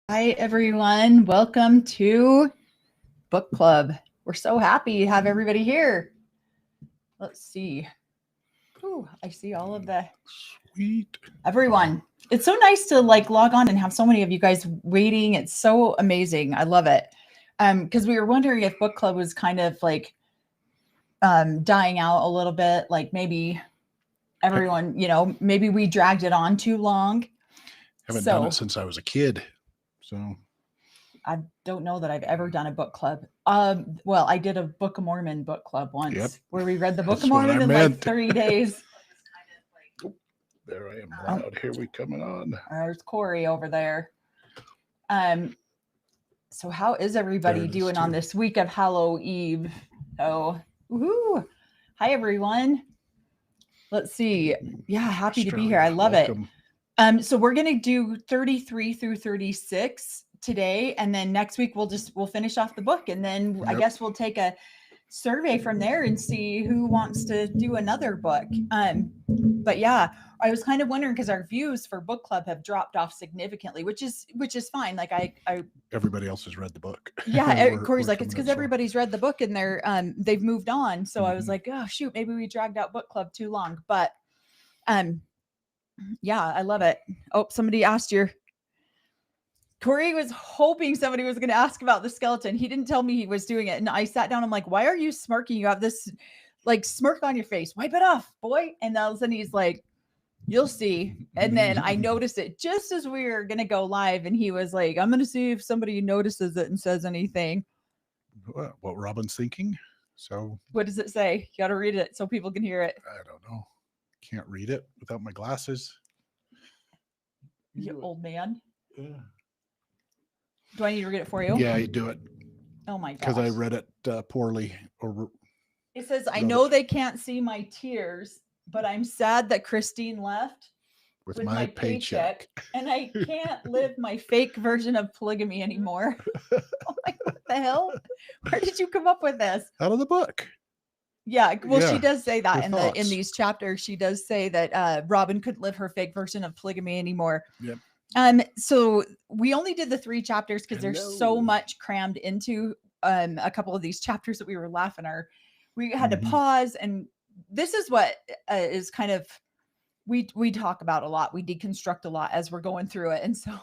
Hi, everyone. Welcome to Book Club. We're so happy to have everybody here. Let's see. Ooh, I see all of the Sweet. everyone. It's so nice to log on and have so many of you guys waiting. It's so amazing. I love it. Because we were wondering if Book Club was kind of dying out a little bit. Like maybe everyone, maybe we dragged it on too long. Haven't done it since I was a kid. So I don't know that I've ever done a book club. Well, I did a Book of Mormon book club once where we read the Book of Mormon in like 3 days. There I am loud. Here we coming on. There's Corey over there. So how is everybody doing on this week of Hallow Eve? Oh, woohoo. Hi everyone. Let's see. Yeah, happy to be here. I love it. So we're gonna do 33 through 36 today, and then next week we'll finish off the book, and then I guess we'll take a survey from there and see who wants to do another book. But yeah, I was kind of wondering because our views for book club have dropped off significantly, which is fine. Like I everybody else has read the book. Yeah, Corey's like, it's because everybody's read the book and they've moved on. So I was like, oh shoot, maybe we dragged out book club too long. But yeah, I love it. Oh, somebody asked you. Corey was hoping somebody was going to ask about the skeleton. He didn't tell me he was doing it. And I sat down. I'm like, why are you smirking? You have this smirk on your face. Wipe it off, boy. And all of a sudden he's like, you'll see. And then I noticed it just as we were going to go live. And he was like, I'm going to see if somebody notices it and says anything. What Robin's thinking. So what does it say? You got to read it so people can hear it. I don't know. Can't read it without my glasses. You old man. Yeah. Do I need to read it for you? Yeah, you do it. Oh my gosh. Because I read it poorly. It says, I know they can't see my tears, but I'm sad that Christine left with my paycheck. And I can't live my fake version of polygamy anymore. Oh my, what the hell? Where did you come up with this? Out of the book. Yeah, well, she does say that in these chapters. She does say that Robin couldn't live her fake version of polygamy anymore. Yep. So we only did the 3 chapters because there's so much crammed into a couple of these chapters that we were laughing. We had to pause, and this is what is kind of we talk about a lot. We deconstruct a lot as we're going through it, and so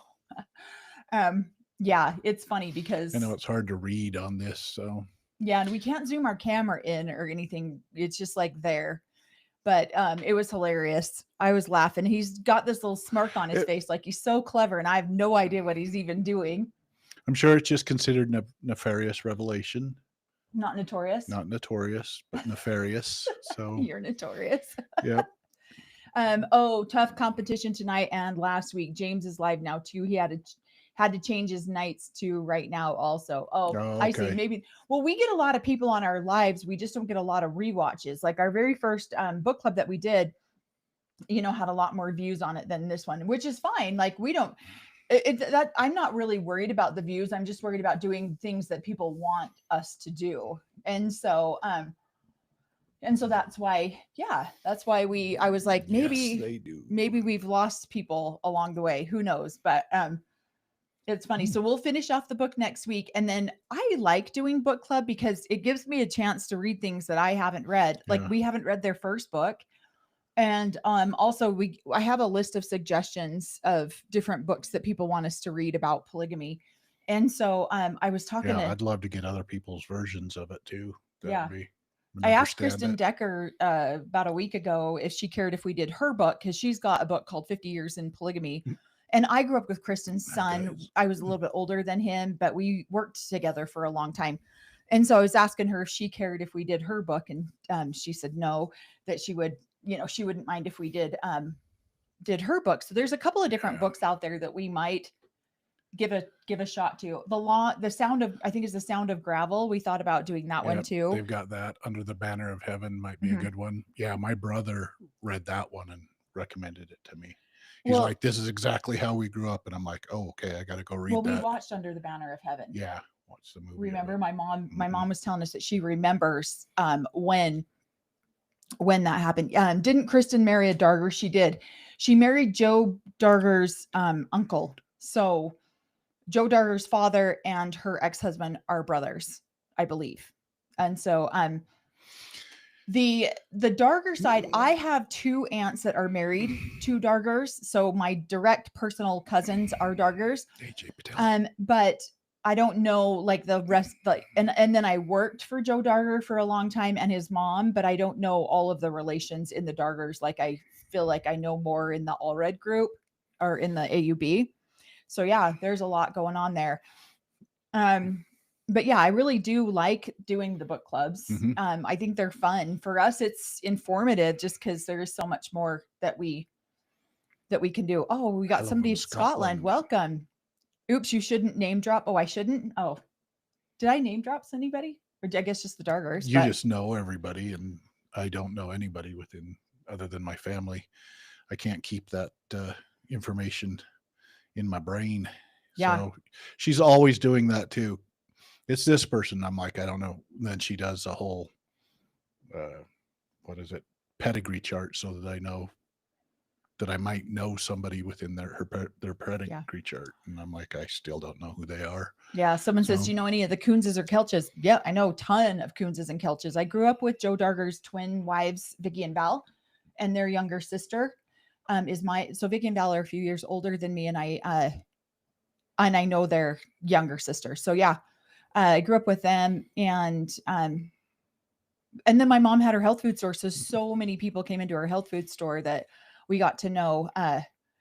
yeah, it's funny because I know it's hard to read on this, so. Yeah, and we can't zoom our camera in or anything. It's just like there. But it was hilarious. I was laughing. He's got this little smirk on his face like he's so clever, and I have no idea what he's even doing. I'm sure it's just considered nefarious revelation. Not notorious. Not notorious, but nefarious. So you're notorious. Yeah. Oh, tough competition tonight and last week. James is live now too. He had to change his nights to right now also. Oh, okay. I see. Maybe. Well, we get a lot of people on our lives. We just don't get a lot of rewatches. Like our very first book club that we did, had a lot more views on it than this one, which is fine. Like we don't. That I'm not really worried about the views. I'm just worried about doing things that people want us to do, and so that's why, that's why I was like, maybe we've lost people along the way. Who knows? But it's funny. So we'll finish off the book next week. And then I like doing book club because it gives me a chance to read things that I haven't read. Like we haven't read their first book. And also I have a list of suggestions of different books that people want us to read about polygamy. And so I was talking I'd love to get other people's versions of it too. I asked Kristen Decker about a week ago if she cared if we did her book, because she's got a book called 50 Years in Polygamy. And I grew up with Kristen's son. I was a little bit older than him, but we worked together for a long time. And so I was asking her if she cared if we did her book. And she said no, that she would, she wouldn't mind if we did her book. So there's a couple of different books out there that we might give a shot to. The Sound of Gravel. We thought about doing that one too. They've got that. Under the Banner of Heaven might be a good one. Yeah, my brother read that one and recommended it to me. He's like, this is exactly how we grew up. And I'm like, oh, okay, I got to go read that. Well, we watched Under the Banner of Heaven. Yeah, watched the movie. Remember, my mom was telling us that she remembers when that happened. Didn't Kristen marry a Darger? She did. She married Joe Darger's uncle. So Joe Darger's father and her ex-husband are brothers, I believe. And so the Darger side, I have 2 aunts that are married to Dargers. So my direct personal cousins are Dargers. But I don't know like the rest, like, and then I worked for Joe Darger for a long time and his mom, but I don't know all of the relations in the Dargers. Like I feel like I know more in the All Red group or in the AUB. So yeah, there's a lot going on there. But yeah, I really do like doing the book clubs. I think they're fun. For us, it's informative just because there is so much more that we can do. Oh, we got somebody from Scotland. Welcome. Oops, you shouldn't name drop. Oh, I shouldn't. Oh, did I name drop anybody? Or I guess just the Dargers. You just know everybody, and I don't know anybody within other than my family. I can't keep that information in my brain. Yeah. So she's always doing that too. It's this person. I'm like, I don't know. And then she does a whole, pedigree chart so that I know that I might know somebody within their pedigree chart. And I'm like, I still don't know who they are. Yeah. Someone says, do you know any of the Coonses or Kelches? Yeah, I know a ton of Coonses and Kelches. I grew up with Joe Darger's twin wives, Vicky and Val, and their younger sister so Vicky and Val are a few years older than me. And I know their younger sister. So yeah, I grew up with them, and then my mom had her health food store. So many people came into her health food store that we got to know.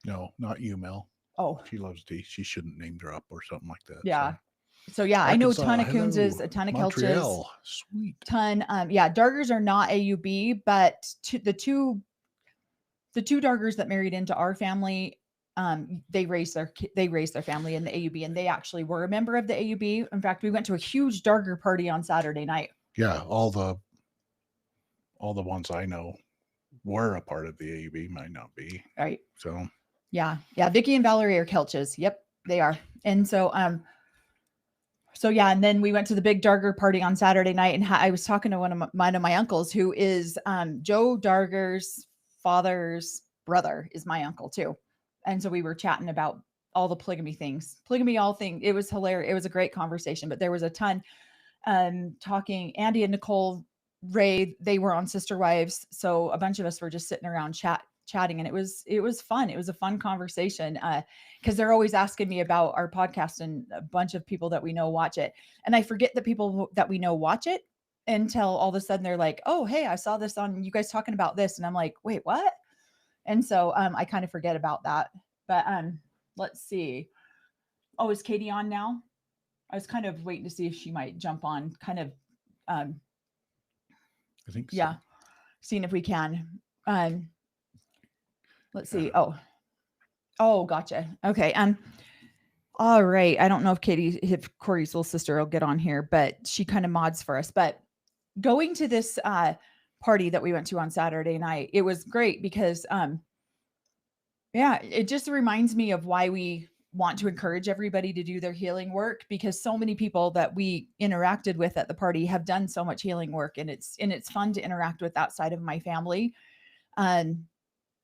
No, not you, Mel. Oh, she loves tea. She shouldn't name drop or something like that. Yeah. So yeah, I know a ton of Coonses, a ton of Montreal. Kelches. Sweet. Ton. Yeah, Dargers are not AUB, but the two Dargers that married into our family, they raised their family in the AUB, and they actually were a member of the AUB. In fact, we went to a huge Darger party on Saturday night. Yeah, all the ones I know were a part of the AUB, might not be. Right. So yeah, Vicky and Valerie are Kelches. Yep, they are. And so yeah, and then we went to the big Darger party on Saturday night, and I was talking to one of my uncles, who is Joe Darger's father's brother, is my uncle too. And so we were chatting about all the polygamy, all things. It was hilarious. It was a great conversation, but there was a ton talking. Andy and Nicole Ray, they were on Sister Wives. So a bunch of us were just sitting around chatting, and it was fun. It was a fun conversation because they're always asking me about our podcast, and a bunch of people that we know watch it. And I forget the people that we know watch it until all of a sudden they're like, oh, hey, I saw this on you guys talking about this. And I'm like, wait, what? And so I kind of forget about that. But let's see. Oh, is Katie on now? I was kind of waiting to see if she might jump on, kind of I think so. Yeah, seeing if we can. Let's see. Oh, gotcha. Okay. All right. I don't know if Corey's little sister will get on here, but she kind of mods for us. But going to this party that we went to on Saturday night, it was great because it just reminds me of why we want to encourage everybody to do their healing work, because so many people that we interacted with at the party have done so much healing work, and it's fun to interact with that side of my family.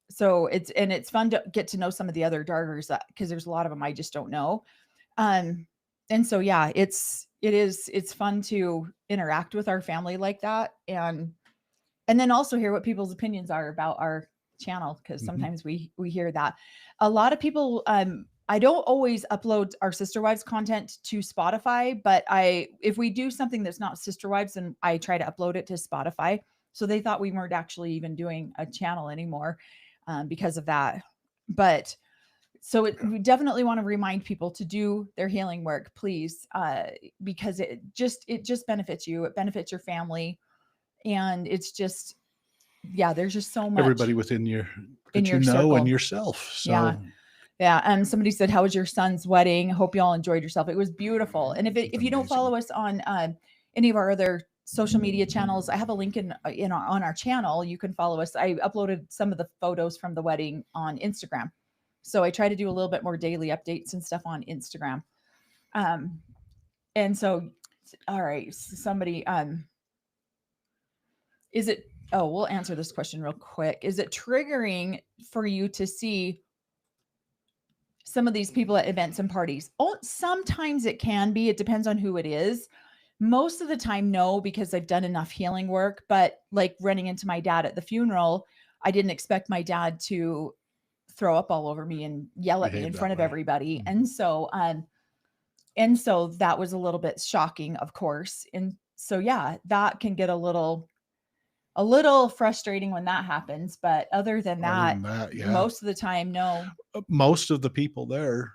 So it's fun to get to know some of the other Dargers, because there's a lot of them I just don't know. And so, yeah, it's fun to interact with our family like that. And then also hear what people's opinions are about our channel. Cause sometimes we hear that a lot of people, I don't always upload our Sister Wives content to Spotify, but if we do something that's not Sister Wives, then I try to upload it to Spotify. So they thought we weren't actually even doing a channel anymore because of that. But so we definitely want to remind people to do their healing work, please, because it just benefits you. It benefits your family. And it's just, there's just so much. Everybody within your circle and yourself. So yeah. Somebody said, how was your son's wedding? Hope you all enjoyed yourself. It was beautiful. And if you don't follow us on any of our other social media channels, I have a link on our channel. You can follow us. I uploaded some of the photos from the wedding on Instagram. So I try to do a little bit more daily updates and stuff on Instagram. And so, all right, somebody, we'll answer this question real quick. Is it triggering for you to see some of these people at events and parties. Oh, sometimes it can be. It depends on who it is. Most of the time, no, because I've done enough healing work. But like running into my dad at the funeral, I didn't expect my dad to throw up all over me and yell at me in front of everybody. And so that was a little bit shocking, of course. And so, yeah, that can get a little frustrating when that happens. But other than that, yeah. Most of the time, no. Most of the people there,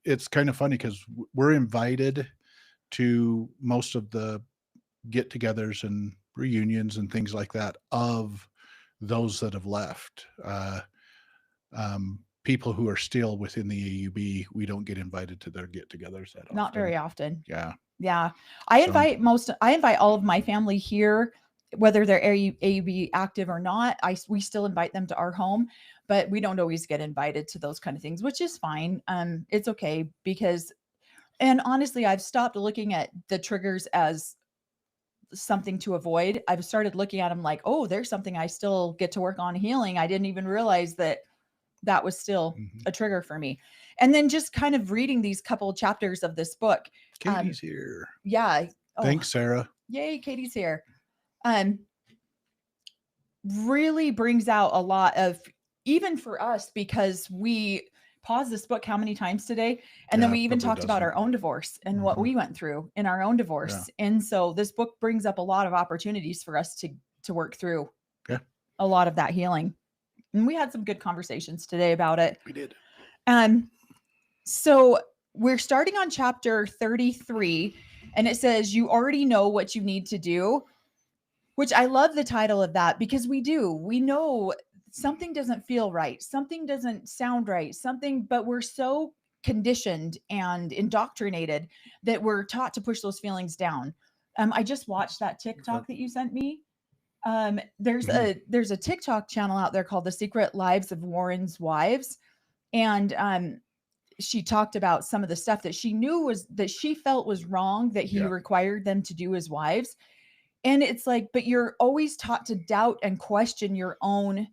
it's kind of funny because we're invited to most of the get-togethers and reunions and things like that of those that have left. People who are still within the AUB, we don't get invited to their get-togethers that often. Not very often. Yeah. I invite all of my family here, whether they're AUB active or not. We still invite them to our home, but we don't always get invited to those kind of things, which is fine. It's okay because, and honestly, I've stopped looking at the triggers as something to avoid. I've started looking at them like, oh, there's something I still get to work on healing. I didn't even realize that was still a trigger for me. And then just kind of reading these couple chapters of this book. Katie's here. Yeah. Thanks, Sarah. Yay, Katie's here. Really brings out a lot of, even for us, because we paused this book how many times today? And then we even talked about our own divorce and what we went through in our own divorce. Yeah. And so this book brings up a lot of opportunities for us to work through a lot of that healing. And we had some good conversations today about it. We did. So we're starting on chapter 33, and it says, you already know what you need to do, which I love the title of that because we know something doesn't feel right. Something doesn't sound right, but we're so conditioned and indoctrinated that we're taught to push those feelings down. I just watched that TikTok that you sent me. There's a TikTok channel out there called The Secret Lives of Warren's Wives. And she talked about some of the stuff that she knew that she felt was wrong, that he required them to do as wives. And it's like, but you're always taught to doubt and question your own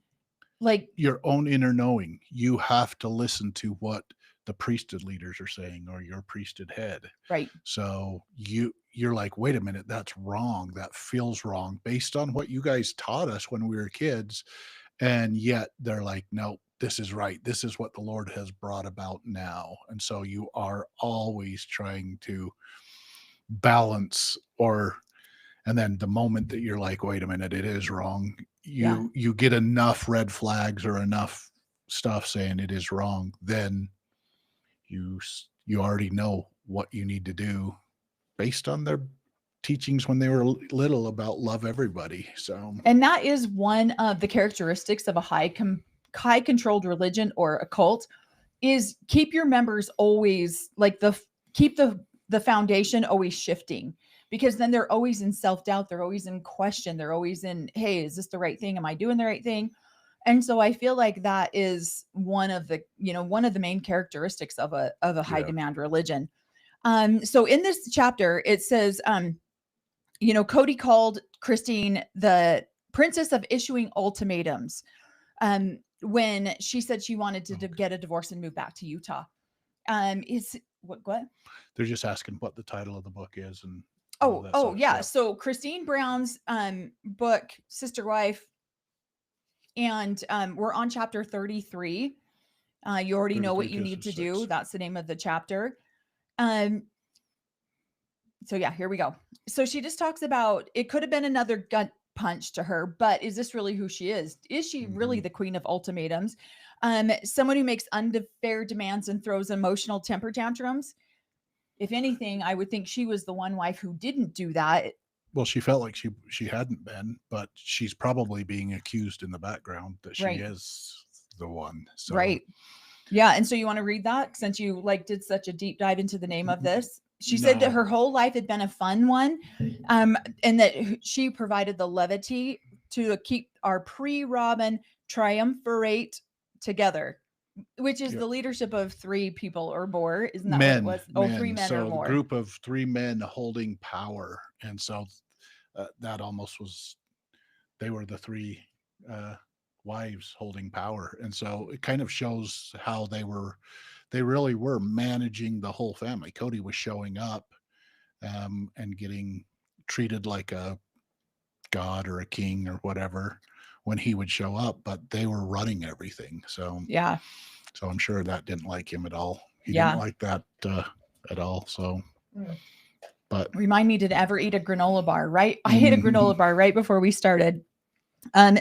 inner knowing. You have to listen to what the priesthood leaders are saying or your priesthood head. Right. So you're like, wait a minute, that's wrong. That feels wrong based on what you guys taught us when we were kids. And yet they're like, no, this is right. This is what the Lord has brought about now. And so you are always trying to balance and then the moment that you're like, wait a minute, it is wrong. You get enough red flags or enough stuff saying it is wrong. Then you already know what you need to do based on their teachings when they were little about love everybody. So, and that is one of the characteristics of a high controlled religion or a cult, is keep your members always keep the foundation always shifting, because then they're always in self-doubt. They're always in question. They're always in, hey, is this the right thing? Am I doing the right thing? And so I feel like that is one of the main characteristics of a high demand religion. So in this chapter, it says, Cody called Christine the princess of issuing ultimatums when she said she wanted to get a divorce and move back to Utah. Is what? They're just asking what the title of the book is. And yeah. So Christine Brown's book, Sister Wife, and we're on chapter 33. You already know what you need to do. That's the name of the chapter. So yeah, here we go. So she just talks about, it could have been another gut punch to her, but is this really who she is? Is she really the queen of ultimatums? Someone who makes unfair demands and throws emotional temper tantrums. If anything, I would think she was the one wife who didn't do that. Well, she felt like she hadn't been, but she's probably being accused in the background that she is the one. So. Right. Yeah. And so you want to read that since you did such a deep dive into the name of this? She said that her whole life had been a fun one, and that she provided the levity to keep our pre-Robin triumvirate together, which is the leadership of 3 people or more. Isn't that men, what it was? Men. 3 men or more. A group of 3 men holding power. And so that almost was, they were the 3 wives holding power. And so it kind of shows how they really were managing the whole family. Cody was showing up and getting treated like a god or a king or whatever when he would show up, but they were running everything. So Yeah. so I'm sure that didn't like him at all. He Yeah. didn't like that at all. So, but Remind me, did ever eat a granola bar, right? I ate a granola bar right before we started.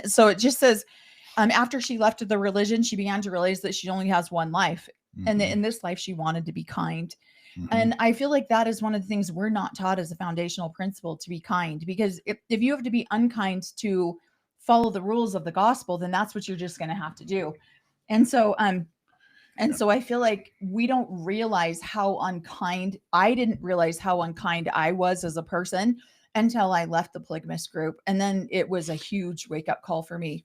So it just says, after she left the religion, she began to realize that she only has one life. And that in this life, she wanted to be kind. And I feel like that is one of the things we're not taught as a foundational principle, to be kind, because if you have to be unkind to follow the rules of the gospel, then that's what you're just going to have to do. And so, so I feel like we don't realize how unkind, I didn't realize how unkind I was as a person until I left the polygamous group. And then it was a huge wake up call for me.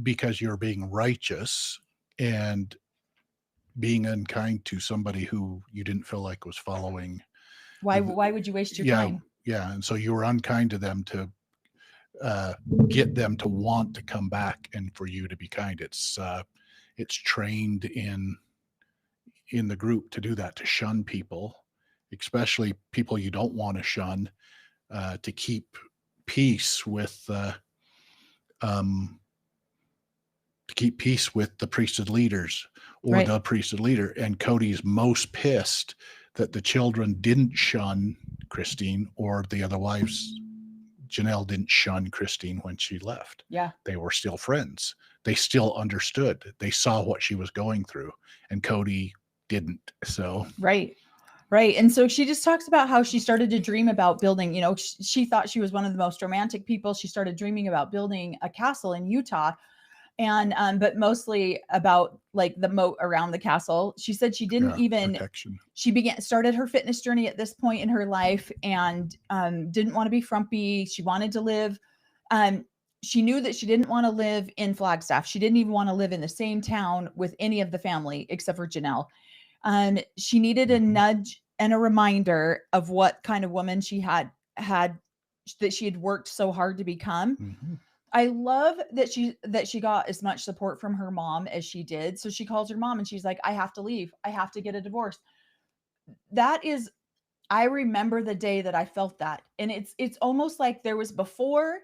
Because you're being righteous and being unkind to somebody who you didn't feel like was following. Why would you waste your time? Yeah. And so you were unkind to them to get them to want to come back and for you to be kind. It's trained in the group to do that, to shun people, especially people you don't want to shun, to keep peace with the priesthood leaders or the priesthood leader. And Cody's most pissed that the children didn't shun Christine, or the other wives, Janelle, didn't shun Christine when she left. Yeah. They were still friends. They still understood. They saw what she was going through, and Cody didn't. So right. And so she just talks about how she started to dream about building, she thought she was one of the most romantic people. She started dreaming about building a castle in Utah, and but mostly about like the moat around the castle. She said she didn't protection. She started her fitness journey at this point in her life, and didn't want to be frumpy. She wanted to live. She knew that she didn't want to live in Flagstaff. She didn't even want to live in the same town with any of the family except for Janelle. She needed a nudge and a reminder of what kind of woman she had that she had worked so hard to become. I love that she got as much support from her mom as she did. So she calls her mom and she's like, I have to leave. I have to get a divorce. I remember the day that I felt that. And it's almost like there was before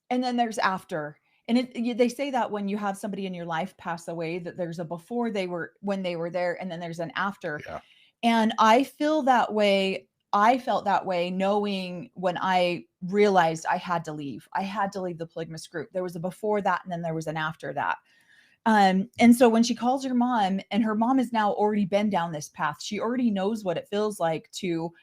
and then there's after. And they say that when you have somebody in your life pass away, that there's a before when they were there, and then there's an after. Yeah. And I felt that way knowing when I realized I had to leave the polygamous group. There was a before that, and then there was an after that. And so when she calls her mom, and her mom has now already been down this path, she already knows what it feels like to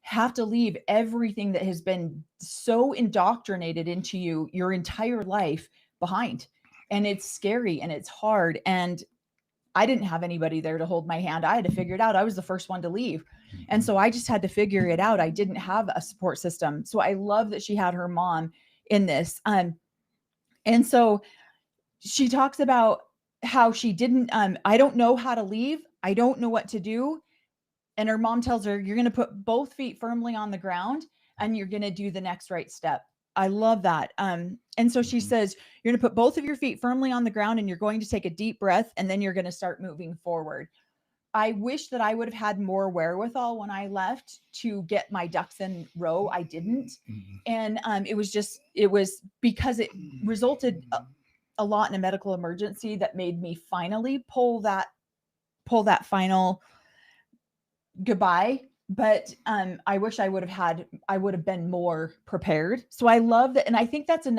have to leave everything that has been so indoctrinated into you your entire life behind. And it's scary and it's hard. And I didn't have anybody there to hold my hand. I had to figure it out. I was the first one to leave. And so I just had to figure it out. I didn't have a support system. So I love that she had her mom in this. And so she talks about how she didn't, I don't know how to leave. I don't know what to do. And her mom tells her, you're going to put both feet firmly on the ground and you're going to do the next right step. I love that. And so she says, you're going to put both of your feet firmly on the ground and you're going to take a deep breath, and then you're going to start moving forward. I wish that I would have had more wherewithal when I left to get my ducks in a row. I didn't. And it was because it resulted a lot in a medical emergency that made me finally pull that final goodbye. But I wish I would have been more prepared. So I love that. And I think that's one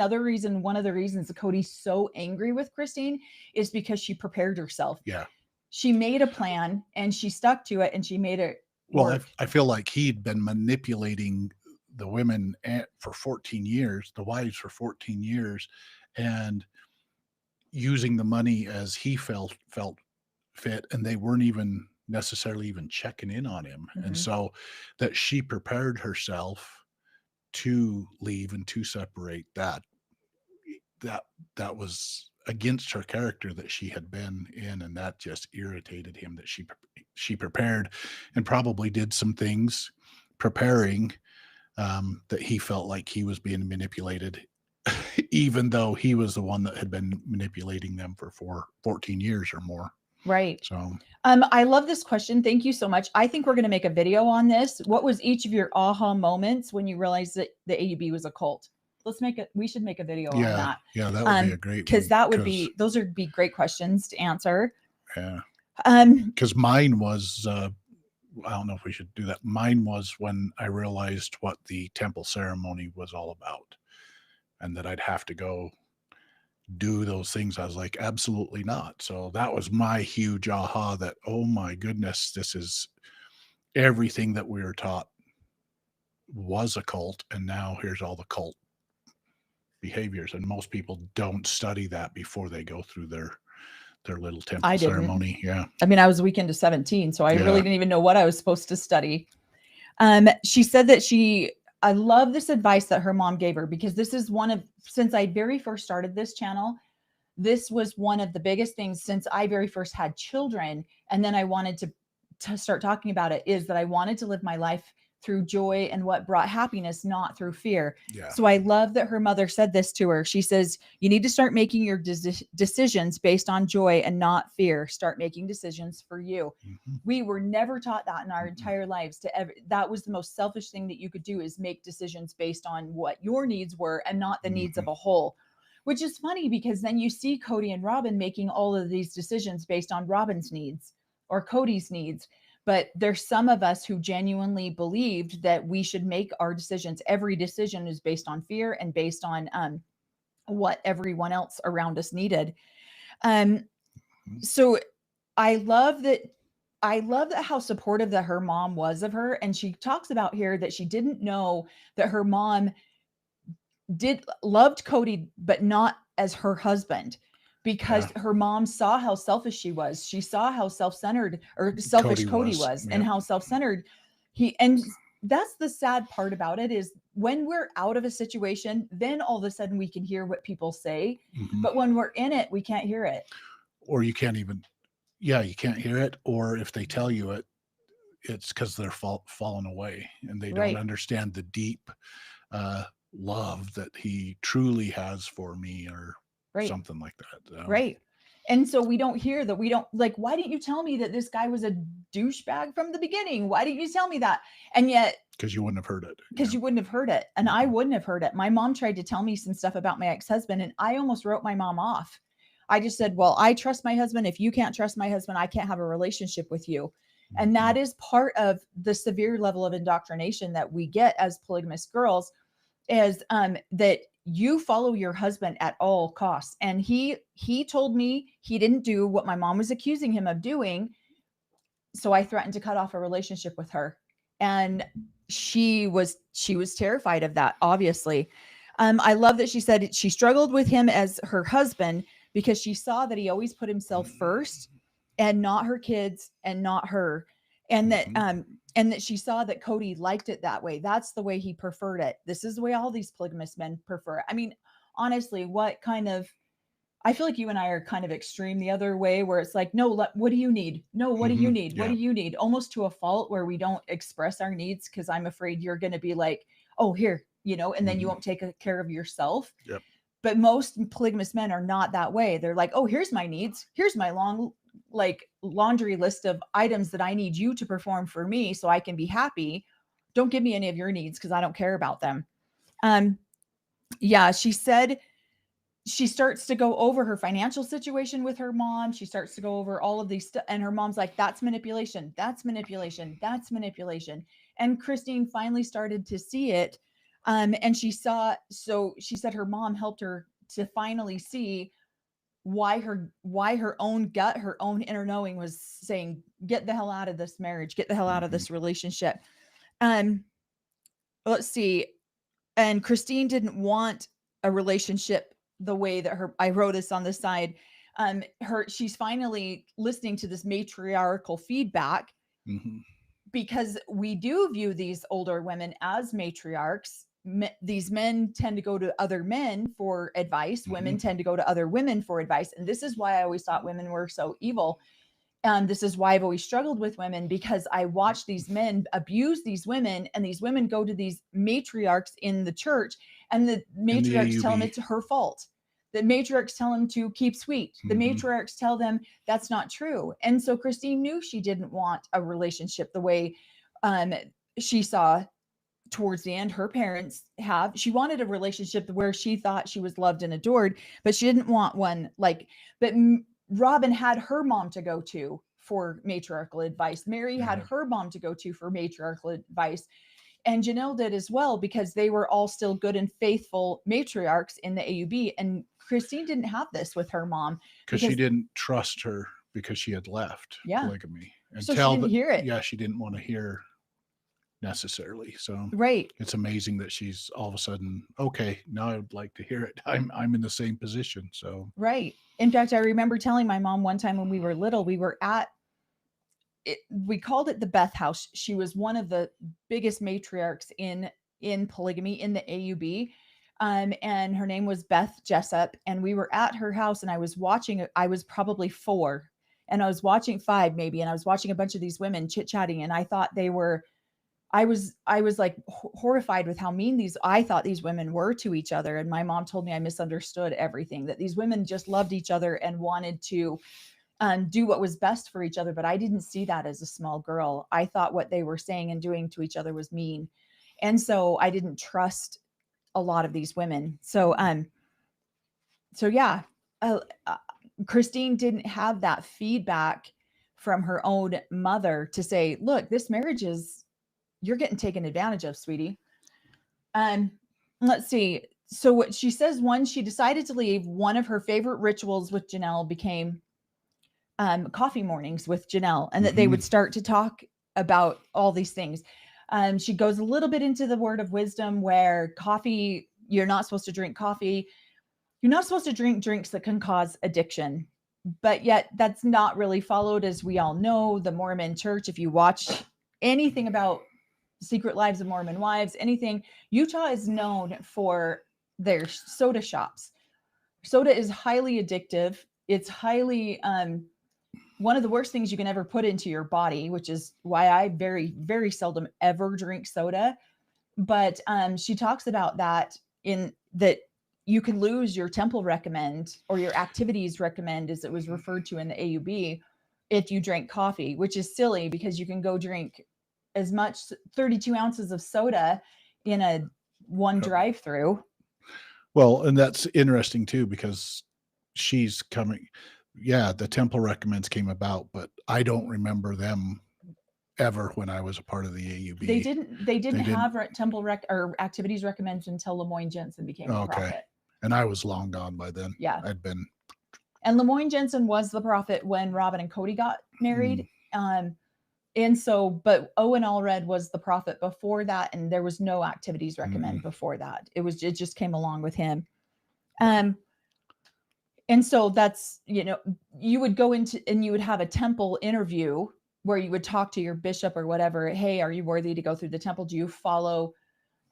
of the reasons that Cody's so angry with Christine is because she prepared herself. Yeah. She made a plan and she stuck to it and she made it work. Well, I feel like he'd been manipulating the women for 14 years, the wives for 14 years, and using the money as he felt fit, and they weren't even necessarily even checking in on him. And so that she prepared herself to leave and to separate, that was against her character that she had been in, and that just irritated him, that she prepared and probably did some things preparing that he felt like he was being manipulated even though he was the one that had been manipulating them for 14 years or more. Right. So, I love this question. Thank you so much. I think we're going to make a video on this. What was each of your aha moments when you realized that the AUB was a cult? We should make a video on that. Yeah, that would be a great one. Because that would be, those would be great questions to answer. Yeah. Because mine was, I don't know if we should do that. Mine was when I realized what the temple ceremony was all about, and that I'd have to go do those things. I was like, absolutely not. So that was my huge aha, that, oh my goodness, this is everything that we were taught was a cult. And now here's all the cult behaviors. And most people don't study that before they go through their little temple ceremony. Yeah. I mean, I was a week into 17, so I really didn't even know what I was supposed to study. She said that I love this advice that her mom gave her, because this is since I very first started this channel, this was one of the biggest things since I very first had children. And then I wanted to start talking about it, is that I wanted to live my life through joy and what brought happiness, not through fear. Yeah. So I love that her mother said this to her. She says, you need to start making your decisions based on joy and not fear. Start making decisions for you. Mm-hmm. We were never taught that in our entire lives. That was the most selfish thing that you could do, is make decisions based on what your needs were and not the needs of a whole. Which is funny, because then you see Cody and Robin making all of these decisions based on Robin's needs or Cody's needs. But there's some of us who genuinely believed that we should make our decisions. Every decision is based on fear and based on what everyone else around us needed. So I love that how supportive that her mom was of her. And she talks about here that she didn't know that her mom loved Cody, but not as her husband. Because her mom saw how selfish she was. She saw how self-centered or selfish Cody was. And how self-centered and that's the sad part about it, is when we're out of a situation, then all of a sudden we can hear what people say. Mm-hmm. But when we're in it, we can't hear it. Or you can't even, you can't hear it. Or if they tell you it, it's because they're fallen away and they don't understand the deep love that he truly has for me, or something like that. Right. And so we don't hear that. We don't why didn't you tell me that this guy was a douchebag from the beginning? Why didn't you tell me that? And yet, because you wouldn't have heard it. Because you wouldn't have heard it. And I wouldn't have heard it. My mom tried to tell me some stuff about my ex-husband, and I almost wrote my mom off. I just said, well, I trust my husband. If you can't trust my husband, I can't have a relationship with you. Mm-hmm. And that is part of the severe level of indoctrination that we get as polygamous girls, is that you follow your husband at all costs. And he told me he didn't do what my mom was accusing him of doing. So I threatened to cut off a relationship with her. And she was terrified of that, obviously. I love that she said she struggled with him as her husband because she saw that he always put himself first and not her kids and not her. And that she saw that Cody liked it that way. That's the way he preferred it. This is the way all these polygamous men prefer it. I mean, honestly, I feel like you and I are kind of extreme the other way, where it's like, no, what do you need? No, what do you need? Yeah. What do you need? Almost to a fault, where we don't express our needs because I'm afraid you're going to be like, oh, here, and then you won't take care of yourself. Yep. But most polygamous men are not that way. They're like, oh, here's my needs. Here's my laundry list of items that I need you to perform for me so I can be happy. Don't give me any of your needs because I don't care about them. She said she starts to go over her financial situation with her mom. She starts to go over all of these stuff. And her mom's like, that's manipulation. That's manipulation. That's manipulation. And Christine finally started to see it. And she said her mom helped her to finally see why her own gut, her own inner knowing was saying, get the hell out of this marriage, get the hell out of this relationship. Let's see. And Christine didn't want a relationship the way that I wrote this on the side. She's finally listening to this matriarchal feedback, because we do view these older women as matriarchs. These men tend to go to other men for advice. Women tend to go to other women for advice. And this is why I always thought women were so evil. This is why I've always struggled with women, because I watch these men abuse these women, and these women go to these matriarchs in the church And the matriarchs tell him AUB. it's her fault. The matriarchs tell him to keep sweet. The matriarchs tell them that's not true. And so Christine knew she didn't want a relationship the way she saw towards the end her parents have. She wanted a relationship where she thought she was loved and adored, but she didn't want one but Robin had her mom to go to for matriarchal advice. Mary had her mom to go to for matriarchal advice. And Janelle did as well, because they were all still good and faithful matriarchs in the AUB. And Christine didn't have this with her mom. Because she didn't trust her, because she had left polygamy. And so she didn't hear it. Yeah, she didn't want to hear necessarily. So it's amazing that she's all of a sudden, okay, now I'd like to hear it. I'm in the same position. So in fact, I remember telling my mom one time when we were little, we were at it, we called it the Beth House. She was one of the biggest matriarchs in polygamy in the AUB. And her name was Beth Jessup. And we were at her house, and I was watching, I was probably 4 and I was watching 5 maybe. And I was watching a bunch of these women chit-chatting, and I thought they were, I was like horrified with how mean I thought these women were to each other. And my mom told me I misunderstood everything, that these women just loved each other and wanted to do what was best for each other. But I didn't see that as a small girl. I thought what they were saying and doing to each other was mean. And so I didn't trust a lot of these women. So Christine didn't have that feedback from her own mother to say, look, this marriage is, you're getting taken advantage of, sweetie. Let's see. So what she says, she decided to leave. One of her favorite rituals with Janelle became coffee mornings with Janelle, and that they would start to talk about all these things. She goes a little bit into the word of wisdom, where coffee, you're not supposed to drink coffee. You're not supposed to drink drinks that can cause addiction. But yet that's not really followed, as we all know. The Mormon Church, if you watch anything about Secret Lives of Mormon Wives, anything, Utah is known for their soda shops. Soda is highly addictive. It's highly, one of the worst things you can ever put into your body, which is why I very, very seldom ever drink soda. But she talks about that in that you can lose your temple recommend, or your activities recommend, as it was referred to in the AUB, if you drink coffee, which is silly, because you can go drink as much 32 ounces of soda in one drive-through. Well, and that's interesting too, because she's coming. Yeah, the temple recommends came about, but I don't remember them ever when I was a part of the AUB. They didn't have temple or activities recommends until Lemoyne Jensen became a prophet. And I was long gone by then. Yeah. I'd been. And Lemoyne Jensen was the prophet when Robin and Cody got married. And so, but Owen Allred was the prophet before that, and there was no activities recommend before that. It just came along with him. And so that's, you would go into, and you would have a temple interview where you would talk to your bishop or whatever. Hey, are you worthy to go through the temple? Do you follow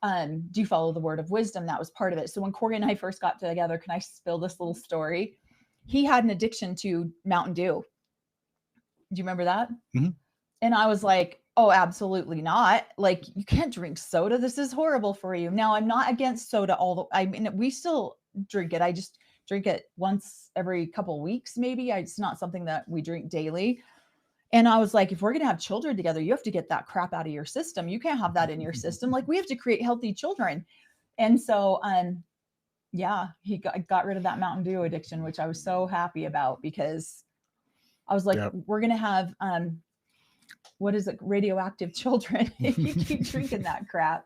the word of wisdom? That was part of it. So when Corey and I first got together, can I spill this little story? He had an addiction to Mountain Dew. Do you remember that? And I was like, oh, absolutely not. Like, you can't drink soda. This is horrible for you. Now, I'm not against soda. We still drink it. I just drink it once every couple of weeks, maybe. It's not something that we drink daily. And I was like, if we're going to have children together, you have to get that crap out of your system. You can't have that in your system. Like, we have to create healthy children. And so, he got rid of that Mountain Dew addiction, which I was so happy about, because I was like, we're going to have, what is it? Radioactive children. If you keep drinking that crap.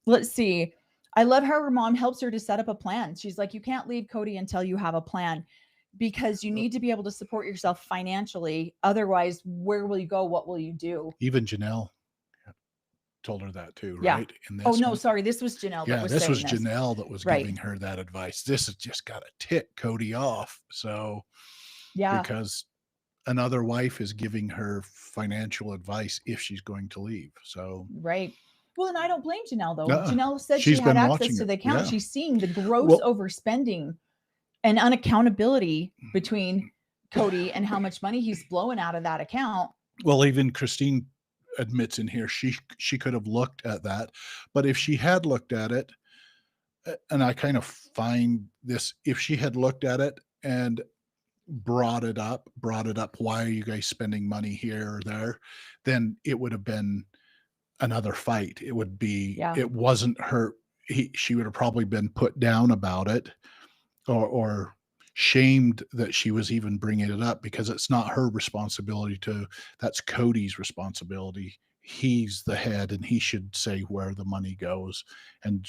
Let's see. I love how her mom helps her to set up a plan. She's like, you can't leave Cody until you have a plan, because you need to be able to support yourself financially. Otherwise, where will you go? What will you do? Even Janelle told her that too, right? Sorry. This was Janelle. This was Janelle that was giving her that advice. This has just got to tick Cody off. So, because another wife is giving her financial advice if she's going to leave. So, well, and I don't blame Janelle, though. Janelle said she had access to the account. She's seeing the gross overspending and unaccountability between Cody and how much money he's blowing out of that account. Well, even Christine admits in here, she could have looked at that. But if she had looked at it, and I kind of find this, if she had looked at it and brought it up, why are you guys spending money here or there? Then it would have been another fight. It would be, Yeah. it wasn't her. She would have probably been put down about it, or shamed that she was even bringing it up, because it's not her responsibility to, that's Cody's responsibility. He's the head and he should say where the money goes, and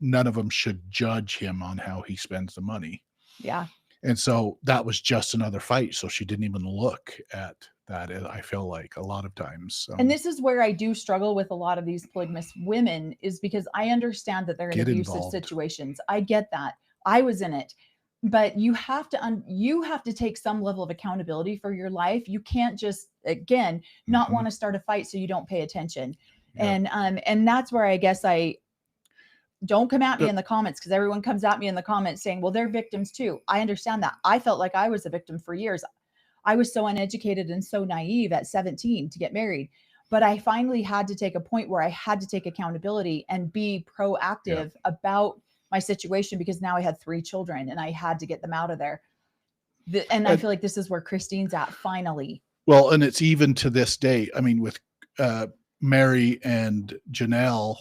none of them should judge him on how he spends the money. Yeah. And so that was just another fight. So she didn't even look at that, I feel like, a lot of times. And this is where I do struggle with a lot of these polygamous women, is because I understand that they're in abusive situations. I get that. I was in it. But you have to take some level of accountability for your life. You can't just, again, not want to start a fight so you don't pay attention. Yeah. And that's where I guess don't come at me in the comments, because everyone comes at me in the comments saying, well, they're victims too. I understand that. I felt like I was a victim for years. I was so uneducated and so naive at 17 to get married. But I finally had to take a point where I had to take accountability and be proactive about my situation, because now I had 3 children and I had to get them out of there. And I feel like this is where Christine's at finally. Well, and it's even to this day. I mean, with Mary and Janelle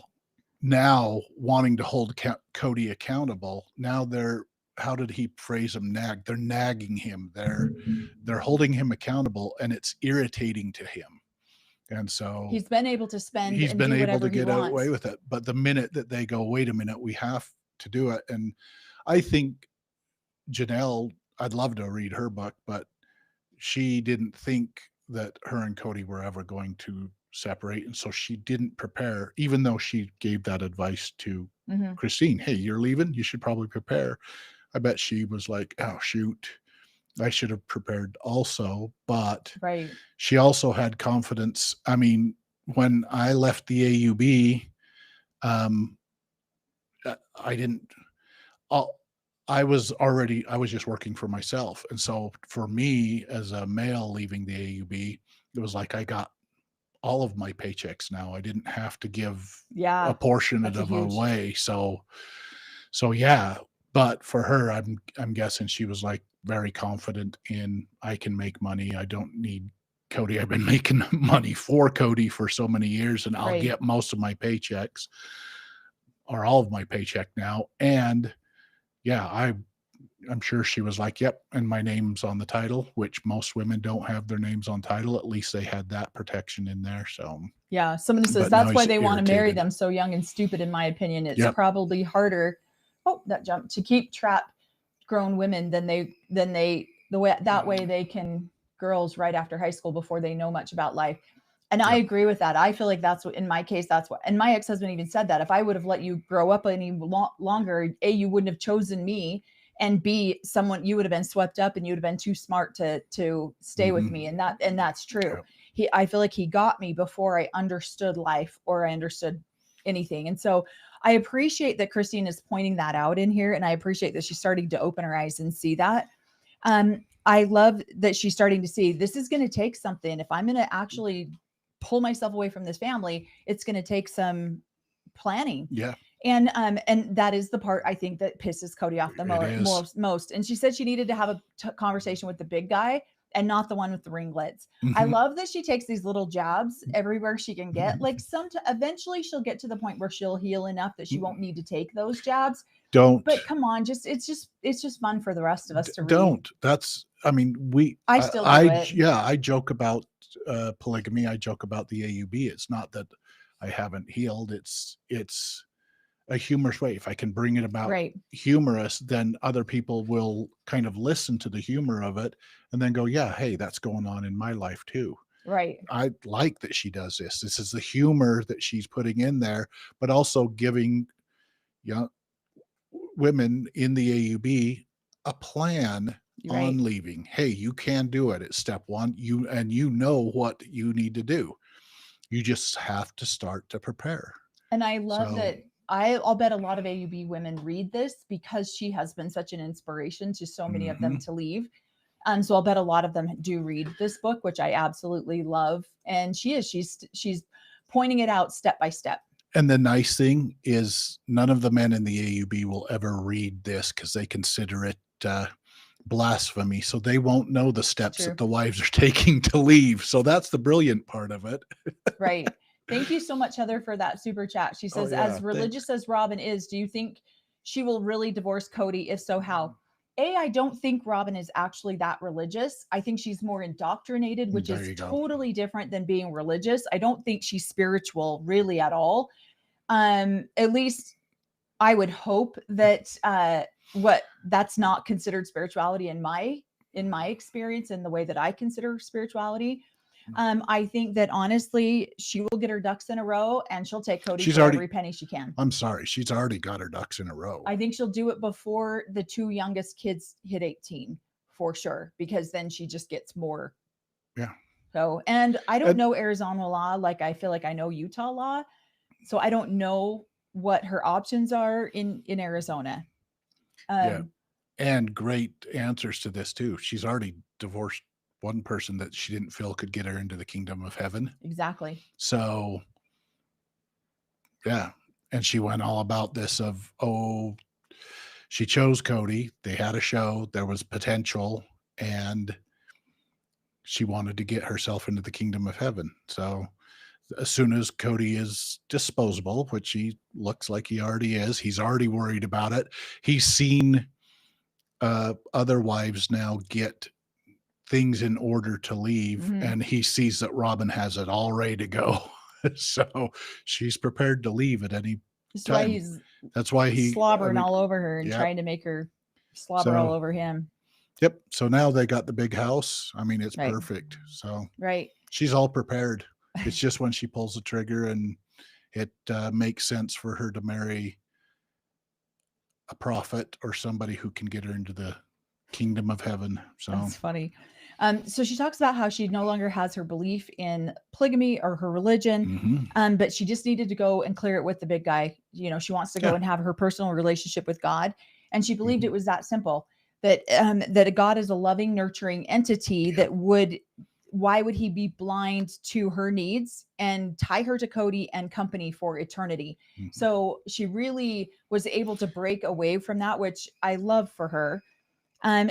now wanting to hold Cody accountable. Now how did he phrase them? They're nagging him. They're holding him accountable, and it's irritating to him. And so he's been able to spend. He's been able to get away with it. But the minute that they go, wait a minute, we have to do it. And I think Janelle, I'd love to read her book, but she didn't think that her and Cody were ever going to separate. And so she didn't prepare, even though she gave that advice to Christine. Hey, you're leaving. You should probably prepare. I bet she was like, oh, shoot, I should have prepared also. But she also had confidence. I mean, when I left the AUB, I was just working for myself. And so for me, as a male leaving the AUB, it was like I got all of my paychecks now. I didn't have to give a portion of them away. So yeah. But for her, I'm guessing she was like very confident in, I can make money. I don't need Cody. I've been making money for Cody for so many years, and I'll get most of my paychecks, or all of my paycheck now. And yeah, I'm sure she was like, yep, and my name's on the title, which most women don't have their names on title. At least they had that protection in there. So yeah, somebody says that's why they want to marry them so young and stupid. In my opinion, it's probably harder. Oh, that jumped, to keep trapped grown women than that way they can girls right after high school before they know much about life. And I agree with that. I feel like that's what, in my case, that's what, and my ex-husband even said that if I would have let you grow up any longer, A, you wouldn't have chosen me, and B, you would have been swept up and you would have been too smart to stay with me. And that's true. I feel like he got me before I understood life or I understood anything. And so I appreciate that Christine is pointing that out in here. And I appreciate that she's starting to open her eyes and see that. I love that she's starting to see this is going to take something. If I'm going to actually pull myself away from this family, it's going to take some planning. Yeah. And that is the part I think that pisses Cody off the most. And she said she needed to have a conversation with the big guy and not the one with the ringlets. I love that she takes these little jabs everywhere she can get. Like eventually she'll get to the point where she'll heal enough that she won't need to take those jabs. But come on, it's just fun for the rest of us to read. I joke about polygamy. I joke about the AUB. It's not that I haven't healed. It's a humorous way. If I can bring it about humorous, then other people will kind of listen to the humor of it and then go, yeah, hey, that's going on in my life too. Right. I like that she does this. This is the humor that she's putting in there, but also giving young women in the AUB a plan on leaving. Hey, you can do it. It's step one. You know what you need to do. You just have to start to prepare. And I love that. I'll bet a lot of AUB women read this because she has been such an inspiration to so many of them to leave. So I'll bet a lot of them do read this book, which I absolutely love. And she's pointing it out step by step. And the nice thing is none of the men in the AUB will ever read this because they consider it blasphemy. So they won't know the steps that the wives are taking to leave. So that's the brilliant part of it. Right. Thank you so much, Heather, for that super chat. She says, as religious as Robin is, do you think she will really divorce Cody? If so, how? I don't think Robin is actually that religious. I think she's more indoctrinated, which is totally different than being religious. I don't think she's spiritual really at all. At least I would hope that that's not considered spirituality in my experience, in the way that I consider spirituality. I think that honestly, she will get her ducks in a row and she'll take Cody for every penny she can. I'm sorry. She's already got her ducks in a row. I think she'll do it before the two youngest kids hit 18 for sure, because then she just gets more. Yeah. So, and I don't know Arizona law. Like, I feel like I know Utah law. So I don't know what her options are in Arizona. Yeah. And great answers to this too. She's already divorced one person that she didn't feel could get her into the kingdom of heaven. Exactly. So, yeah. And she went all about this of, she chose Cody. They had a show. There was potential. And she wanted to get herself into the kingdom of heaven. So as soon as Cody is disposable, which he looks like he already is, he's already worried about it. He's seen other wives now get things in order to leave, and he sees that Robin has it all ready to go. So she's prepared to leave at any time. That's why he's slobbering all over her and trying to make her slobber all over him. Yep. So now they got the big house. I mean, it's perfect. So she's all prepared. It's just when she pulls the trigger and it makes sense for her to marry a prophet or somebody who can get her into the kingdom of heaven. So that's funny. So she talks about how she no longer has her belief in polygamy or her religion, but she just needed to go and clear it with the big guy. You know, she wants to go and have her personal relationship with God. And she believed it was that simple, that that God is a loving, nurturing entity that why would he be blind to her needs and tie her to Cody and company for eternity? So she really was able to break away from that, which I love for her.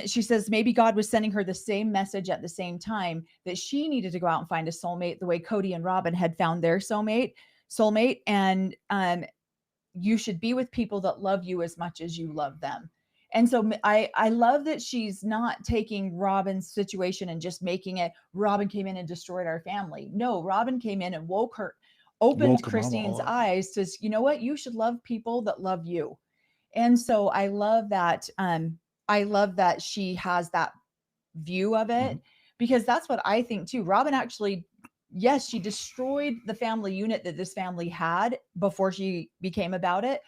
She says maybe God was sending her the same message at the same time, that she needed to go out and find a soulmate the way Cody and Robin had found their soulmate. And you should be with people that love you as much as you love them. And so I love that she's not taking Robin's situation and just making it, Robin came in and destroyed our family. No, Robin came in and opened Christine's eyes to, you know what, you should love people that love you. And so I love that. I love that she has that view of it, because that's what I think too. Robin actually, yes, she destroyed the family unit that this family had before she became about it.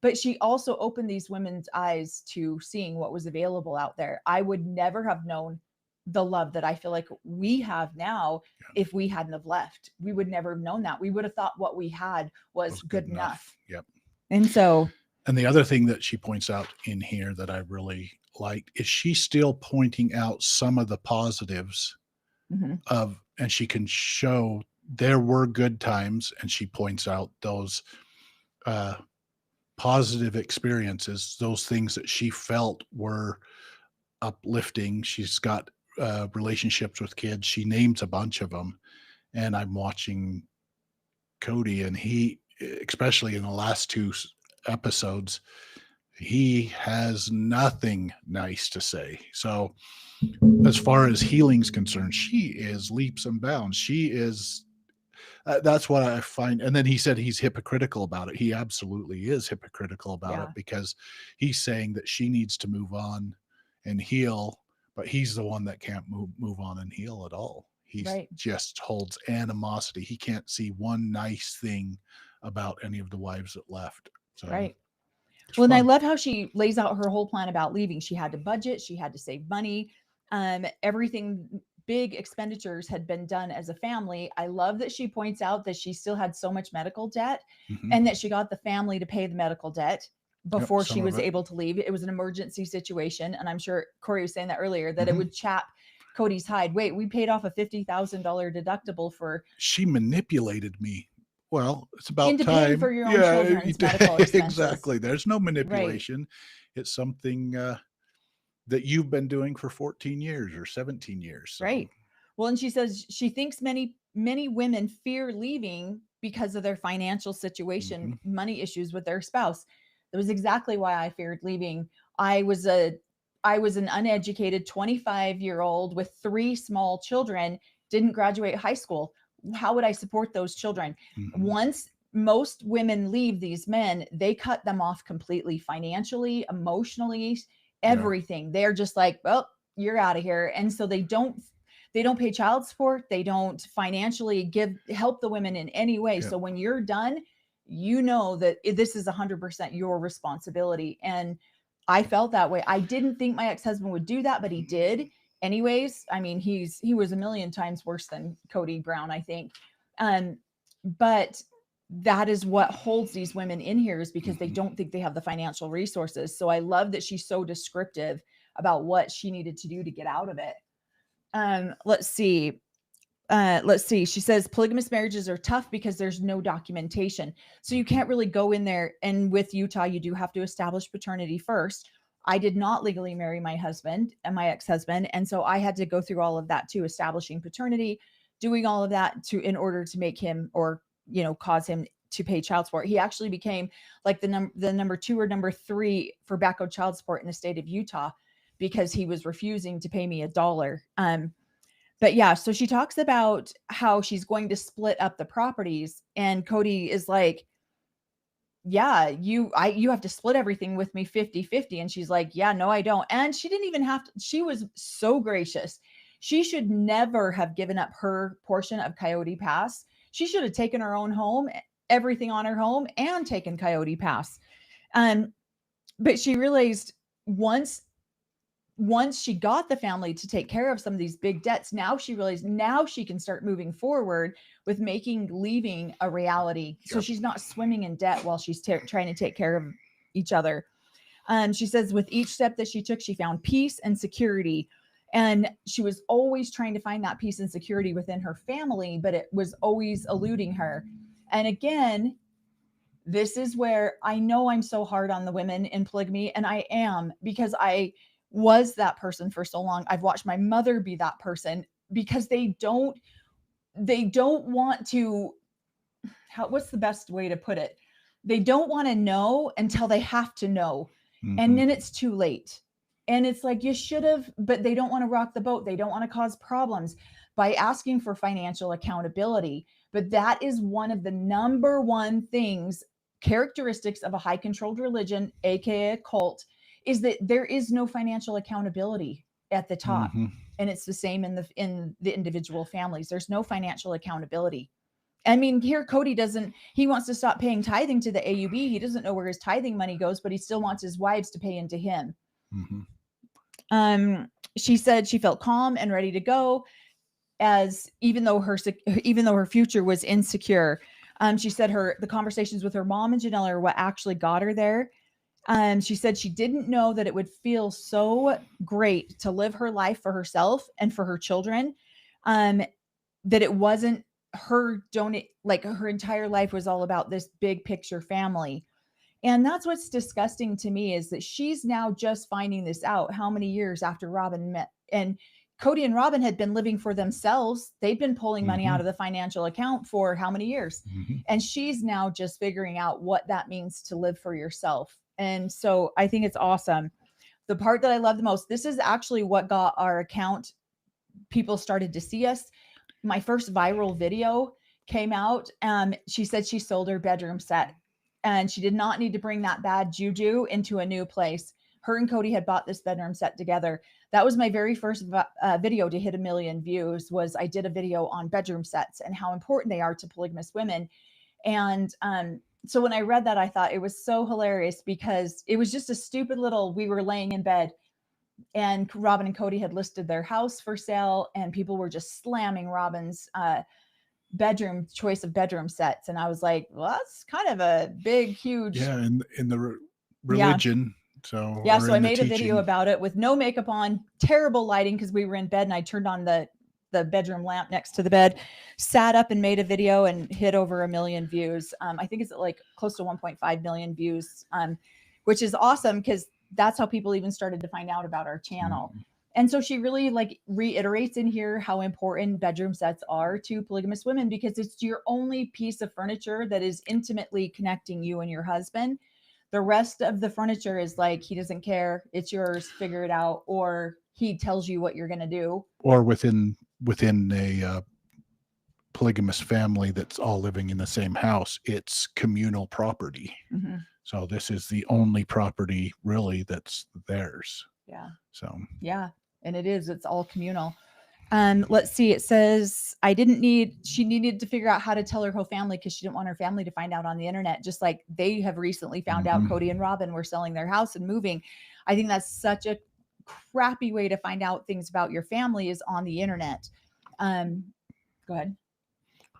But she also opened these women's eyes to seeing what was available out there. I would never have known the love that I feel like we have now if we hadn't have left. We would never have known that. We would have thought what we had was good enough. Yep. And so. And the other thing that she points out in here that I really liked is she's still pointing out some of the positives and she can show there were good times, and she points out those positive experiences, those things that she felt were uplifting. She's got relationships with kids. She names a bunch of them. And I'm watching Cody, and he, especially in the last two episodes, he has nothing nice to say. So as far as healing's concerned, she is leaps and bounds. She is that's what I find. And then he said he's hypocritical about it. He absolutely is hypocritical about it, because he's saying that she needs to move on and heal, but he's the one that can't move on and heal at all. He just holds animosity. He can't see one nice thing about any of the wives that left. So, well, and I love how she lays out her whole plan about leaving. She had to budget. She had to save money. Everything, big expenditures had been done as a family. I love that she points out that she still had so much medical debt and that she got the family to pay the medical debt before she was able to leave. It was an emergency situation. And I'm sure Corey was saying that earlier, that it would chap Cody's hide. Wait, we paid off a $50,000 deductible for. She manipulated me Well, it's about into paying for time. your own Yeah, children's medical expenses. exactly. There's no Right. manipulation. It's something that you've been doing for 14 years or 17 years. So, Right. Well, and she says she thinks many women fear leaving because of their financial situation, mhm. money issues with their spouse. That was exactly why I feared leaving. I was an uneducated 25-year-old with 3 small children, didn't graduate high school. How would I support those children? Mhm. Once most women leave these men, they cut them off completely, financially, emotionally, Yeah. everything. They're just like, well, you're out of here. And so they don't pay child support. They don't financially help the women in any way. Yeah. So when you're done, you know that this is 100% your responsibility. And I felt that way. I didn't think my ex-husband would do that, but he did. Anyways, I mean, he was a million times worse than Cody Brown, I think. But that is what holds these women in here, is because they Mhm. don't think they have the financial resources. So I love that she's so descriptive about what she needed to do to get out of it. Let's see. She says polygamous marriages are tough because there's no documentation. So you can't really go in there. And with Utah, you do have to establish paternity first. I did not legally marry my husband and my ex-husband. And so I had to go through all of that too, establishing paternity, doing all of that in order to make him, or, cause him to pay child support. He actually became like the number 2 or number 3 for back child support in the state of Utah, because he was refusing to pay me $1. But yeah, so she talks about how she's going to split up the properties, and Cody is like, yeah, you have to split everything with me 50-50. And she's like, yeah, no, I don't. And she didn't even have to. She was so gracious. She should never have given up her portion of Coyote Pass. She should have taken her own home, everything on her home, and taken Coyote Pass. But she realized once she got the family to take care of some of these big debts, now she realized now she can start moving forward with making leaving a reality. So Yep. she's not swimming in debt while she's trying to take care of each other. She says with each step that she took, she found peace and security. And she was always trying to find that peace and security within her family, but it was always eluding her. And again, this is where I know I'm so hard on the women in polygamy, and I am, because I was that person for so long. I've watched my mother be that person, because they don't want to, what's the best way to put it? They don't want to know until they have to know. Mhm. And then it's too late. And it's like, you should have, but they don't want to rock the boat. They don't want to cause problems by asking for financial accountability. But that is one of the number one things, characteristics of a high controlled religion, aka a cult, is that there is no financial accountability at the top. Mhm. And it's the same in the individual families. There's no financial accountability. I mean, here Cody he wants to stop paying tithing to the AUB. He doesn't know where his tithing money goes, but he still wants his wives to pay into him. Mhm. She said she felt calm and ready to go, as even though her future was insecure. She said the conversations with her mom and Janelle are what actually got her there. She said she didn't know that it would feel so great to live her life for herself and for her children. That it wasn't her her entire life was all about this big picture family. And that's what's disgusting to me, is that she's now just finding this out how many years after Robin met. And Cody and Robin had been living for themselves. They'd been pulling money out of the financial account for how many years? Mhm. And she's now just figuring out what that means to live for yourself. And so I think it's awesome. The part that I love the most, this is actually what got our account, people started to see us. My first viral video came out. She said she sold her bedroom set, and she did not need to bring that bad juju into a new place. Her and Cody had bought this bedroom set together. That was my very first video to hit 1 million views. Was I did a video on bedroom sets and how important they are to polygamous women. And so when I read that, I thought it was so hilarious, because it was just a stupid little, we were laying in bed and Robin and Cody had listed their house for sale, and people were just slamming Robin's choice of bedroom sets. And I was like, well, that's kind of a big, huge. Yeah. In the religion. So I made a video about it with no makeup on, terrible lighting, because we were in bed and I turned on the the bedroom lamp next to the bed, sat up and made a video and hit over 1 million views. I think it's like close to 1.5 million views, which is awesome because that's how people even started to find out about our channel. And so she really like reiterates in here how important bedroom sets are to polygamous women, because it's your only piece of furniture that is intimately connecting you and your husband. The rest of the furniture is like, he doesn't care. It's yours. Figure it out. Or he tells you what you're going to do. Or within a polygamous family that's all living in the same house, it's communal property. Mm-hmm. So this is the only property really that's theirs. Yeah. So yeah, and it's all communal. Let's see. It says she needed to figure out how to tell her whole family because she didn't want her family to find out on the internet, just like they have recently found out Cody and Robin were selling their house and moving. I think that's such a crappy way to find out things about your family is on the internet. Go ahead.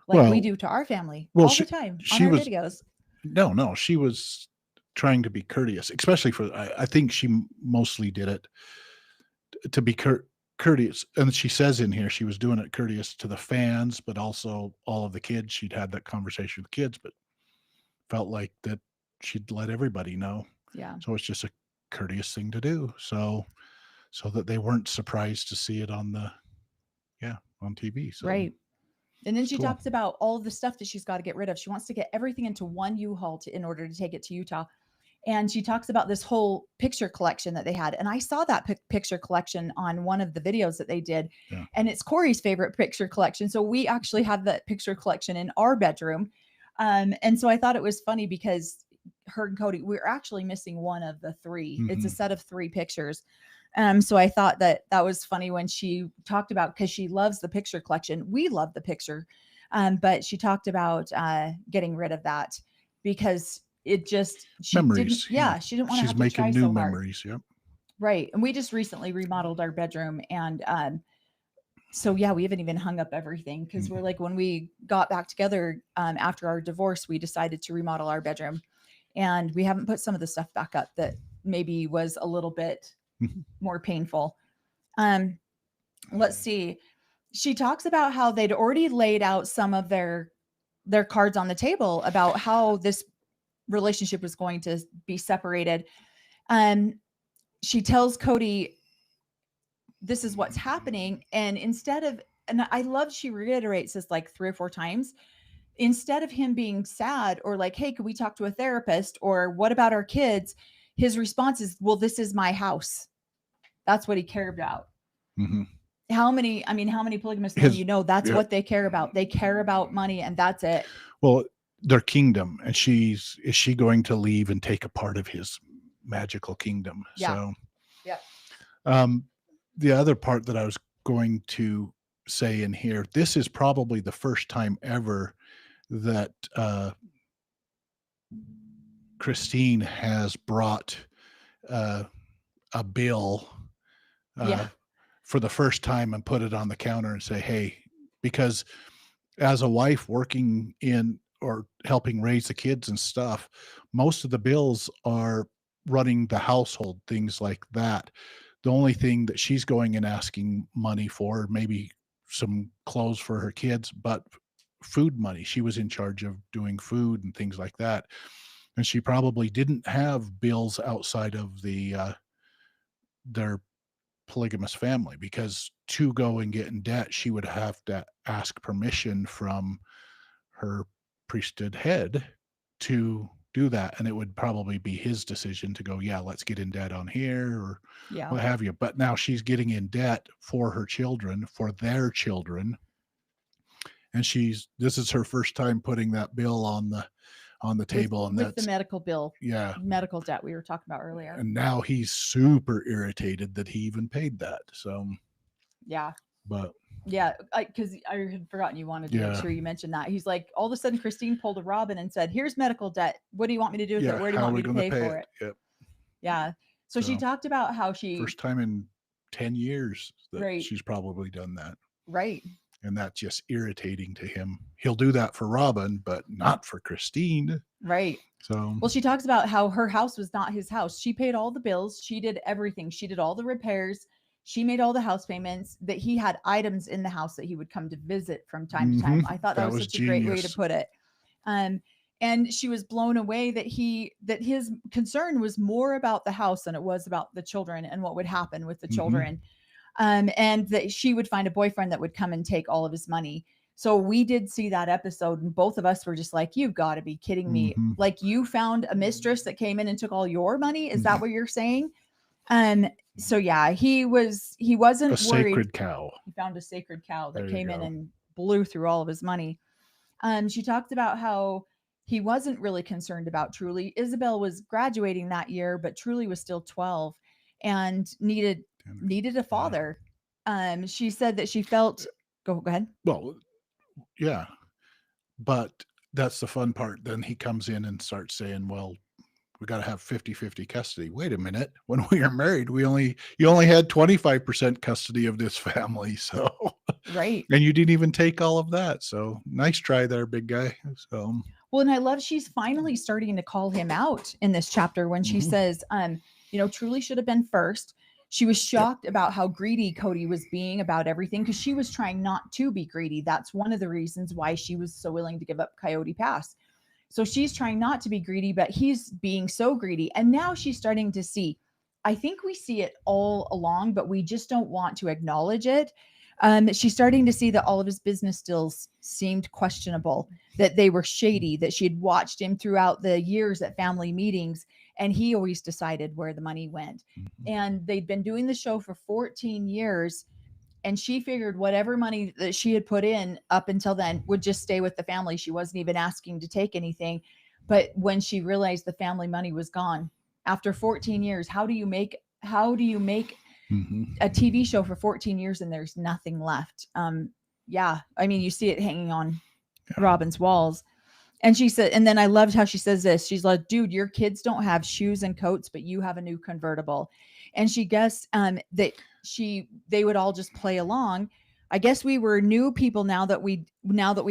Like we do to our family all the time on our videos. No, she was trying to be courteous, especially for, I think she mostly did it to be courteous. And she says in here, she was doing it courteous to the fans, but also all of the kids. She'd had that conversation with kids, but felt like that she'd let everybody know. Yeah. So it's just a courteous thing to do. So that they weren't surprised to see it on TV. So. Right. And then she talks about all of the stuff that she's got to get rid of. She wants to get everything into one U-Haul in order to take it to Utah. And she talks about this whole picture collection that they had. And I saw that picture collection on one of the videos that they did. Yeah. And it's Corey's favorite picture collection. So we actually have that picture collection in our bedroom. And so I thought it was funny because her and Cody, we're actually missing one of the three. Mm-hmm. It's a set of 3 pictures. So I thought that was funny when she talked about, because she loves the picture collection. We love the picture. But she talked about getting rid of that because it just, memories. She didn't want to have to try so hard. She's making new memories. Yep. Right. And we just recently remodeled our bedroom. And so, yeah, we haven't even hung up everything because we're like, when we got back together after our divorce, we decided to remodel our bedroom. And we haven't put some of the stuff back up that maybe was a little bit more painful. Let's see. She talks about how they'd already laid out some of their cards on the table about how this relationship was going to be separated. She tells Cody, this is what's happening. And and I love, she reiterates this like 3 or 4 times. Instead of him being sad or like, hey, could we talk to a therapist? Or what about our kids? His response is, well, this is my house. That's what he cared about. Mm-hmm. How many polygamous men, that's what they care about. They care about money and that's it. Well, their kingdom. And is she going to leave and take a part of his magical kingdom? Yeah. So, yeah. The other part that I was going to say in here, this is probably the first time ever that Christine has brought a bill for the first time and put it on the counter and say, hey, because as a wife working in or helping raise the kids and stuff, most of the bills are running the household, things like that. The only thing that she's going and asking money for, maybe some clothes for her kids, but food money. She was in charge of doing food and things like that. And she probably didn't have bills outside of their polygamous family, because to go and get in debt, she would have to ask permission from her priesthood head to do that. And it would probably be his decision to go, yeah, let's get in debt on here or what have you. But now she's getting in debt for her children, for their children. And this is her first time putting that bill on the table. And that's the medical bill. Yeah. Medical debt we were talking about earlier. And now he's super irritated that he even paid that. So, yeah. But yeah, because I had forgotten you wanted to make sure you mentioned that. He's like, all of a sudden, Christine pulled a Robin and said, here's medical debt. What do you want me to do with it? Where do you want me to pay for it? Yep. Yeah. So she talked about how first time in 10 years that she's probably done that. Right. And that's just irritating to him. He'll do that for Robin, but not for Christine. Right. So, well, she talks about how her house was not his house. She paid all the bills. She did everything. She did all the repairs. She made all the house payments, that he had items in the house that he would come to visit from time to Mm-hmm. time. I thought that was such a great way to put it. And she was blown away that his concern was more about the house than it was about the children and what would happen with the children. And that she would find a boyfriend that would come and take all of his money. So we did see that episode, and both of us were just like, you've got to be kidding me. Like, you found a mistress that came in and took all your money? Is that what you're saying? So yeah, he wasn't a worried. Sacred cow. He found a sacred cow that came in and blew through all of his money. She talked about how he wasn't really concerned about Truly. Isabel was graduating that year, but Truly was still 12 and needed a father. She said that she felt, go ahead. Well, yeah, but that's the fun part. Then he comes in and starts saying, well, we got to have 50-50 custody. Wait a minute. When we were married, you only had 25% custody of this family. So, right. And you didn't even take all of that. So nice try there, big guy. So, well, and I love, she's finally starting to call him out in this chapter when she says, Truly should have been first. She was shocked about how greedy Cody was being about everything, because she was trying not to be greedy. That's one of the reasons why she was so willing to give up Coyote Pass. So she's trying not to be greedy, but he's being so greedy. And now she's starting to see, I think we see it all along, but we just don't want to acknowledge it. She's starting to see that all of his business deals seemed questionable, that they were shady, that she had watched him throughout the years at family meetings, and he always decided where the money went. And they'd been doing the show for 14 years. And she figured whatever money that she had put in up until then would just stay with the family. She wasn't even asking to take anything. But when she realized the family money was gone after 14 years, how do you make a TV show for 14 years and there's nothing left? Yeah. I mean, you see it hanging on Robin's walls. And she said, and then I loved how she says this. She's like, dude, your kids don't have shoes and coats, but you have a new convertible. And she guessed that they would all just play along. I guess we were new people now that we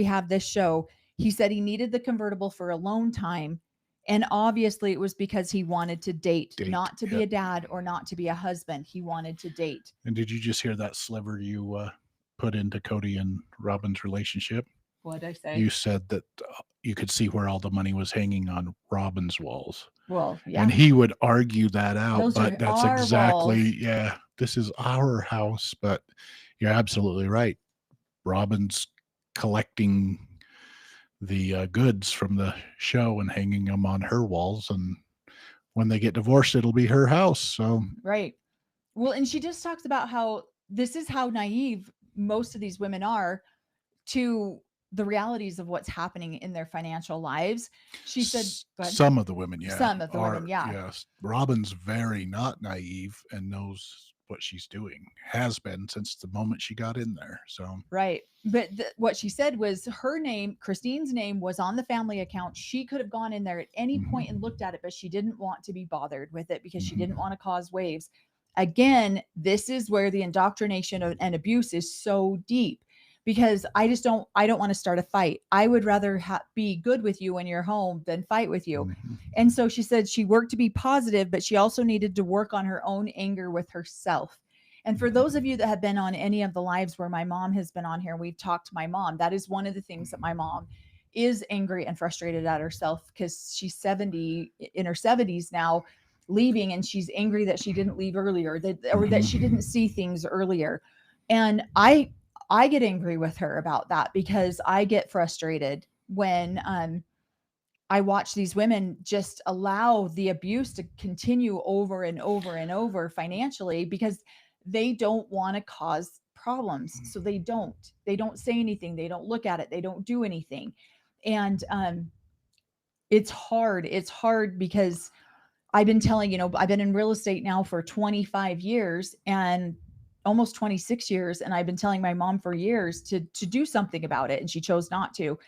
have this show. He said he needed the convertible for alone time. And obviously it was because he wanted to date. Not to be a dad or not to be a husband. He wanted to date. And did you just hear that sliver you put into Cody and Robin's relationship? What did I say? You said that you could see where all the money was hanging on Robin's walls. Well, yeah. And he would argue that out, Those but that's exactly, walls. Yeah, this is our house. But you're absolutely right. Robin's collecting the goods from the show and hanging them on her walls. And when they get divorced, it'll be her house. So, right. Well, and she just talks about how this is how naive most of these women are to the realities of what's happening in their financial lives. She said, some of the women, yeah. Some of the women, yeah. Yes. Robin's very not naive and knows what she's doing, has been since the moment she got in there. So, right. But what she said was her name, Christine's name, was on the family account. She could have gone in there at any point and looked at it, but she didn't want to be bothered with it because she didn't want to cause waves. Again, this is where the indoctrination and abuse is so deep. Because I don't want to start a fight. I would rather be good with you when you're home than fight with you. And so she said she worked to be positive, but she also needed to work on her own anger with herself. And for those of you that have been on any of the lives where my mom has been on here, we've talked to my mom. That is one of the things that my mom is angry and frustrated at herself, because she's in her 70s now, leaving, and she's angry that she didn't leave earlier, that she didn't see things earlier. And I get angry with her about that, because I get frustrated when I watch these women just allow the abuse to continue over and over and over financially, because they don't want to cause problems. So they don't say anything. They don't look at it. They don't do anything. And it's hard. It's hard because I've been telling, I've been in real estate now for 25 years and almost 26 years. And I've been telling my mom for years to do something about it. And she chose not to.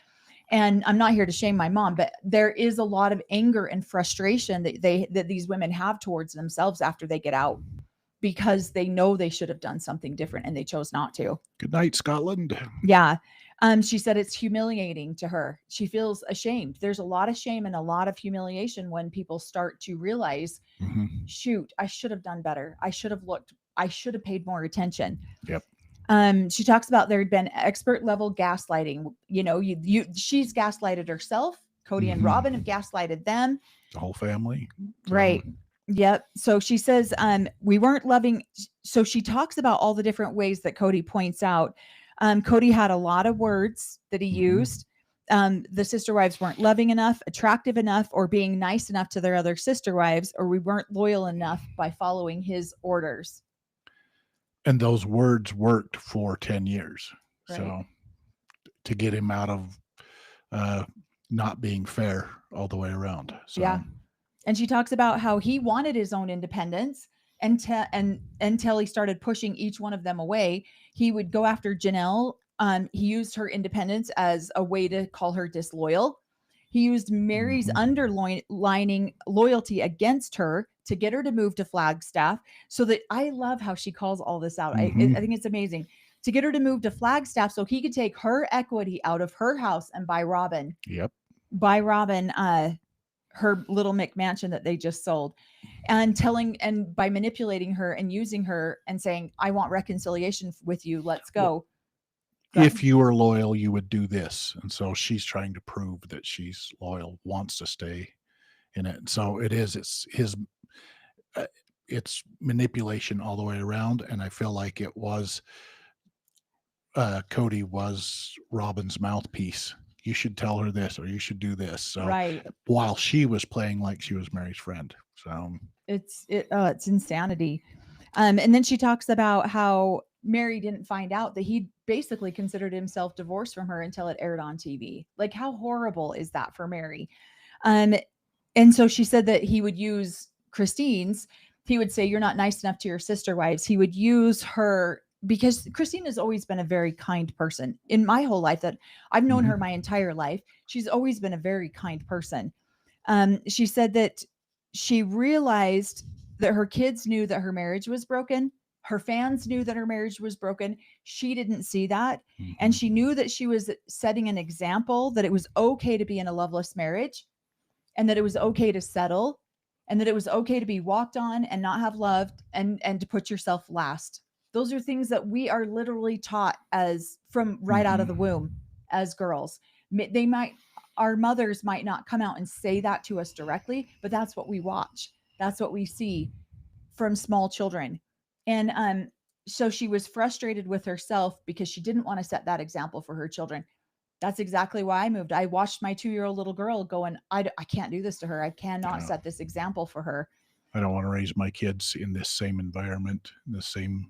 And I'm not here to shame my mom, but there is a lot of anger and frustration that these women have towards themselves after they get out, because they know they should have done something different and they chose not to. Good night, Scotland. Yeah. She said it's humiliating to her. She feels ashamed. There's a lot of shame and a lot of humiliation when people start to realize, shoot, I should have done better. I should have looked I should have paid more attention. Yep. She talks about there had been expert level gaslighting. She's gaslighted herself. Cody and Robin have gaslighted them. The whole family. So. Right. Yep. So she says, we weren't loving. So she talks about all the different ways that Cody points out. Cody had a lot of words that he used. The sister wives weren't loving enough, attractive enough, or being nice enough to their other sister wives, or we weren't loyal enough by following his orders. And those words worked for 10 years. Right. So to get him out of not being fair all the way around. So. Yeah. And she talks about how he wanted his own independence until he started pushing each one of them away. He would go after Janelle. He used her independence as a way to call her disloyal. He used Mary's underlining loyalty against her to get her to move to Flagstaff. So that I love how she calls all this out. I think it's amazing. To get her to move to Flagstaff so he could take her equity out of her house and buy Robin. Yep. Buy Robin her little McMansion that they just sold, and by manipulating her and using her and saying, I want reconciliation with you. Let's go. If you were loyal, you would do this. And so she's trying to prove that she's loyal, wants to stay in it. So it's manipulation all the way around. And I feel like it was, Cody was Robin's mouthpiece. You should tell her this, or you should do this. So right. While she was playing like she was Mary's friend. So it's insanity. And then she talks about how Mary didn't find out that he basically considered himself divorced from her until it aired on TV. Like, how horrible is that for Mary? And so she said that he would use Christine's. He would say, you're not nice enough to your sister wives. He would use her, because Christine has always been a very kind person in my whole life, that I've known her my entire life. She's always been a very kind person. She said that she realized that her kids knew that her marriage was broken. Her fans knew that her marriage was broken. She didn't see that. And she knew that she was setting an example, that it was okay to be in a loveless marriage, and that it was okay to settle, and that it was okay to be walked on and not have loved, and to put yourself last. Those are things that we are literally taught as from right out of the womb as girls. Our mothers might not come out and say that to us directly, but that's what we watch. That's what we see from small children. And so she was frustrated with herself because she didn't want to set that example for her children. That's exactly why I moved. I watched my 2-year-old little girl going, I can't do this to her. I cannot set this example for her. I don't want to raise my kids in this same environment, the same.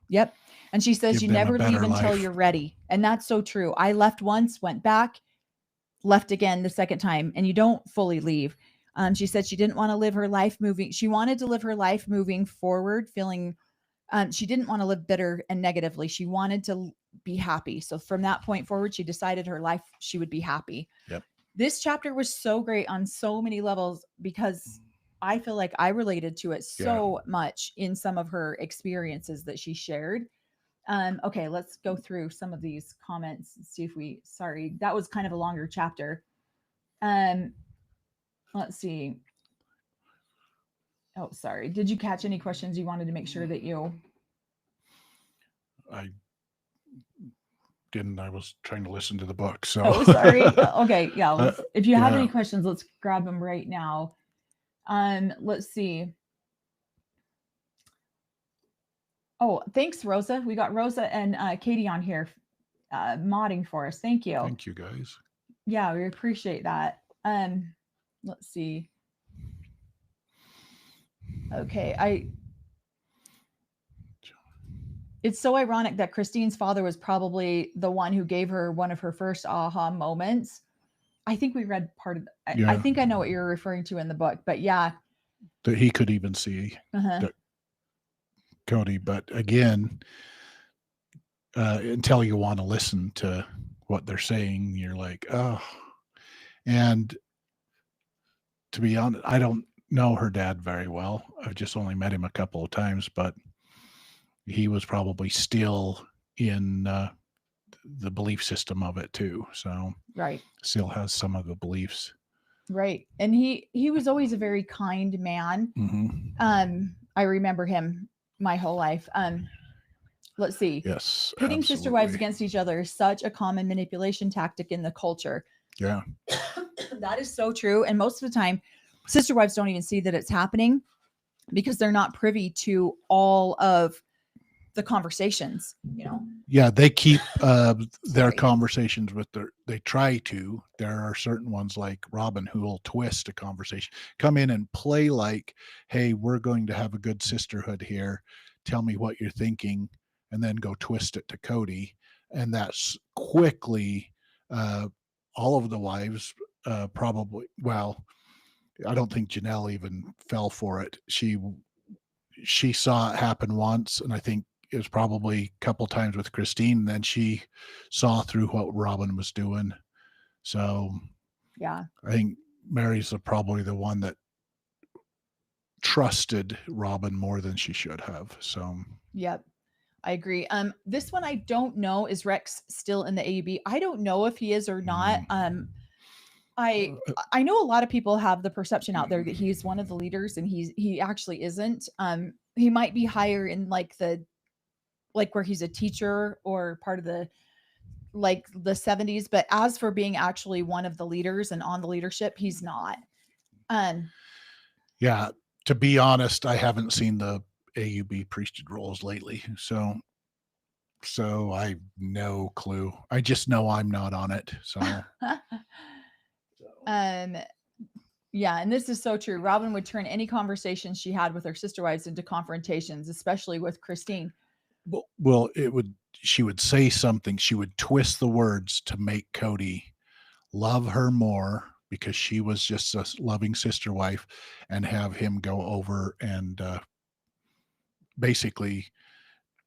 Yep. And she says, you never leave until you're ready. And that's so true. I left once, went back, left again the second time, and you don't fully leave. She said she didn't want to live her life moving. She wanted to live her life moving forward, feeling, she didn't want to live bitter and negatively. She wanted to be happy. So from that point forward, she decided her life, she would be happy. Yep. This chapter was so great on so many levels because I feel like I related to it so much in some of her experiences that she shared. Okay, let's go through some of these comments and see if sorry, that was kind of a longer chapter. Let's see. Oh, sorry. Did you catch any questions you wanted to make sure that you? I didn't. I was trying to listen to the book. So. Oh, sorry. Okay. Yeah. If you have any questions, let's grab them right now. Let's see. Oh, thanks, Rosa. We got Rosa and Katie on here modding for us. Thank you. Thank you, guys. Yeah, we appreciate that. Let's see. Okay, it's so ironic that Christine's father was probably the one who gave her one of her first aha moments. I think we read part of I think I know what you're referring to in the book, but yeah. That he could even see Cody, but again, until you want to listen to what they're saying, you're like, oh. And to be honest, I don't know her dad very well. I've just only met him a couple of times, but he was probably still in the belief system of it too. So right, still has some of the beliefs. Right. And he was always a very kind man. I remember him my whole life. Let's see. Yes, Pitting sister wives against each other is such a common manipulation tactic in the culture. Yeah. That is so true. And most of the time, sister wives don't even see that it's happening because they're not privy to all of the conversations, you know. Yeah, they keep their conversations with they try to. There are certain ones like Robin who will twist a conversation, come in and play like, hey, we're going to have a good sisterhood here. Tell me what you're thinking, and then go twist it to Cody. And that's quickly all of the wives probably, well, I don't think Janelle even fell for it. She saw it happen once, and I think it was probably a couple times with Christine, and then she saw through what Robin was doing. So yeah, I think Mary's probably the one that trusted Robin more than she should have. So yep, I agree. This one I don't know. Is Rex still in the AUB? I don't know if he is or not. I know a lot of people have the perception out there that he's one of the leaders, and he actually isn't. He might be higher in like where he's a teacher or part of the 70s, but as for being actually one of the leaders and on the leadership, he's not. Yeah, to be honest, I haven't seen the AUB priesthood roles lately, so I have no clue. I just know I'm not on it. So yeah, and this is so true. Robin would turn any conversations she had with her sister wives into confrontations, especially with Christine. Well, she would say something, she would twist the words to make Cody love her more because she was just a loving sister wife, and have him go over and basically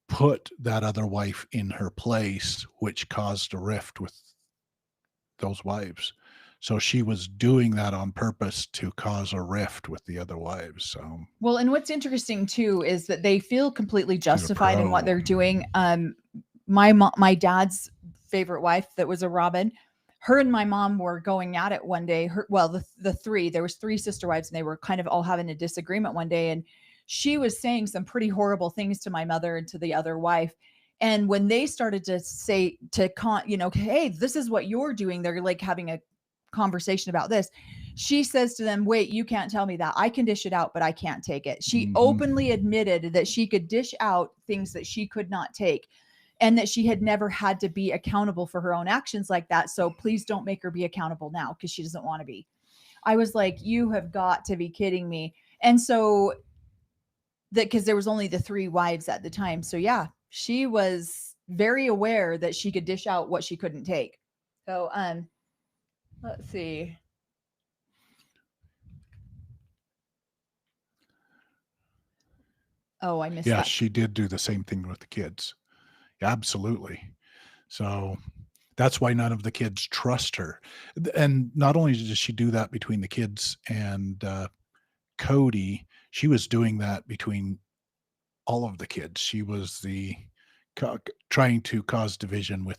put that other wife in her place, which caused a rift with those wives. So she was doing that on purpose to cause a rift with the other wives. So well, and what's interesting too is that they feel completely justified in what they're doing. My dad's favorite wife, that was a Robin, her and my mom were going at it one day. There was three sister wives, and they were kind of all having a disagreement one day, and she was saying some pretty horrible things to my mother and to the other wife. And when they started to say hey, this is what you're doing, they're like having a conversation about this. She says to them, wait, you can't tell me that. I can dish it out, but I can't take it. She openly admitted that she could dish out things that she could not take, and that she had never had to be accountable for her own actions like that. So please don't make her be accountable now, because she doesn't want to be. I was like, you have got to be kidding me. And so because there was only the three wives at the time. So yeah, she was very aware that she could dish out what she couldn't take. So let's see. Oh, I missed that. Yeah, she did do the same thing with the kids. Absolutely. So that's why none of the kids trust her. And not only did she do that between the kids and Cody, she was doing that between all of the kids. She was trying to cause division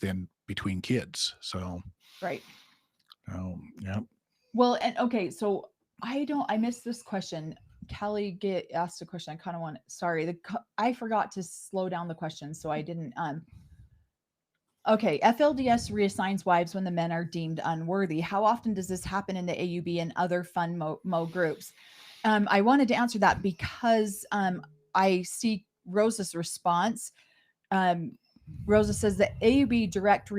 between kids. So right. Yeah. Well, and okay, so I missed this question. Kelly asked a question. I kind of want. Sorry, I forgot to slow down the question, so I didn't. Okay, FLDS reassigns wives when the men are deemed unworthy. How often does this happen in the AUB and other fun mo groups? I wanted to answer that because I see Rosa's response. Rosa says the AUB direct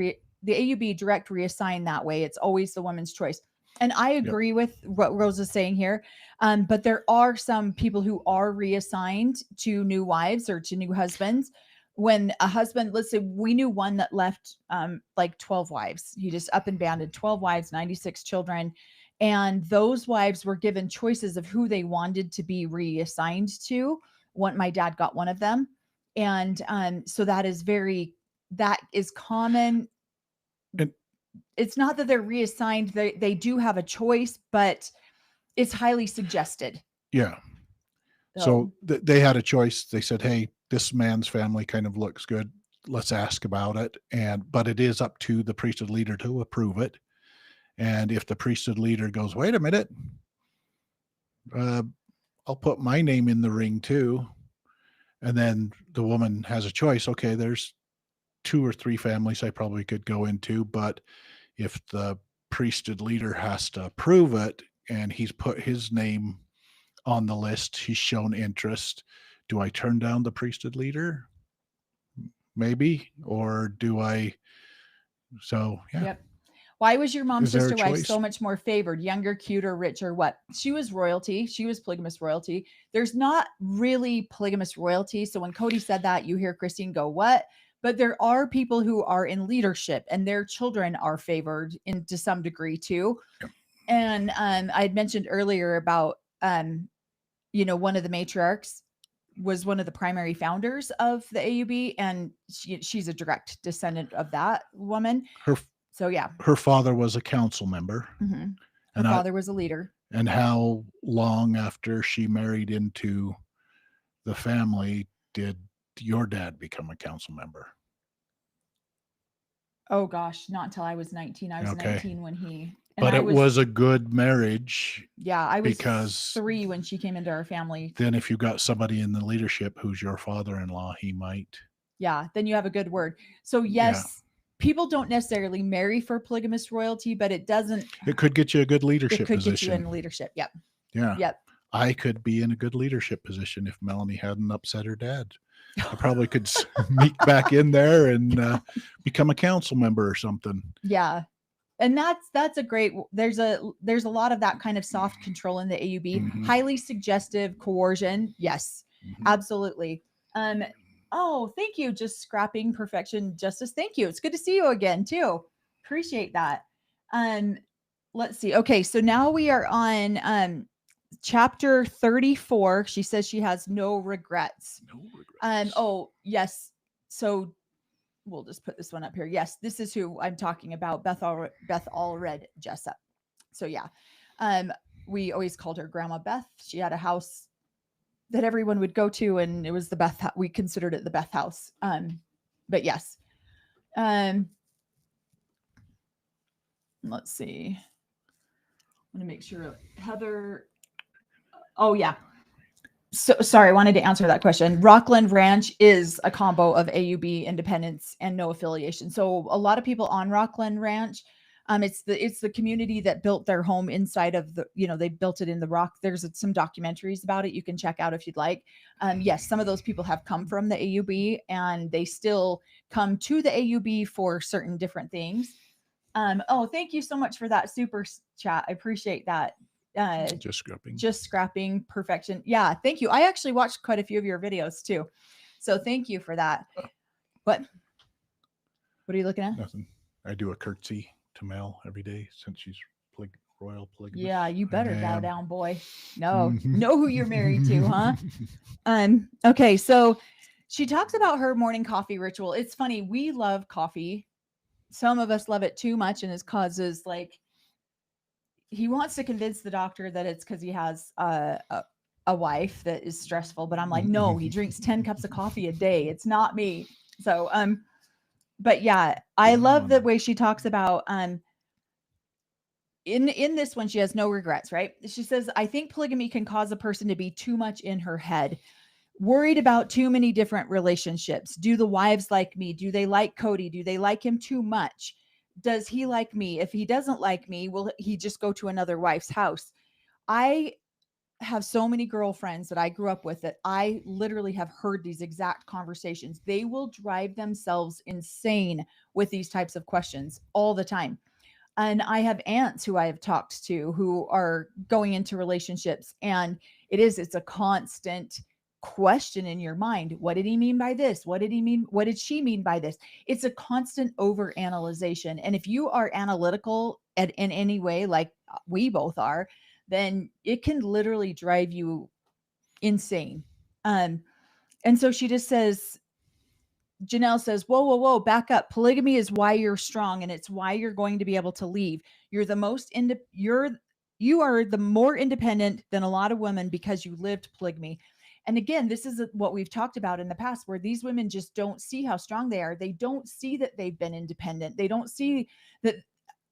reassign that way. It's always the woman's choice. And I agree with what Rosa's saying here. But there are some people who are reassigned to new wives or to new husbands. When a husband, let's say we knew one that left like 12 wives. He just up and banded 12 wives, 96 children. And those wives were given choices of who they wanted to be reassigned to. My dad got one of them. And so that is common. It's not that they're reassigned. They do have a choice, but it's highly suggested. Yeah. So they had a choice. They said, hey, this man's family kind of looks good. Let's ask about it. But it is up to the priesthood leader to approve it. And if the priesthood leader goes, wait a minute, I'll put my name in the ring too. And then the woman has a choice. Okay, there's 2 or 3 families I probably could go into, but if the priesthood leader has to approve it and he's put his name on the list, he's shown interest, do I turn down the priesthood leader? Maybe. Or do I? So, yeah. Yep. Why was your mom's Is there a sister wife choice? so much more favored? Younger, cuter, richer, what? She was royalty. She was polygamous royalty. There's not really polygamous royalty. So when Cody said that, you hear Christine go, what? But there are people who are in leadership and their children are favored to some degree too. Yep. And I had mentioned earlier about, one of the matriarchs was one of the primary founders of the AUB, and she's a direct descendant of that woman. So yeah, her father was a council member. Mm-hmm. Her father was a leader. And how long after she married into the family did your dad become a council member? Oh gosh, not until I was 19. I was 19 when he. But it was a good marriage. Yeah, I was 3 when she came into our family. Then if you got somebody in the leadership who's your father-in-law, he might. Yeah, then you have a good word. So yes, people don't necessarily marry for polygamous royalty, but it doesn't. It could get you a good leadership position. It could get you in leadership. Yep. Yeah. Yep. I could be in a good leadership position if Melanie hadn't upset her dad. I probably could sneak back in there and become a council member or something. Yeah. And that's a great, there's a lot of that kind of soft control in the AUB, Mm-hmm. highly suggestive coercion. Yes, absolutely. Oh, thank you. Just scrapping perfection justice. Thank you. It's good to see you again too. Appreciate that. Let's see. Okay. So now we are on, chapter 34. She says she has no regrets. No regrets. Oh yes. So we'll just put this one up here. Yes, this is who I'm talking about, Beth Allred Jessup. So yeah, we always called her Grandma Beth. She had a house that everyone would go to, and it was the Beth. We considered it the Beth house. But yes, let's see. I want to make sure Heather. Oh yeah. So sorry, I wanted to answer that question. Rockland Ranch is a combo of AUB, independence, and no affiliation. So a lot of people on Rockland Ranch, it's the community that built their home inside of the, they built it in the rock. There's some documentaries about it you can check out if you'd like. Yes, some of those people have come from the AUB, and they still come to the AUB for certain different things. Oh, thank you so much for that super chat. I appreciate that. Just scrapping perfection. Yeah, thank you. I actually watched quite a few of your videos too, so thank you for that. What are you looking at? Nothing. I do a curtsy to Mel every day since she's royal polygamous. Yeah, you better bow down, boy. No, know who you're married to, huh? Okay, so she talks about her morning coffee ritual. It's funny, we love coffee. Some of us love it too much, and it causes he wants to convince the doctor that it's because he has a wife that is stressful, but I'm like, no, he drinks 10 cups of coffee a day. It's not me. So, but yeah, I love the way she talks about, in this one, she has no regrets, right? She says, I think polygamy can cause a person to be too much in her head, worried about too many different relationships. Do the wives like me? Do they like Cody? Do they like him too much? Does he like me? If he doesn't like me, will he just go to another wife's house? I have so many girlfriends that I grew up with that I literally have heard these exact conversations. They will drive themselves insane with these types of questions all the time. And I have aunts who I have talked to who are going into relationships, and it's a constant question in your mind. What did he mean by this? What did he mean? What did she mean by this? It's a constant overanalyzation. And if you are analytical in any way, like we both are, then it can literally drive you insane. And so she just says, Janelle says, whoa, back up. Polygamy is why you're strong, and it's why you're going to be able to leave. You are the more independent than a lot of women because you lived polygamy. And again, this is what we've talked about in the past, where these women just don't see how strong they are. They don't see that they've been independent. They don't see that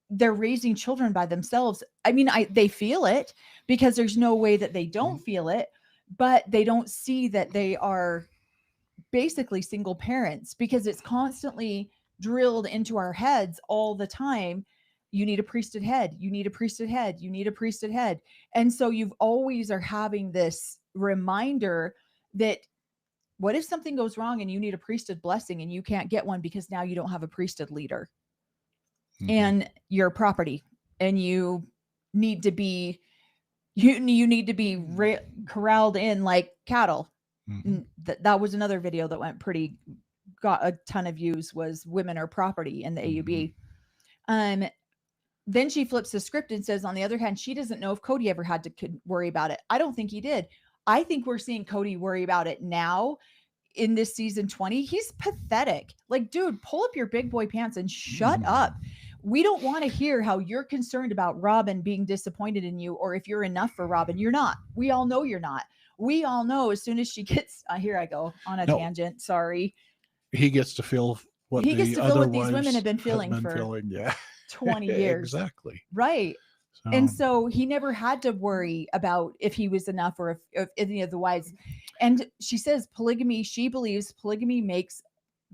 they're raising children by themselves. I mean, they feel it because there's no way that they don't feel it, but they don't see that they are basically single parents, because it's constantly drilled into our heads all the time. You need a priesthood head. You need a priesthood head. You need a priesthood head. And so you've always are having this reminder that what if something goes wrong and you need a priesthood blessing and you can't get one because now you don't have a priesthood leader, and your property, and you need to be corralled in like cattle. That was another video that got a ton of views, was women are property in the AUB. Then she flips the script and says, on the other hand, she doesn't know if Cody ever had to worry about it. I don't think he did. I think we're seeing Cody worry about it now in this season 20. He's pathetic. Like, dude, pull up your big boy pants and shut up. We don't want to hear how you're concerned about Robin being disappointed in you, or if you're enough for Robin. You're not. We all know you're not. We all know as soon as she gets, here I go on a tangent. Sorry. He gets to feel what these women have been feeling for 20 years. Exactly. Right. And so he never had to worry about if he was enough, or if any of the wives. And she says she believes polygamy makes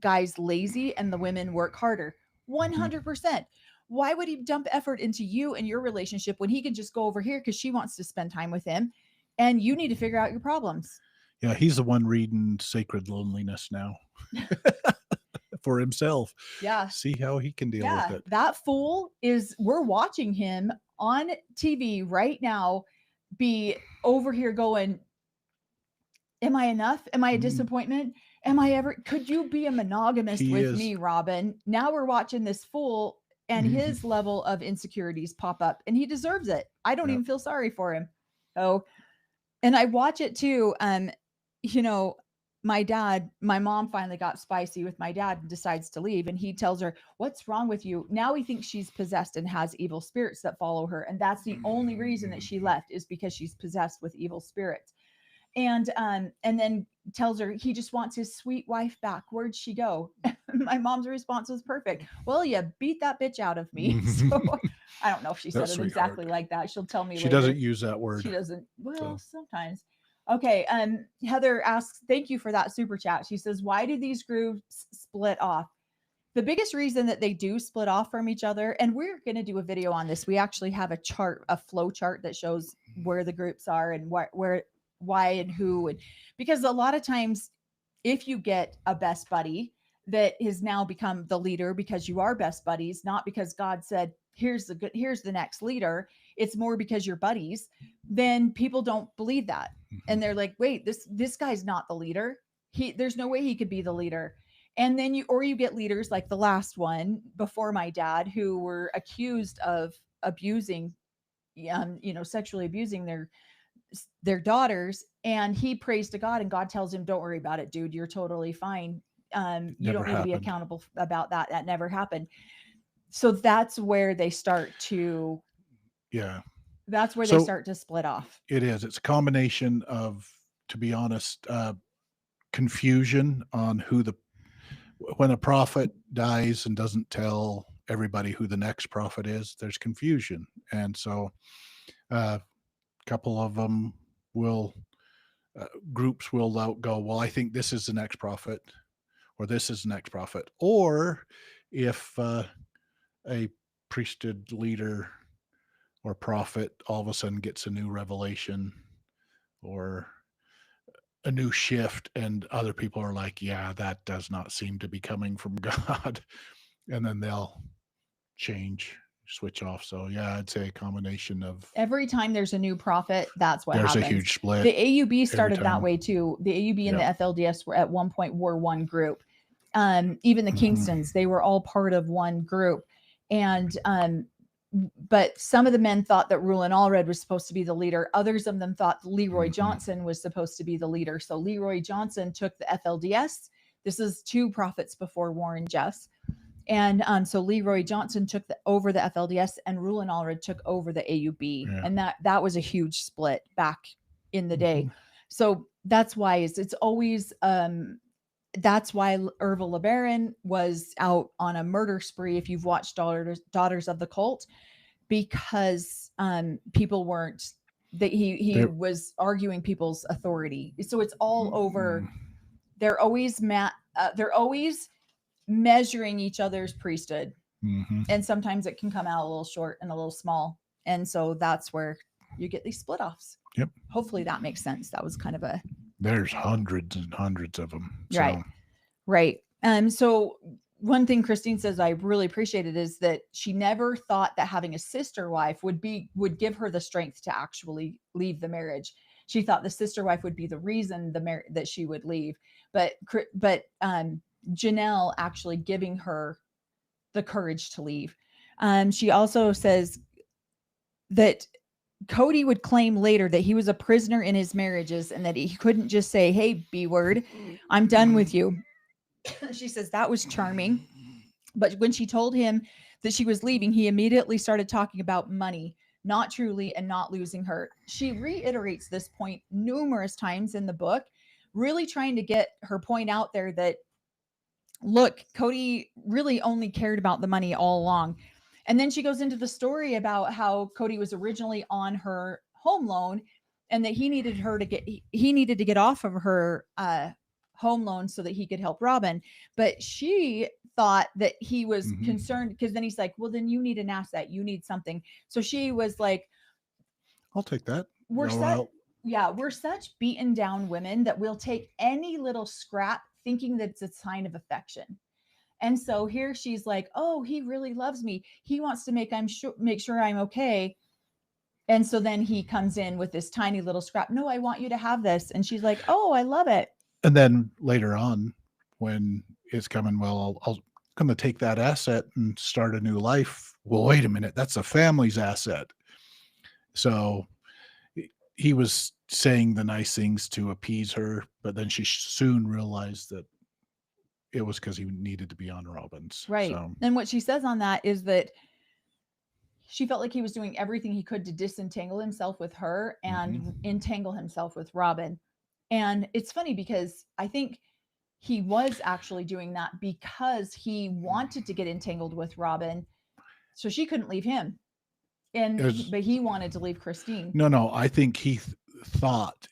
guys lazy and the women work harder. 100%. Why would he dump effort into you and your relationship when he can just go over here because she wants to spend time with him, and you need to figure out your problems? Yeah, he's the one reading Sacred Loneliness now for himself. Yeah. See how he can deal with it. That fool we're watching him on TV right now be over here going, am I enough? Am I a disappointment? Could you be a monogamist with me, Robin? Now we're watching this fool and his level of insecurities pop up, and he deserves it. I don't even feel sorry for him. Oh, and I watch it too. My mom finally got spicy with my dad and decides to leave, and he tells her, what's wrong with you? Now he thinks she's possessed and has evil spirits that follow her. And that's the only reason that she left, is because she's possessed with evil spirits. And then tells her he just wants his sweet wife back. Where'd she go? My mom's response was perfect. Well, you beat that bitch out of me. So I don't know if she said it exactly like that. She'll tell me she later. Doesn't use that word. She doesn't. Well, sometimes. Okay. Heather asks, thank you for that super chat. She says, why do these groups split off? The biggest reason that they do split off from each other, and we're going to do a video on this. We actually have a flow chart that shows where the groups are and why and who. And because a lot of times, if you get a best buddy that has now become the leader because you are best buddies, not because God said, here's the next leader, it's more because you're buddies, then people don't believe that. And they're like, wait, this guy's not the leader. There's no way he could be the leader. And then you get leaders like the last one before my dad, who were accused of abusing, sexually abusing their daughters. And he prays to God, and God tells him, don't worry about it, dude. You're totally fine. You don't need to be accountable about that. That never happened. So that's where they start to, that's where they start to split off. It is. It's a combination of, to be honest, confusion on when a prophet dies and doesn't tell everybody who the next prophet is, there's confusion. And so a couple of them groups will go, well, I think this is the next prophet, or this is the next prophet. Or if a priesthood leader or prophet all of a sudden gets a new revelation or a new shift, and other people are like, yeah, that does not seem to be coming from God. And then they'll switch off. So yeah, I'd say a combination of every time there's a new prophet, that's what there's happens. A huge split. The AUB started that way too. The AUB and the FLDS were at one point one group. Even the Kingstons, they were all part of one group. And but some of the men thought that Rulon Allred was supposed to be the leader. Others of them thought Leroy Johnson was supposed to be the leader. So Leroy Johnson took the FLDS. This is 2 prophets before Warren Jeffs. And so Leroy Johnson took over the FLDS, and Rulon Allred took over the AUB. Yeah. And that was a huge split back in the day. So that's why it's always that's why Ervil LeBaron was out on a murder spree, if you've watched Daughters of the Cult, because people weren't, that he was arguing people's authority. So it's all over they're always measuring each other's priesthood. And sometimes it can come out a little short and a little small. And so that's where you get these split offs. Yep. Hopefully that makes sense. That was kind of there's hundreds and hundreds of them. Right. Right. So one thing Christine says I really appreciated is that she never thought that having a sister wife would give her the strength to actually leave the marriage. She thought the sister wife would be the reason that she would leave. But Janelle actually giving her the courage to leave. She also says that Cody would claim later that he was a prisoner in his marriages and that he couldn't just say, "Hey, B word, I'm done with you." She says that was charming. But when she told him that she was leaving, he immediately started talking about money, not truly, and not losing her. She reiterates this point numerous times in the book, really trying to get her point out there that, look, Cody really only cared about the money all along. And then she goes into the story about how Cody was originally on her home loan and that he needed to get off of her home loan so that he could help Robin. But she thought that he was concerned because then he's like, well, then you need an asset. You need something. So she was like, I'll take that. We're such beaten down women that we'll take any little scrap thinking that it's a sign of affection. And so here she's like, oh, he really loves me. He wants to make sure I'm okay. And so then he comes in with this tiny little scrap. No, I want you to have this. And she's like, oh, I love it. And then later on, when it's coming, well, I'm going to take that asset and start a new life. Well, wait a minute. That's a family's asset. So he was saying the nice things to appease her, but then she soon realized that it was because he needed to be on Robin's. Right. So. And what she says on that is that she felt like he was doing everything he could to disentangle himself with her and entangle himself with Robin. And it's funny because I think he was actually doing that because he wanted to get entangled with Robin so she couldn't leave him. But he wanted to leave Christine. No, I think he thought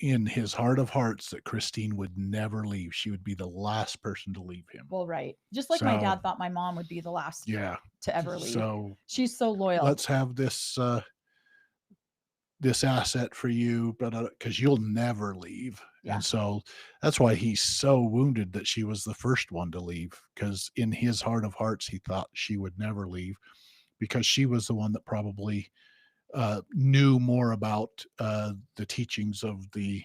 in his heart of hearts that Christine would never leave. She would be the last person to leave him. Well, right. Just like my dad thought my mom would be the last to ever leave. So she's so loyal. Let's have this asset for you, but because you'll never leave. Yeah. And so that's why he's so wounded that she was the first one to leave, because in his heart of hearts, he thought she would never leave because she was the one that probably knew more about the teachings of the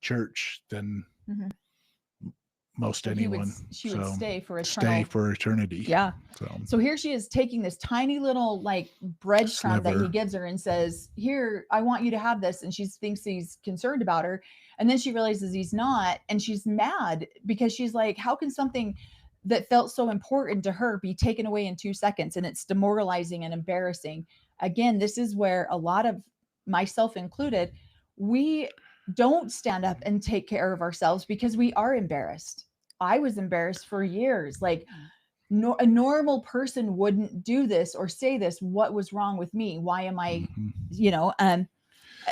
church than most anyone. She would stay for eternity. Yeah. So here she is taking this tiny little like breadcrumb that he gives her and says, "Here, I want you to have this." And she thinks he's concerned about her. And then she realizes he's not. And she's mad because she's like, how can something that felt so important to her be taken away in 2 seconds? And it's demoralizing and embarrassing. Again, this is where a lot of, myself included, we don't stand up and take care of ourselves because we are embarrassed. I was embarrassed for years. Like a normal person wouldn't do this or say this. What was wrong with me? Why am I,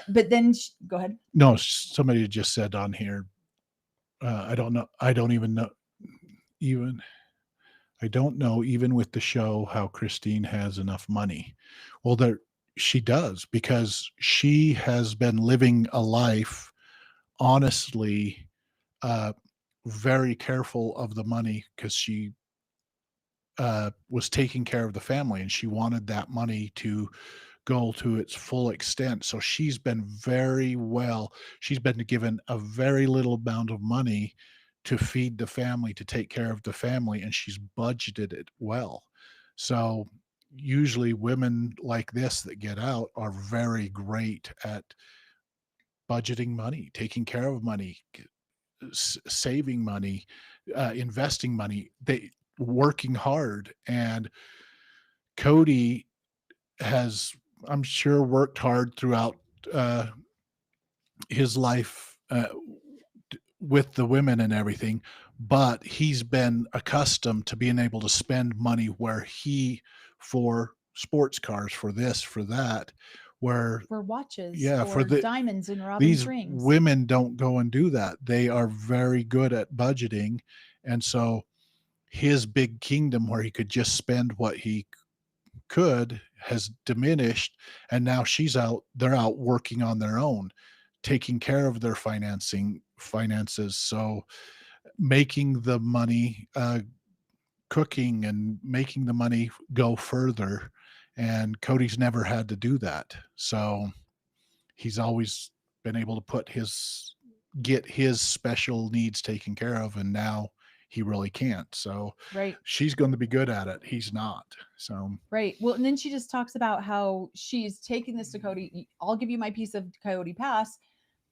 but then go ahead. No, somebody just said on here, I don't know. I don't know, even with the show, how Christine has enough money. Well, she does, because she has been living a life, honestly, very careful of the money, because she was taking care of the family and she wanted that money to go to its full extent. So she's been she's been given a very little amount of money to feed the family, to take care of the family, and she's budgeted it well. So usually women like this that get out are very great at budgeting money, taking care of money, saving money, investing money, working hard. And Cody has, I'm sure, worked hard throughout his life with the women and everything, but he's been accustomed to being able to spend money for sports cars, for this, for that, where for watches, yeah, for diamonds and Robin's these rings. women don't go and do that. They are very good at budgeting. And so his big kingdom where he could just spend what he could has diminished. And now they're out working on their own, taking care of their finances. So making the money, cooking and making the money go further. And Cody's never had to do that. So he's always been able to get his special needs taken care of. And now he really can't. So right. She's going to be good at it. He's not. So right. Well, and then she just talks about how she's taking this to Cody. I'll give you my piece of Coyote Pass.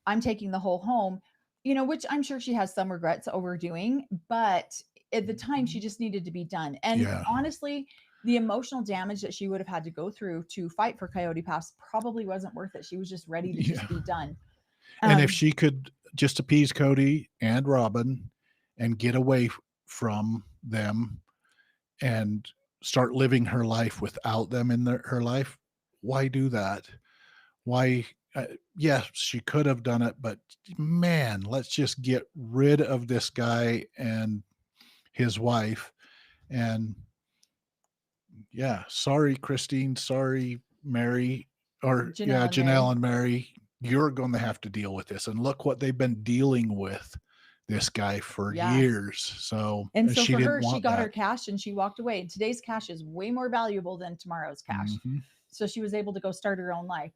I'm taking the whole home, which I'm sure she has some regrets overdoing, but at the time she just needed to be done. And honestly, the emotional damage that she would have had to go through to fight for Coyote Pass probably wasn't worth it. She was just ready to just be done. And if she could just appease Cody and Robin and get away from them and start living her life without them in her life, why do that? Why? Yes, she could have done it, but man, let's just get rid of this guy and his wife. And yeah, sorry, Christine, sorry, Mary, or Janelle and Mary, you're going to have to deal with this. And look what they've been dealing with this guy for years. So, and so for her, she got her cash and she walked away. And today's cash is way more valuable than tomorrow's cash. Mm-hmm. So she was able to go start her own life.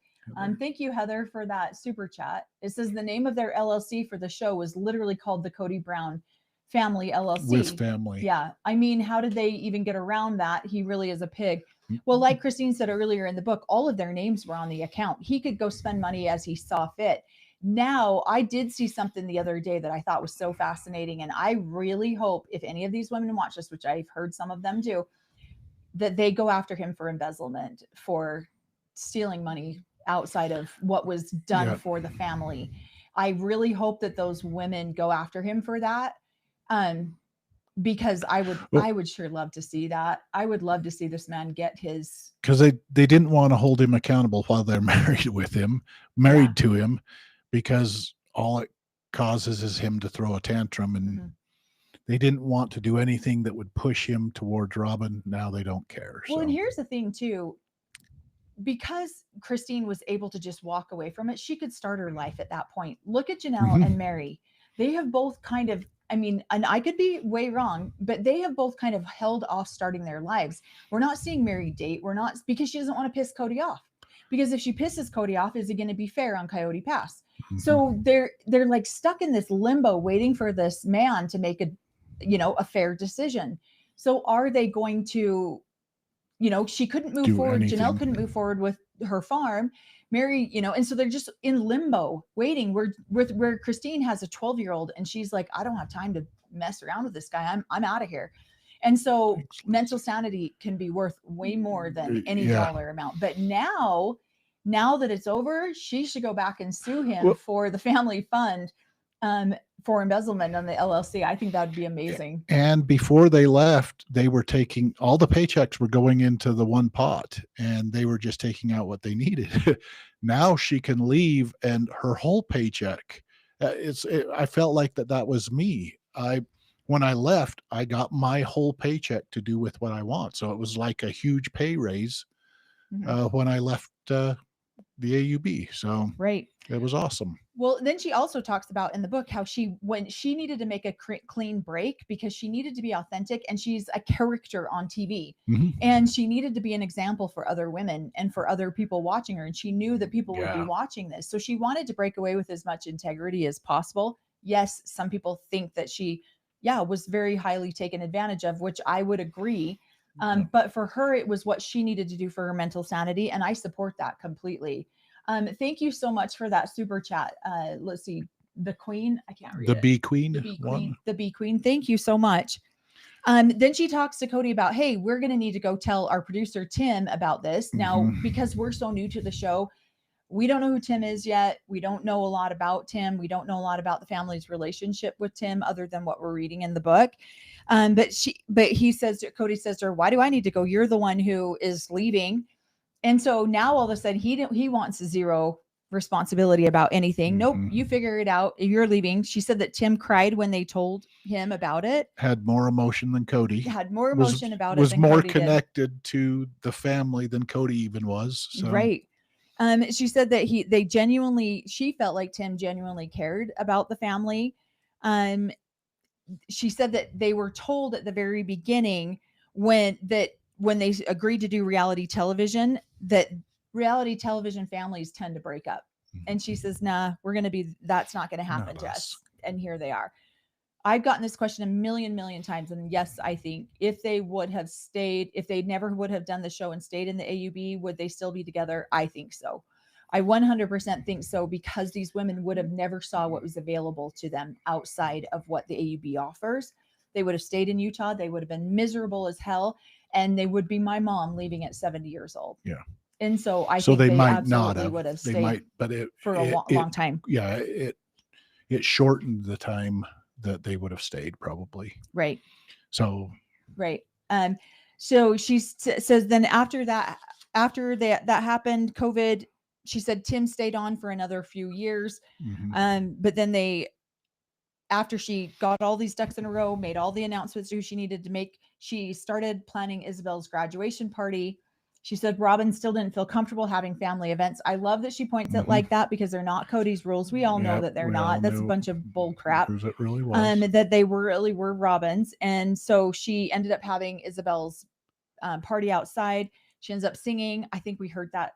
Thank you, Heather, for that super chat. It says the name of their LLC for the show was literally called the Cody Brown Family LLC. With family. Yeah. I mean, how did they even get around that? He really is a pig. Well, like Christine said earlier in the book, all of their names were on the account. He could go spend money as he saw fit. Now, I did see something the other day that I thought was so fascinating. And I really hope if any of these women watch this, which I've heard some of them do, that they go after him for embezzlement, for stealing money outside of what was done for the family. I really hope that those women go after him for that. Because I would sure love to see that. I would love to see this man get his, because they didn't want to hold him accountable while they're married to him, because all it causes is him to throw a tantrum, and they didn't want to do anything that would push him towards Robin. Now they don't care. Well, and here's the thing too, because Christine was able to just walk away from it, she could start her life at that point. Look at Janelle and Mary. They have both kind of, and I could be way wrong, but they have both kind of held off starting their lives. We're not seeing Mary date. We're not, because she doesn't want to piss Cody off. Because if she pisses Cody off, is it going to be fair on Coyote Pass? So they're like stuck in this limbo, waiting for this man to make a fair decision. So are they going to, she couldn't move forward. Anything. Janelle couldn't move forward with her farm. Mary, and so they're just in limbo waiting where Christine has a 12-year-old and she's like, I don't have time to mess around with this guy. I'm out of here. And so mental sanity can be worth way more than any dollar amount. But now that it's over, she should go back and sue him for the family fund, for embezzlement on the LLC. I think that would be amazing. And before they left, they were taking all the paychecks were going into the one pot, and they were just taking out what they needed. Now she can leave, and her whole paycheck. I felt like that was me. When I left, I got my whole paycheck to do with what I want. So it was like a huge pay raise when I left the AUB. So it was awesome. Well, then she also talks about in the book how when she needed to make a clean break because she needed to be authentic, and she's a character on TV, and she needed to be an example for other women and for other people watching her. And she knew that people would be watching this. So she wanted to break away with as much integrity as possible. Yes, some people think that she was very highly taken advantage of, which I would agree. But for her, it was what she needed to do for her mental sanity. And I support that completely. Thank you so much for that super chat. Let's see. The Queen. I can't read it. The Bee Queen. Thank you so much. Then she talks to Cody about, hey, we're going to need to go tell our producer, Tim, about this. Now, because we're so new to the show, we don't know who Tim is yet. We don't know a lot about Tim. We don't know a lot about the family's relationship with Tim other than what we're reading in the book. But Cody says to her, why do I need to go? You're the one who is leaving. And so now all of a sudden he wants zero responsibility about anything. Nope, you figure it out. You're leaving. She said that Tim cried when they told him about it. Had more emotion than Cody. Had more emotion about it. Was than more Cody connected to the family than Cody even was. So. Right. She said that she felt like Tim genuinely cared about the family. She said that they were told at the very beginning when they agreed to do reality television, that reality television families tend to break up. And she says, nah, that's not going to happen to us. And here they are. I've gotten this question a million times. And yes, I think if they would have stayed, if they never would have done the show and stayed in the AUB, would they still be together? I think so. I 100% think so, because these women would have never saw what was available to them outside of what the AUB offers. They would have stayed in Utah. They would have been miserable as hell. And they would be my mom leaving at 70 years old. Yeah. And so I think they might not have. Would have stayed. They might, but for a long time. Yeah, it shortened the time that they would have stayed, probably. Right. So. Right. So she says then after that happened, COVID. She said Tim stayed on for another few years, but then after she got all these ducks in a row, made all the announcements she needed to make, she started planning Isabel's graduation party. She said Robin still didn't feel comfortable having family events. I love that she points it like that, because they're not Cody's rules. We all know that they're not. That's a bunch of bull crap. It really was. That they really were Robin's. And so she ended up having Isabel's party outside. She ends up singing. I think we heard that.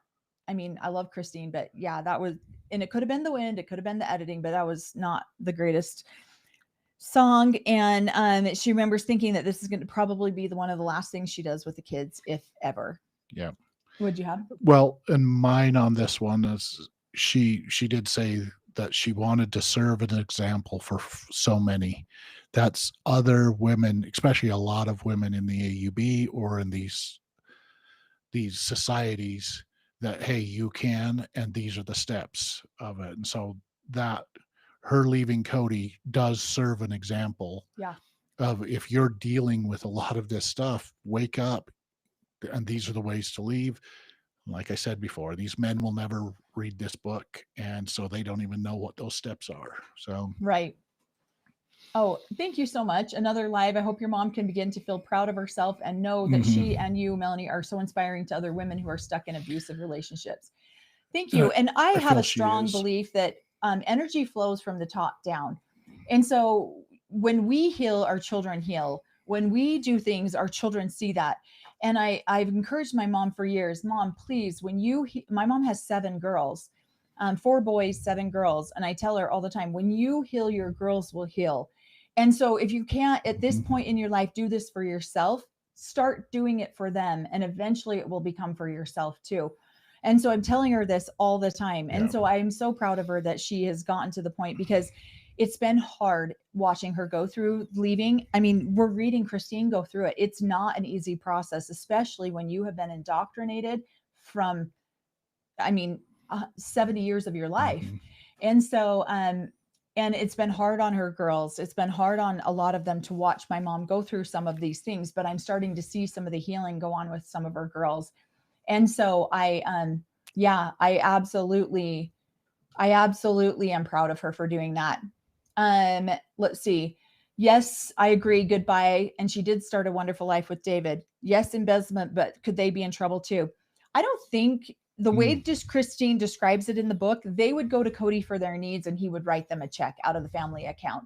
I mean, I love Christine, but yeah, that was, and it could have been the wind, it could have been the editing, but that was not the greatest song. And she remembers thinking that this is going to probably be one of the last things she does with the kids, if ever. Yeah. What'd you have? Well, and mine on this one is she did say that she wanted to serve an example for so many. That's other women, especially a lot of women in the AUB or in these societies, that, hey, you can, and these are the steps of it. And so that her leaving Cody does serve an example. Yeah. Of, if you're dealing with a lot of this stuff, wake up, and these are the ways to leave. Like I said before, these men will never read this book, and so they don't even know what those steps are. So. Right. Oh, thank you so much. Another live. I hope your mom can begin to feel proud of herself and know that she and you, Melanie, are so inspiring to other women who are stuck in abusive relationships. Thank you. And I have a strong belief that energy flows from the top down. And so when we heal, our children heal. When we do things, our children see that. And I've encouraged my mom for years, Mom, please, my mom has 7 girls, 4 boys, 7 girls. And I tell her all the time, when you heal, your girls will heal. And so if you can't at this point in your life do this for yourself, start doing it for them. And eventually it will become for yourself too. And so I'm telling her this all the time. And so I'm so proud of her that she has gotten to the point, because it's been hard watching her go through leaving. I mean, we're reading Christine go through it. It's not an easy process, especially when you have been indoctrinated from, 70 years of your life. And so, and it's been hard on her girls. It's been hard on a lot of them to watch my mom go through some of these things, but I'm starting to see some of the healing go on with some of her girls. And so I absolutely am proud of her for doing that. Let's see. Yes, I agree. Goodbye. And she did start a wonderful life with David. Yes, embezzlement, but could they be in trouble too? I don't think the way Christine describes it in the book, they would go to Cody for their needs and he would write them a check out of the family account.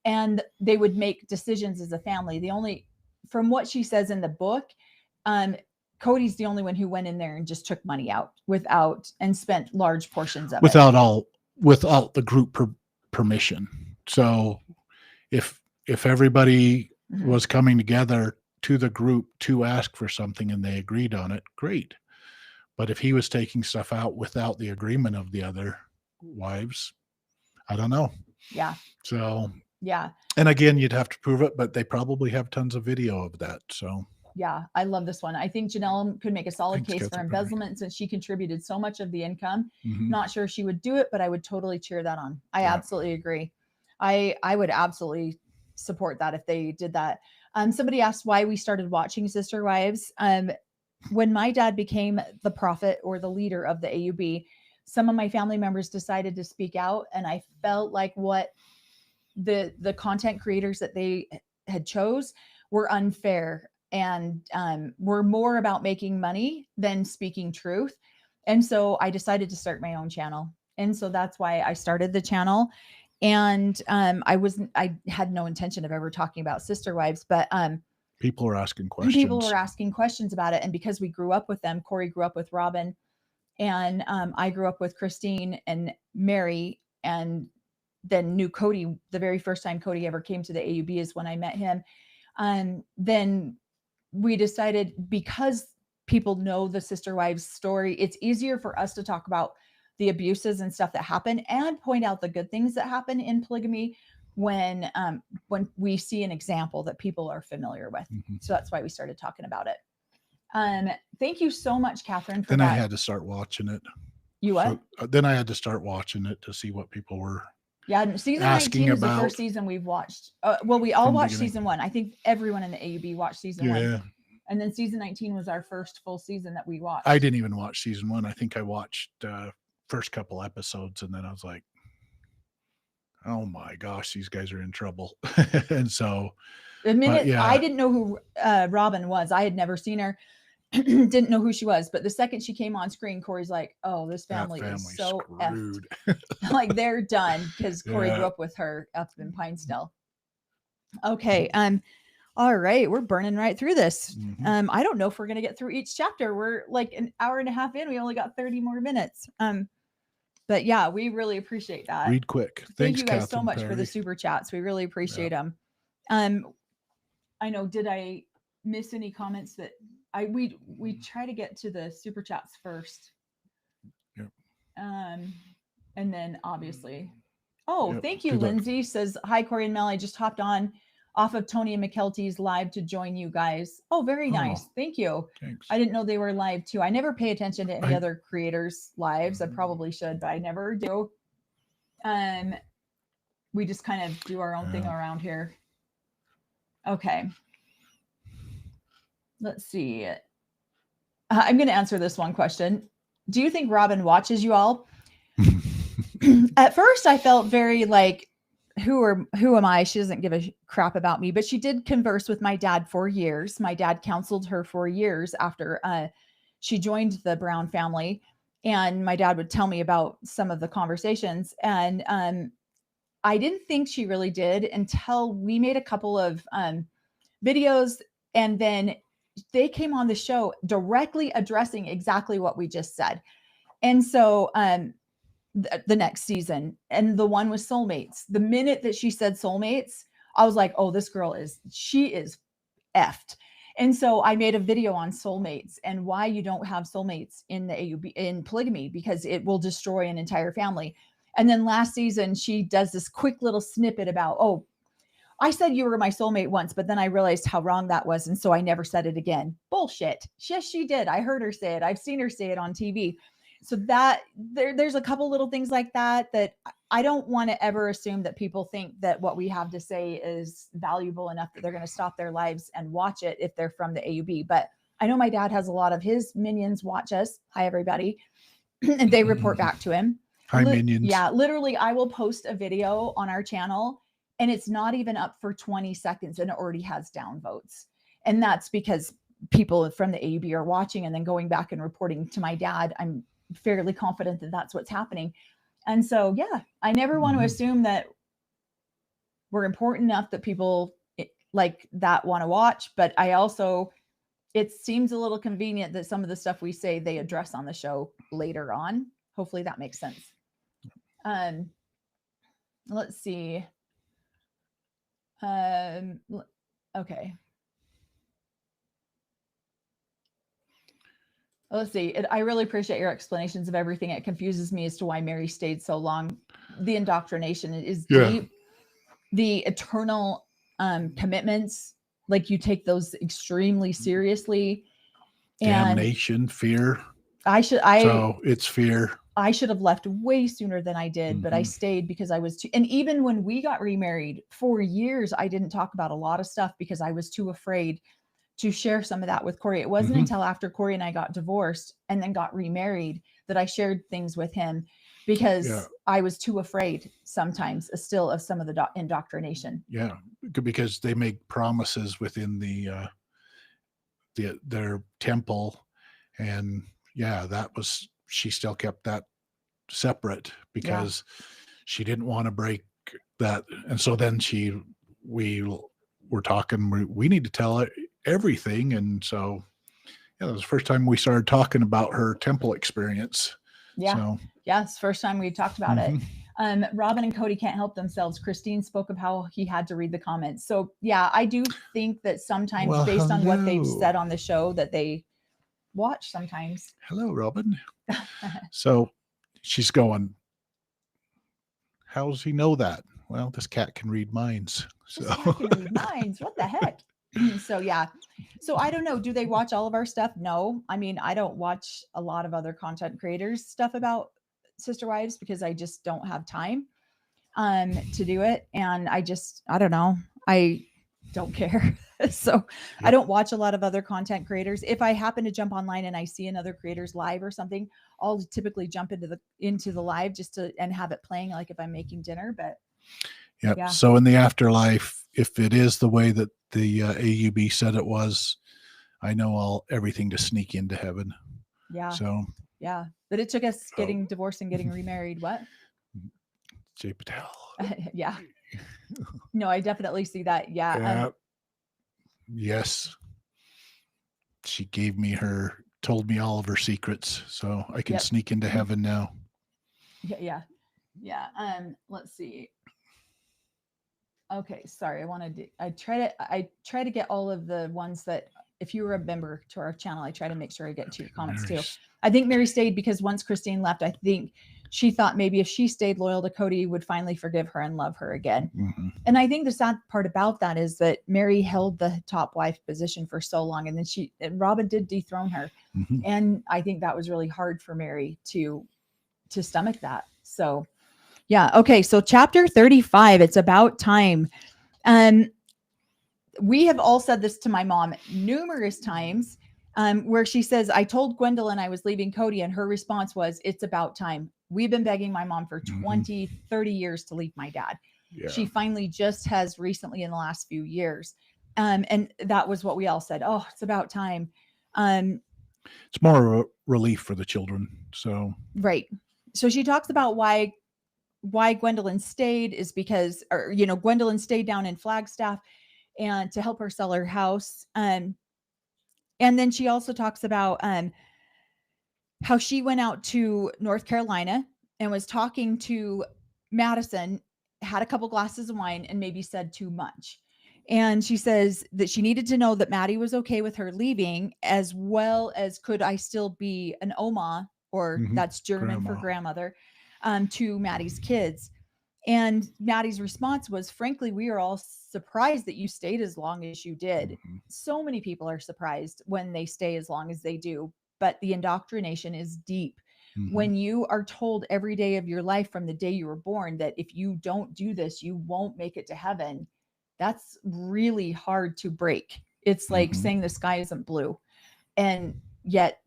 And they would make decisions as a family. From what she says in the book, Cody's the only one who went in there and just took money out and spent large portions of it. Without the group permission. So if everybody was coming together to the group to ask for something and they agreed on it, great. But if he was taking stuff out without the agreement of the other wives, I don't know. Yeah. So. Yeah. And again, you'd have to prove it, but they probably have tons of video of that. So. Yeah, I love this one. I think Janelle could make a solid case for embezzlement since she contributed so much of the income. Not sure she would do it, but I would totally cheer that on. I absolutely agree. I would absolutely support that if they did that. Somebody asked why we started watching Sister Wives. when my dad became the prophet or the leader of the AUB, some of my family members decided to speak out, and I felt like what the content creators that they had chose were unfair and were more about making money than speaking truth. And so I decided to start my own channel. And so that's why I started the channel. And I had no intention of ever talking about sister wives, but people were asking questions. People were asking questions about it. And because we grew up with them, Corey grew up with Robin, and I grew up with Christine and Mary, and then knew Cody. The very first time Cody ever came to the AUB is when I met him. Then we decided, because people know the sister wives story, it's easier for us to talk about the abuses and stuff that happen and point out the good things that happen in polygamy when we see an example that people are familiar with. Mm-hmm. So that's why we started talking about it. Thank you so much, Catherine, for then that. I had to start watching it. You what? So, then I had to start watching it to see what people were season 19 is the first season we've watched. Well, we all watched season 1. I think everyone in the AUB watched season 1. And then season 19 was our first full season that we watched. I didn't even watch season 1. I think I watched first couple episodes, and then I was like, oh my gosh, these guys are in trouble. And so the minute I didn't know who Robin was, I had never seen her, didn't know who she was, but the second she came on screen, Corey's like, oh, this family is so screwed. Like, they're done, because Corey grew up with her up in Pinestyle. Okay. All right, we're burning right through this. Mm-hmm. I don't know if we're gonna get through each chapter. We're like an hour and a half in. We only got 30 more minutes. But yeah, we really appreciate that. Read quick. Thank you guys so much for the super chats. We really appreciate them. I know, did I miss any comments that we try to get to the super chats first? Yep. And then obviously, thank you. Lindsay says, hi, Corey and Mel. I just hopped on off of Tony and McKelty's live to join you guys. Oh, very nice. Thank you. Thanks. I didn't know they were live too. I never pay attention to any other creators' lives. I probably should, but I never do. We just kind of do our own thing around here. Okay. Let's see. I'm going to answer this one question. Do you think Robin watches you all? At first, I felt very like, who am I? She doesn't give a crap about me, but she did converse with my dad for years. My dad counseled her for years after she joined the Brown family, and my dad would tell me about some of the conversations. And I didn't think she really did until we made a couple of videos, and then they came on the show directly addressing exactly what we just said. And so the next season, and the one with soulmates, the minute that she said soulmates, I was like, oh, this girl is effed. And so I made a video on soulmates and why you don't have soulmates in the AUB, in polygamy, because it will destroy an entire family. And then last season, she does this quick little snippet about, oh, I said you were my soulmate once, but then I realized how wrong that was. And so I never said it again. Bullshit. Yes, she did. I heard her say it. I've seen her say it on TV. So that there's a couple little things like that I don't want to ever assume that people think that what we have to say is valuable enough that they're going to stop their lives and watch it if they're from the AUB. But I know my dad has a lot of his minions watch us. Hi, everybody. And they report back to him. Hi, minions. Yeah, literally, I will post a video on our channel and it's not even up for 20 seconds and it already has downvotes. And that's because people from the AUB are watching and then going back and reporting to my dad. I'm fairly confident that that's what's happening. And so, yeah, I never want to assume that we're important enough that people like that want to watch. But I also, it seems a little convenient that some of the stuff we say, they address on the show later on. Hopefully that makes sense. Let's see. Okay. Let's see. I really appreciate your explanations of everything. It confuses me as to why Mary stayed so long. The indoctrination is deep. The eternal commitments, like you take those extremely seriously. Damnation, fear. So it's fear. I should have left way sooner than I did, but I stayed because I was too, and even when we got remarried for years, I didn't talk about a lot of stuff because I was too afraid to share some of that with Corey. It wasn't until after Corey and I got divorced and then got remarried that I shared things with him, because I was too afraid sometimes still of some of the indoctrination. Yeah, because they make promises within their temple, and she still kept that separate because she didn't want to break that. And so then we were talking, we need to tell her everything. And so it was the first time we started talking about her temple experience. Yes, first time we talked about it. Robin and Cody can't help themselves. Christine spoke of how he had to read the comments. So yeah, I do think that sometimes based on what they've said on the show that they watch sometimes. Hello, Robin. So she's going, how does he know that? Well, this cat can read minds. So this cat can read minds. What the heck? So yeah. So I don't know. Do they watch all of our stuff? No. I mean, I don't watch a lot of other content creators stuff about Sister Wives because I just don't have time to do it. And I don't know. I don't care. So I don't watch a lot of other content creators. If I happen to jump online and I see another creator's live or something, I'll typically jump into the live and have it playing, like if I'm making dinner. But yeah. So in the afterlife, if it is the way that the AUB said it was, I know everything to sneak into heaven. Yeah. So yeah, but it took us getting divorced and getting remarried. What? Jay Patel. Yeah. No, I definitely see that. Yeah. Yes. She told me all of her secrets, so I can sneak into heaven now. Yeah. Let's see. Okay, sorry. I try to get all of the ones that, if you were a member to our channel, I try to make sure I get to your comments too. I think Mary stayed because once Christine left, I think she thought maybe if she stayed loyal to Cody, he would finally forgive her and love her again. And I think the sad part about that is that Mary held the top wife position for so long, and then Robin did dethrone her. And I think that was really hard for Mary to stomach that. So yeah. Okay. So chapter 35, it's about time. We have all said this to my mom numerous times, where she says, I told Gwendolyn I was leaving Cody, and her response was, it's about time. We've been begging my mom for 20, 30 years to leave my dad. Yeah. She finally just has recently in the last few years. And that was what we all said. Oh, it's about time. It's more of a relief for the children. So, right. So she talks about why Gwendolyn stayed is because, Gwendolyn stayed down in Flagstaff and to help her sell her house. And then she also talks about how she went out to North Carolina and was talking to Madison, had a couple glasses of wine, and maybe said too much. And she says that she needed to know that Maddie was okay with her leaving, as well as could I still be an Oma, or that's German for grandmother, to Maddie's kids. And Maddie's response was, frankly, we are all surprised that you stayed as long as you did. So many people are surprised when they stay as long as they do, but the indoctrination is deep. When you are told every day of your life from the day you were born that if you don't do this, you won't make it to heaven, that's really hard to break. It's like saying the sky isn't blue. And yet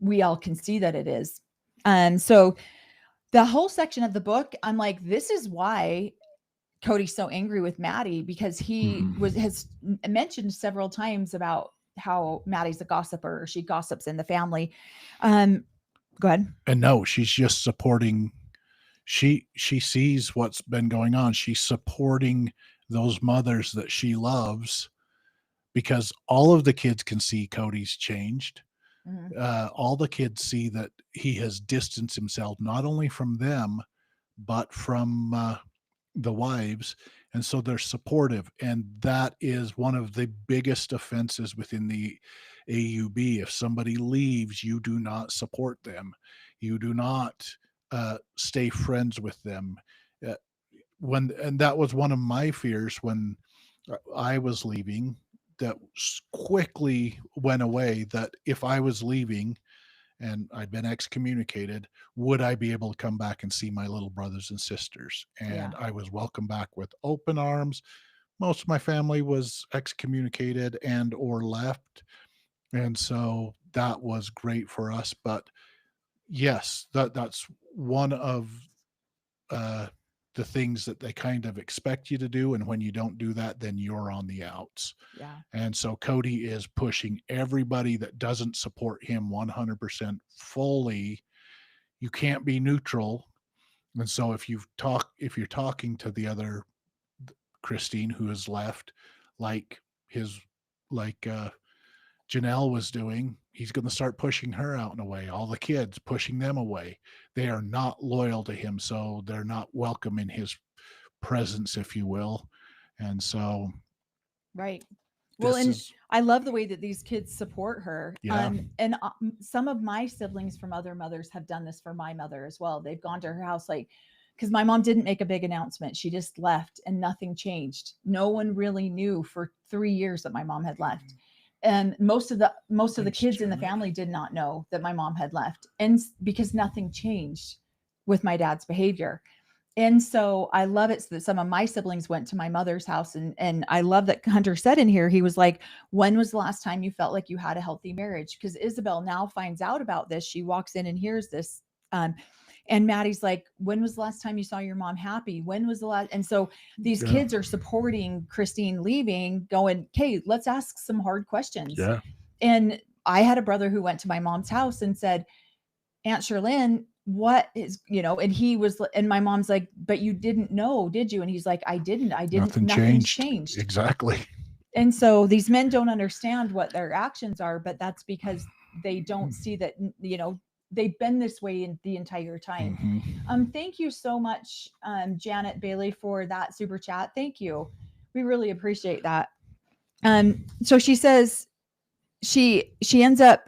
we all can see that it is. And so the whole section of the book, I'm like, this is why Cody's so angry with Maddie, because he has mentioned several times about how Maddie's a gossiper, or she gossips in the family. Go ahead. And no, she's just supporting. She sees what's been going on. She's supporting those mothers that she loves, because all of the kids can see Cody's changed. All the kids see that he has distanced himself, not only from them, but from the wives. And so they're supportive. And that is one of the biggest offenses within the AUB. If somebody leaves, you do not support them. You do not stay friends with them. And that was one of my fears when I was leaving, that quickly went away, that if I was leaving and I'd been excommunicated, would I be able to come back and see my little brothers and sisters? And I was welcomed back with open arms. most of my family was excommunicated and or left. And so that was great for us. But yes, that's one of uh, the things that they kind of expect you to do. And when you don't do that, then you're on the outs. Yeah. And so Cody is pushing everybody that doesn't support him 100% fully. You can't be neutral. And so if you're talking to the other Christine who has left, like his like Janelle was doing, he's going to start pushing her out and away. All the kids pushing them away. They are not loyal to him, so they're not welcome in his presence, if you will. And so, right. Well, and is, I love the way that these kids support her. yeah, And some of my siblings from other mothers have done this for my mother as well. They've gone to her house, like, because my mom didn't make a big announcement. She just left and nothing changed. No one really knew for 3 years that my mom had left. And most of the kids in the family did not know that my mom had left. And because nothing changed with my dad's behavior. And so I love it that some of my siblings went to my mother's house. And I love that Hunter said in here, he was like, when was the last time you felt like you had a healthy marriage? Because Isabel now finds out about this. She walks in and hears this. And Maddie's like, when was the last time you saw your mom happy? When was the last? And so these kids are supporting Christine leaving, going, okay, let's ask some hard questions. yeah. And I had a brother who went to my mom's house and said, Aunt Sherlyn, what is, and he was, and my mom's like, but you didn't know, did you? And he's like, I didn't, nothing changed. Exactly. And so these men don't understand what their actions are, but that's because they don't see that, they've been this way in the entire time. Mm-hmm. Thank you so much, Janet Bailey, for that super chat. Thank you. We really appreciate that. So she says she ends up,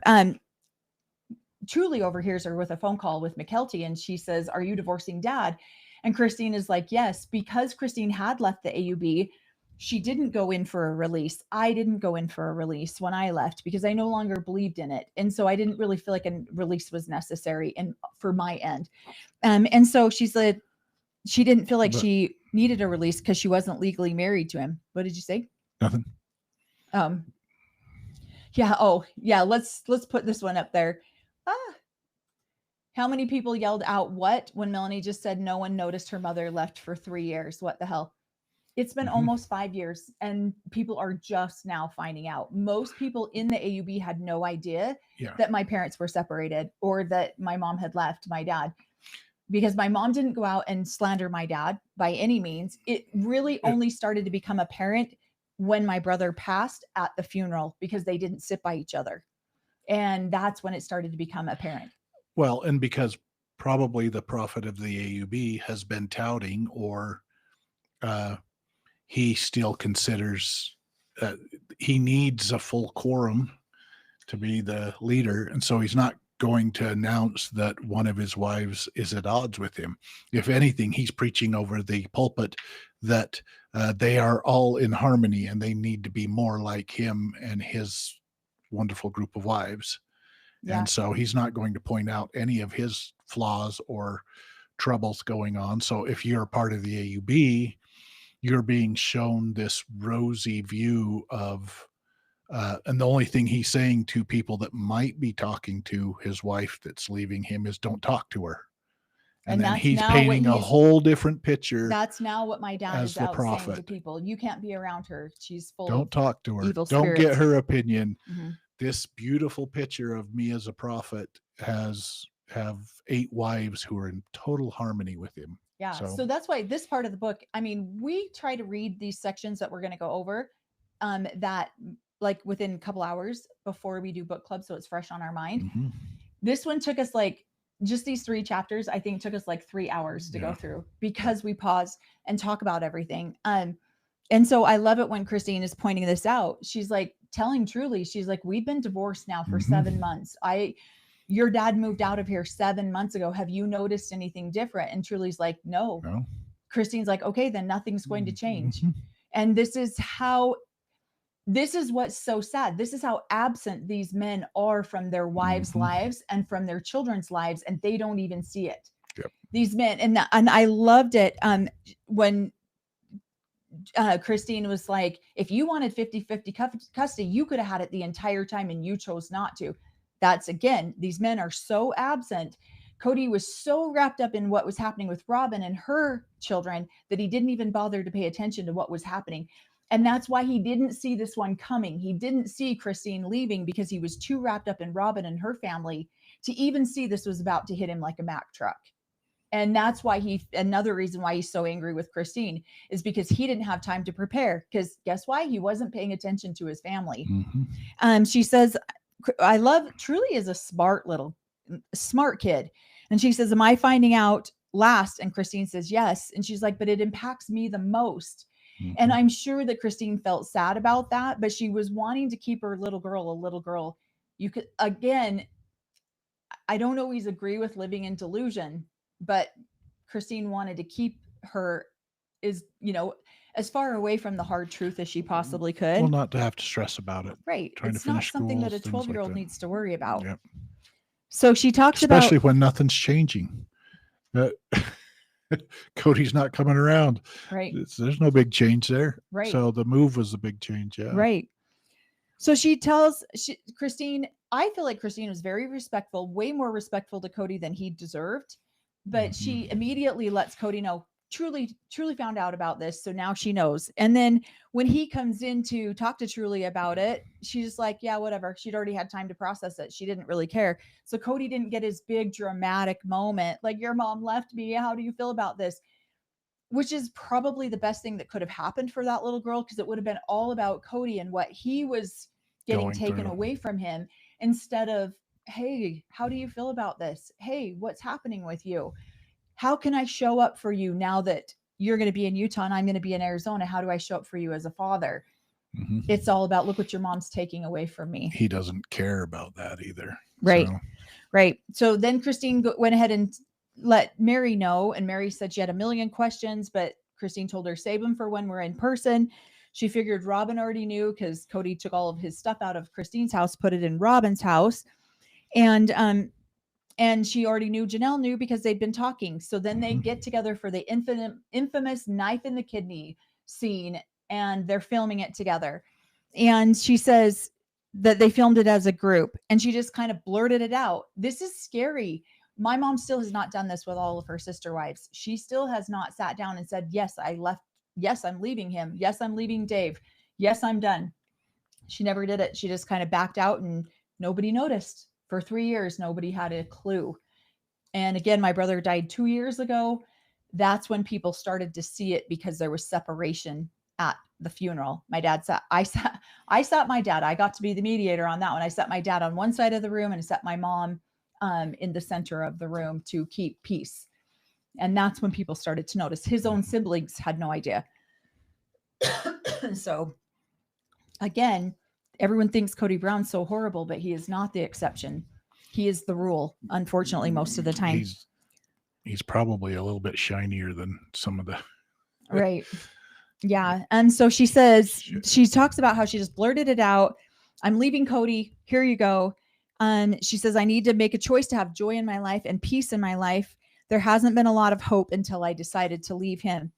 Truly overhears her with a phone call with McKelty, and she says, are you divorcing dad? And Christine is like, yes, because Christine had left the AUB. She didn't go in for a release. I didn't go in for a release when I left because I no longer believed in it. And so I didn't really feel like a release was necessary for my end. And so she said she didn't feel like she needed a release because she wasn't legally married to him. What did you say? Nothing. Yeah. Oh, yeah. Let's put this one up there. How many people yelled out what when Melanie just said no one noticed her mother left for 3 years? What the hell? It's been almost 5 years and people are just now finding out. Most people in the AUB had no idea that my parents were separated or that my mom had left my dad, because my mom didn't go out and slander my dad by any means. It really only started to become apparent when my brother passed at the funeral because they didn't sit by each other. And that's when it started to become apparent. Well, and because probably the prophet of the AUB has been touting, or he still considers he needs a full quorum to be the leader. And so he's not going to announce that one of his wives is at odds with him. If anything, he's preaching over the pulpit that they are all in harmony and they need to be more like him and his wonderful group of wives. Yeah. And so he's not going to point out any of his flaws or troubles going on. So if you're a part of the AUB, you're being shown this rosy view of, and the only thing he's saying to people that might be talking to his wife that's leaving him is don't talk to her. And then he's painting a whole different picture. That's now what my dad is out saying to people. You can't be around her. She's full Don't talk to her. Evil don't spirits. Get her opinion. Mm-hmm. This beautiful picture of me as a prophet have 8 wives who are in total harmony with him. Yeah. So that's why this part of the book, I mean, we try to read these sections that we're going to go over that like within a couple hours before we do book club. So it's fresh on our mind. Mm-hmm. This one took us just these 3 chapters, I think took us 3 hours to go through because we pause and talk about everything. And so I love it when Christine is pointing this out. She's telling Truly, she's like, we've been divorced now for 7 months. Your dad moved out of here 7 months ago. Have you noticed anything different? And Truly's like, no. Christine's like, okay, then nothing's going to change. And this is what's so sad. This is how absent these men are from their wives' lives and from their children's lives. And they don't even see it. Yep. These men. And I loved it when Christine was like, if you wanted 50-50 custody, you could have had it the entire time and you chose not to. That's, again, these men are so absent. Cody was so wrapped up in what was happening with Robin and her children that he didn't even bother to pay attention to what was happening. And that's why he didn't see this one coming. He didn't see Christine leaving because he was too wrapped up in Robin and her family to even see this was about to hit him like a Mack truck. And that's why another reason why he's so angry with Christine is because he didn't have time to prepare. Because guess why? He wasn't paying attention to his family. She says, Truly is a smart kid. And she says, am I finding out last? And Christine says, yes. And she's like, but it impacts me the most. And I'm sure that Christine felt sad about that, but she was wanting to keep her little girl. You could, again, I don't always agree with living in delusion, but Christine wanted to keep her as far away from the hard truth as she possibly could. Well, not to have to stress about it. Right. It's not something that a 12-year-old needs to worry about. Yep. So she talks especially when nothing's changing. Cody's not coming around. Right. There's no big change there. Right. So the move was the big change. Yeah. Right. So she tells Christine, I feel like Christine was very respectful, way more respectful to Cody than he deserved. But she immediately lets Cody know, truly found out about this. So now she knows. And then when he comes in to talk to Truly about it, she's just like, yeah, whatever. She'd already had time to process it. She didn't really care. So Cody didn't get his big dramatic moment. Like, your mom left me. How do you feel about this? Which is probably the best thing that could have happened for that little girl, because it would have been all about Cody and what he was getting taken away from him, instead of, hey, how do you feel about this? Hey, what's happening with you? How can I show up for you now that you're going to be in Utah and I'm going to be in Arizona? How do I show up for you as a father? It's all about, look what your mom's taking away from me. He doesn't care about that either. Right. So. Right. So then Christine went ahead and let Mary know. And Mary said she had a million questions, but Christine told her, save them for when we're in person. She figured Robin already knew, because Cody took all of his stuff out of Christine's house, put it in Robin's house. And she already knew, Janelle knew, because they'd been talking. So then they get together for the infamous knife in the kidney scene, and they're filming it together. And she says that they filmed it as a group, and she just kind of blurted it out. This is scary. My mom still has not done this with all of her sister wives. She still has not sat down and said, yes, I left. Yes, I'm leaving him. Yes, I'm leaving Dave. Yes, I'm done. She never did it. She just kind of backed out, and nobody noticed. For 3 years, nobody had a clue. And again, my brother died 2 years ago. That's when people started to see it, because there was separation at the funeral. My dad I sat my dad. I got to be the mediator on that one. I sat my dad on one side of the room and sat my mom in the center of the room to keep peace. And that's when people started to notice. His own siblings had no idea. So again, everyone thinks Cody Brown's so horrible, but he is not the exception. He is the rule, unfortunately, most of the time. He's probably a little bit shinier than some of the... Right. Yeah. And so she says, she talks about how she just blurted it out. I'm leaving Cody. Here you go. She says, I need to make a choice to have joy in my life and peace in my life. There hasn't been a lot of hope until I decided to leave him.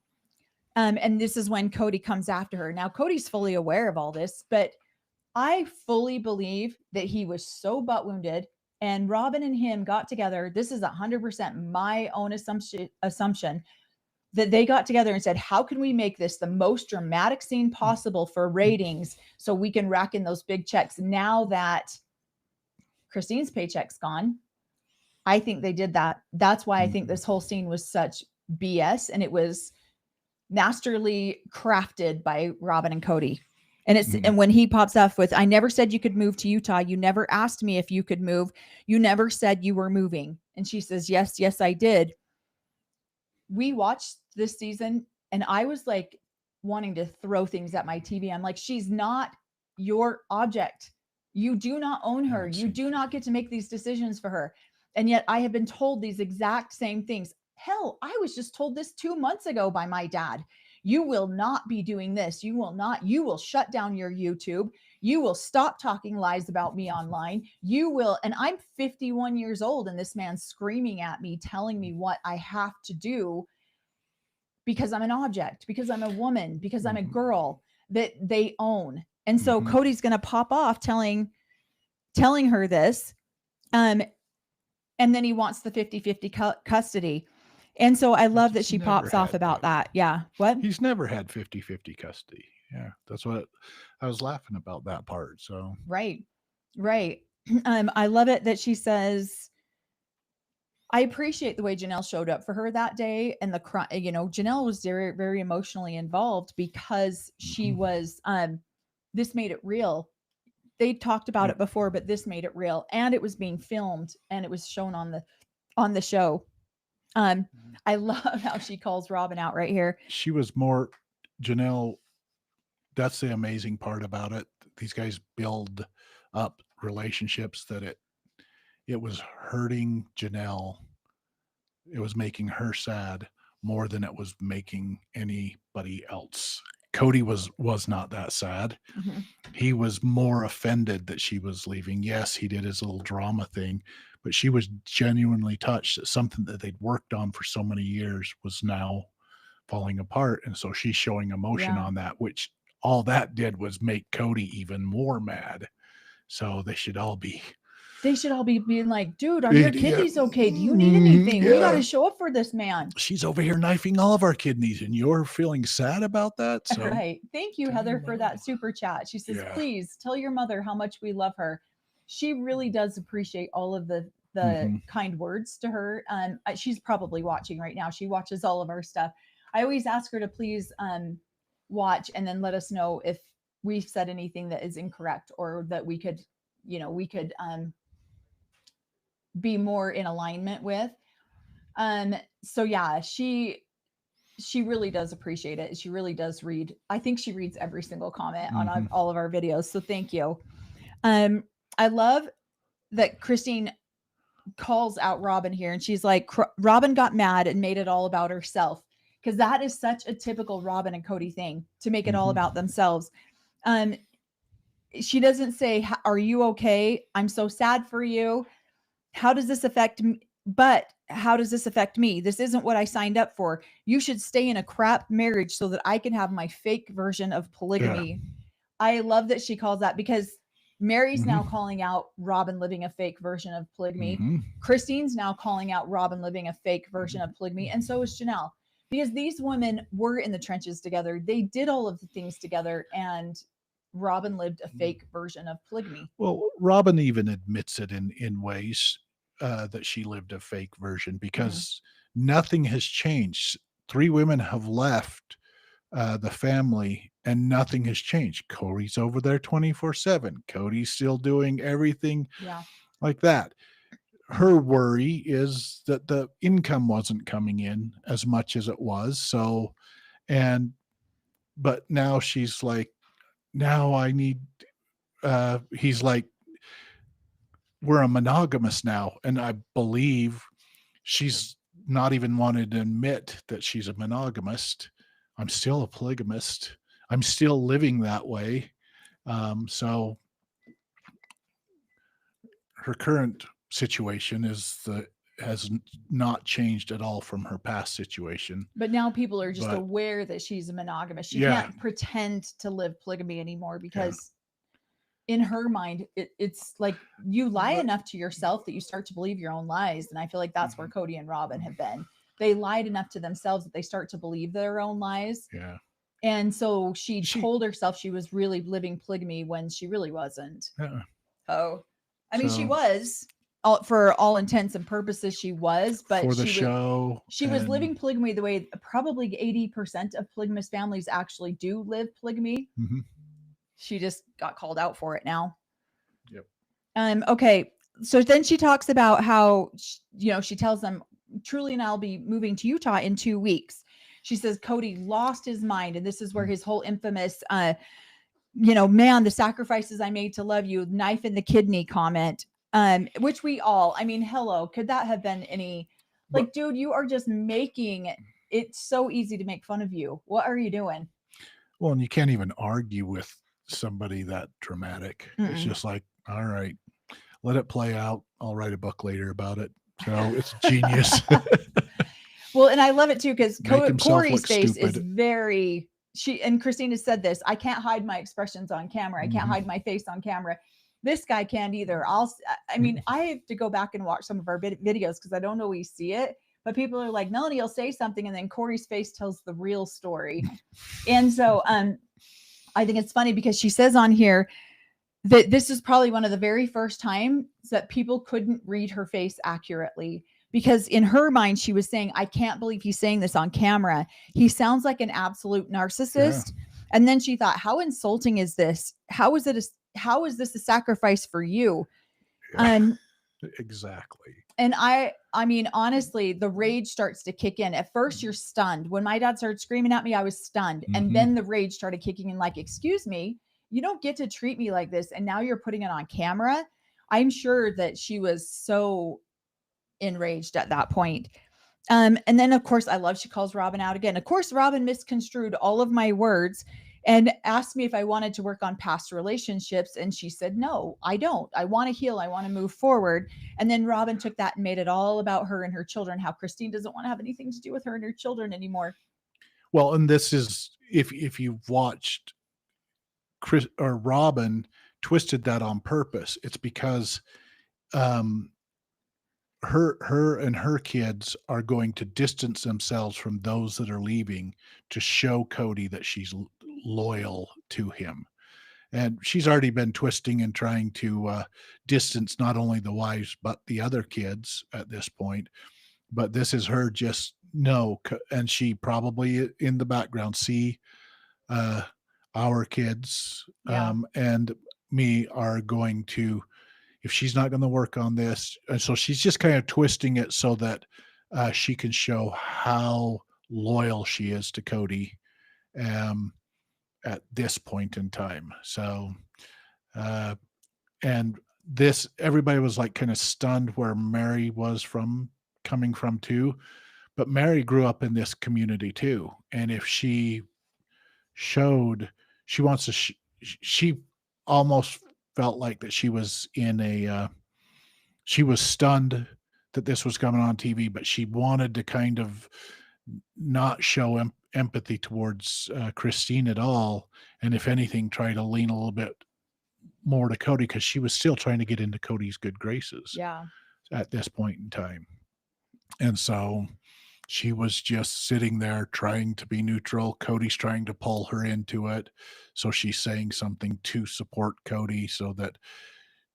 And this is when Cody comes after her. Now, Cody's fully aware of all this, but I fully believe that he was so butt wounded, and Robin and him got together. This is 100% my own assumption that they got together and said, how can we make this the most dramatic scene possible for ratings so we can rack in those big checks now that Christine's paycheck's gone? I think they did that. That's why I think this whole scene was such BS, and it was masterly crafted by Robin and Cody. And and when he pops up with, I never said you could move to Utah. You never asked me if you could move. You never said you were moving. And she says, yes, I did. We watched this season, and I was like wanting to throw things at my TV. I'm like, she's not your object. You do not own her. You do not get to make these decisions for her. And yet I have been told these exact same things. Hell, I was just told this 2 months ago by my dad. You will not be doing this. You will shut down your YouTube. You will stop talking lies about me online. You will. And I'm 51 years old, and this man's screaming at me, telling me what I have to do because I'm an object, because I'm a woman, because I'm a girl that they own. And so Cody's going to pop off telling her this. And then he wants the 50-50 custody. And so I love that she pops off about that. Yeah. What? He's never had 50-50 custody. Yeah. That's what I was laughing about, that part. So. Right. I love it that she says, I appreciate the way Janelle showed up for her that day. And Janelle was very, very emotionally involved because she was, this made it real. They talked about it before, but this made it real, and it was being filmed and it was shown on the show. I love how she calls Robin out right here. She was more Janelle. That's the amazing part about it. These guys build up relationships that it was hurting Janelle. It was making her sad more than it was making anybody else. Cody was not that sad. He was more offended that she was leaving. Yes, he did his little drama thing, but she was genuinely touched that something that they'd worked on for so many years was now falling apart. And so she's showing emotion on that, which all that did was make Cody even more mad. So they should all be being like, dude, are your kidneys okay? Do you need anything? We got to show up for this man. She's over here knifing all of our kidneys and you're feeling sad about that. So. Right. Thank you, Heather, for that super chat. She says, please tell your mother how much we love her. She really does appreciate all of the kind words to her. She's probably watching right now. She watches all of our stuff. I always ask her to please watch and then let us know if we've said anything that is incorrect or that we could be more in alignment with. So yeah, she really does appreciate it. She really does read. I think she reads every single comment on all of our videos. So thank you. I love that Christine calls out Robin here and she's like, Robin got mad and made it all about herself. Because that is such a typical Robin and Cody thing, to make it all about themselves. She doesn't say, are you okay? I'm so sad for you. How does this affect me? But how does this affect me? This isn't what I signed up for. You should stay in a crap marriage so that I can have my fake version of polygamy. Yeah. I love that she calls that, because Mary's now calling out Robin living a fake version of polygamy. Christine's now calling out Robin living a fake version of polygamy. And so is Janelle, because these women were in the trenches together. They did all of the things together, and Robin lived a fake version of polygamy. Well, Robin even admits it in ways that she lived a fake version, because nothing has changed. 3 women have left the family and nothing has changed. Cody's over there 24/7. Cody's still doing everything like that. Her worry is that the income wasn't coming in as much as it was. So, but now she's like, now I need, he's like, we're a monogamous now. And I believe she's not even wanted to admit that she's a monogamist. I'm still a polygamist. I'm still living that way. So her current situation has not changed at all from her past situation. But now people are just aware that she's a monogamist. She can't pretend to live polygamy anymore, because in her mind, it's like you lie enough to yourself that you start to believe your own lies. And I feel like that's where Cody and Robin have been. They lied enough to themselves that they start to believe their own lies. Yeah. And so she told herself she was really living polygamy when she really wasn't. I mean, she was, for all intents and purposes, she was, but for the show, she was living polygamy the way probably 80% of polygamous families actually do live polygamy. She just got called out for it now. Yep. Okay. So then she talks about how, she tells them, Truly and I'll be moving to Utah in 2 weeks. She says Cody lost his mind, and this is where his whole infamous, man, the sacrifices I made to love you, knife in the kidney comment, which we all, I mean, hello, could that have been any, like, dude, you are just making it so easy to make fun of you. What are you doing? Well, and you can't even argue with somebody that dramatic. It's just like, all right, let it play out. I'll write a book later about it. So it's genius. Well, and I love it too, because himself Corey's look face stupid. is very, and Christina said this, I can't hide my expressions on camera. I can't hide my face on camera. This guy can't either. I mean, I have to go back and watch some of our videos because I don't always see it. But people are like, Melanie will say something, and then Corey's face tells the real story. And so I think it's funny because she says on here that this is probably one of the very first times that people couldn't read her face accurately. Because in her mind, she was saying, I can't believe he's saying this on camera. He sounds like an absolute narcissist. Yeah. And then she thought, how insulting is this? How is this a sacrifice for you? Yeah, exactly. And I mean, honestly, the rage starts to kick in. At first, you're stunned. When my dad started screaming at me, I was stunned. And then the rage started kicking in, like, excuse me, you don't get to treat me like this. And now you're putting it on camera. I'm sure that she was so enraged at that point. And then, of course, I love she calls Robin out again. Of course, Robin misconstrued all of my words and asked me if I wanted to work on past relationships. And she said, no, I don't. I want to heal. I want to move forward. And then Robin took that and made it all about her and her children, how Christine doesn't want to have anything to do with her and her children anymore. Well, and this is, if you've watched Chris or Robin twisted that on purpose, it's because her and her kids are going to distance themselves from those that are leaving to show Cody that she's loyal to him. And she's already been twisting and trying to distance not only the wives, but the other kids at this point. But this is her just no. And she probably in the background see our kids and me are going to, if she's not going to work on this. And so she's just kind of twisting it so that she can show how loyal she is to Cody at this point in time. So, and this, everybody was like kind of stunned where Mary was coming from too. But Mary grew up in this community too. And if she showed, she wants to, she almost felt like that she was in a, she was stunned that this was coming on TV, but she wanted to kind of not show empathy towards Christine at all. And if anything, try to lean a little bit more to Cody because she was still trying to get into Cody's good graces at this point in time. And so she was just sitting there trying to be neutral. Cody's trying to pull her into it. So she's saying something to support Cody so that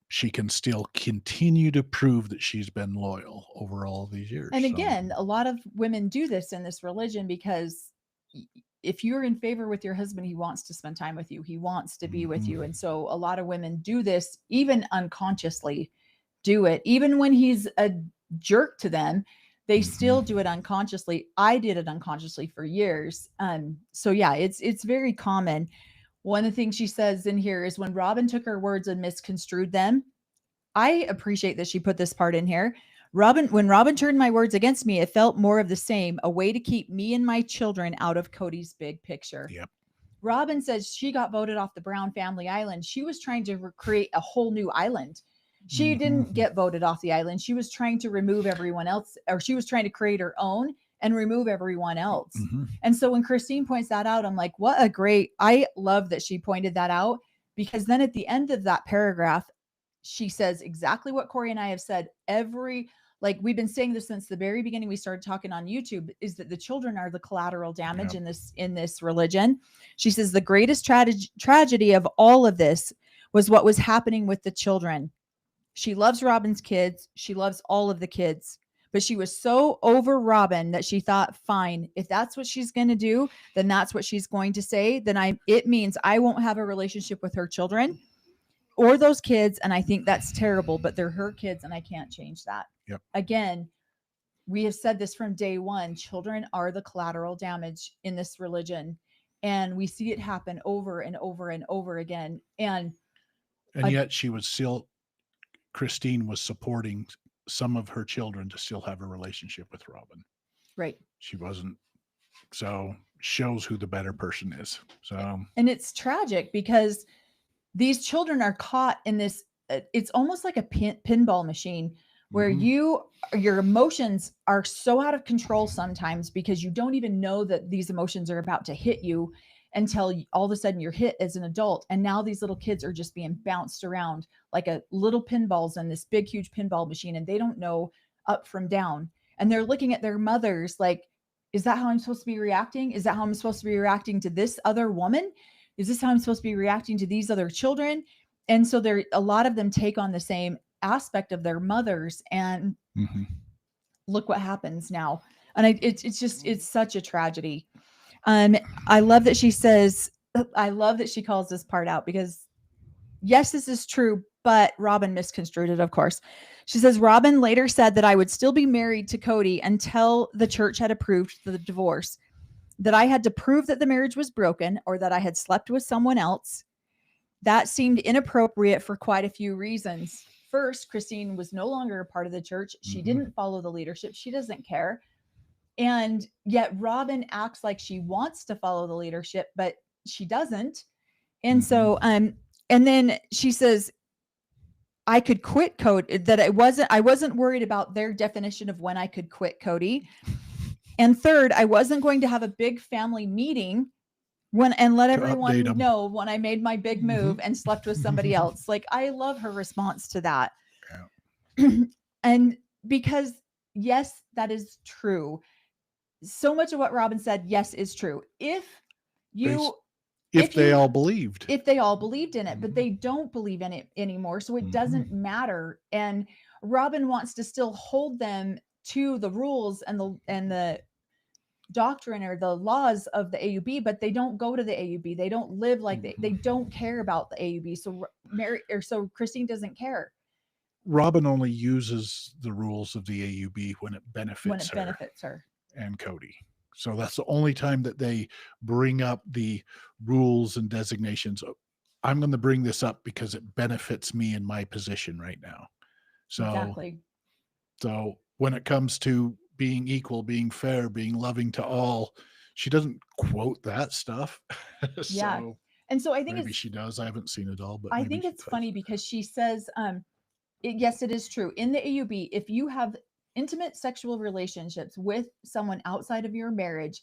she can still continue to prove that she's been loyal over all these years. And again, a lot of women do this in this religion because if you're in favor with your husband, he wants to spend time with you. He wants to be with you. And so a lot of women do this, even unconsciously do it. Even when he's a jerk to them, they still do it unconsciously. I did it unconsciously for years. So yeah, it's very common. One of the things she says in here is when Robin took her words and misconstrued them. I appreciate that she put this part in here. When Robin turned my words against me, it felt more of the same, a way to keep me and my children out of Cody's big picture. Yep. Robin says she got voted off the Brown family island. She was trying to create a whole new island. She didn't get voted off the island. She was trying to remove everyone else, or she was trying to create her own and remove everyone else. And so when Christine points that out, I'm like, I love that she pointed that out, because then at the end of that paragraph, she says exactly what Corey and I have said we've been saying this since the very beginning we started talking on YouTube, is that the children are the collateral damage in this religion. She says the greatest tragedy of all of this was what was happening with the children. She loves Robin's kids. She loves all of the kids, but she was so over Robin that she thought, fine, if that's what she's going to do, then that's what she's going to say. Then it means I won't have a relationship with her children or those kids. And I think that's terrible, but they're her kids and I can't change that. Yep. Again, we have said this from day one. Children are the collateral damage in this religion. And we see it happen over and over and over again. And yet Christine was supporting some of her children to still have a relationship with Robin. Right. She wasn't. So shows who the better person is. So, and it's tragic because these children are caught in this, it's almost like a pinball machine where your emotions are so out of control sometimes because you don't even know that these emotions are about to hit you until all of a sudden you're hit as an adult. And now these little kids are just being bounced around like a little pinballs in this big, huge pinball machine. And they don't know up from down. And they're looking at their mothers like, is that how I'm supposed to be reacting? Is that how I'm supposed to be reacting to this other woman? Is this how I'm supposed to be reacting to these other children? And so a lot of them take on the same aspect of their mothers, and look what happens now. And it's such a tragedy. I love that she says, I love that she calls this part out, because yes, this is true, but Robin misconstrued it, of course. She says, Robin later said that I would still be married to Cody until the church had approved the divorce, that I had to prove that the marriage was broken or that I had slept with someone else. That seemed inappropriate for quite a few reasons. First, Christine was no longer a part of the church. She didn't follow the leadership. She doesn't care. And yet Robin acts like she wants to follow the leadership, but she doesn't. And so, and then she says, I could quit Cody, that I wasn't worried about their definition of when I could quit Cody. And third, I wasn't going to have a big family meeting and let everyone know when I made my big move and slept with somebody else. Like, I love her response to that. Yeah. And because yes, that is true. So much of what Robin said, yes, is true. If they all believed in it, but they don't believe in it anymore. So it doesn't matter. And Robin wants to still hold them to the rules and the doctrine or the laws of the AUB, but they don't go to the AUB. They don't live like they don't care about the AUB. So Christine doesn't care. Robin only uses the rules of the AUB when it benefits her and Cody. So that's the only time that they bring up the rules and designations. I'm going to bring this up because it benefits me in my position right now. So, exactly. So when it comes to being equal, being fair, being loving to all, she doesn't quote that stuff. Yeah. And so I think maybe she does. I haven't seen it all, but I think it's funny because she says, yes, it is true. In the AUB, if you have intimate sexual relationships with someone outside of your marriage,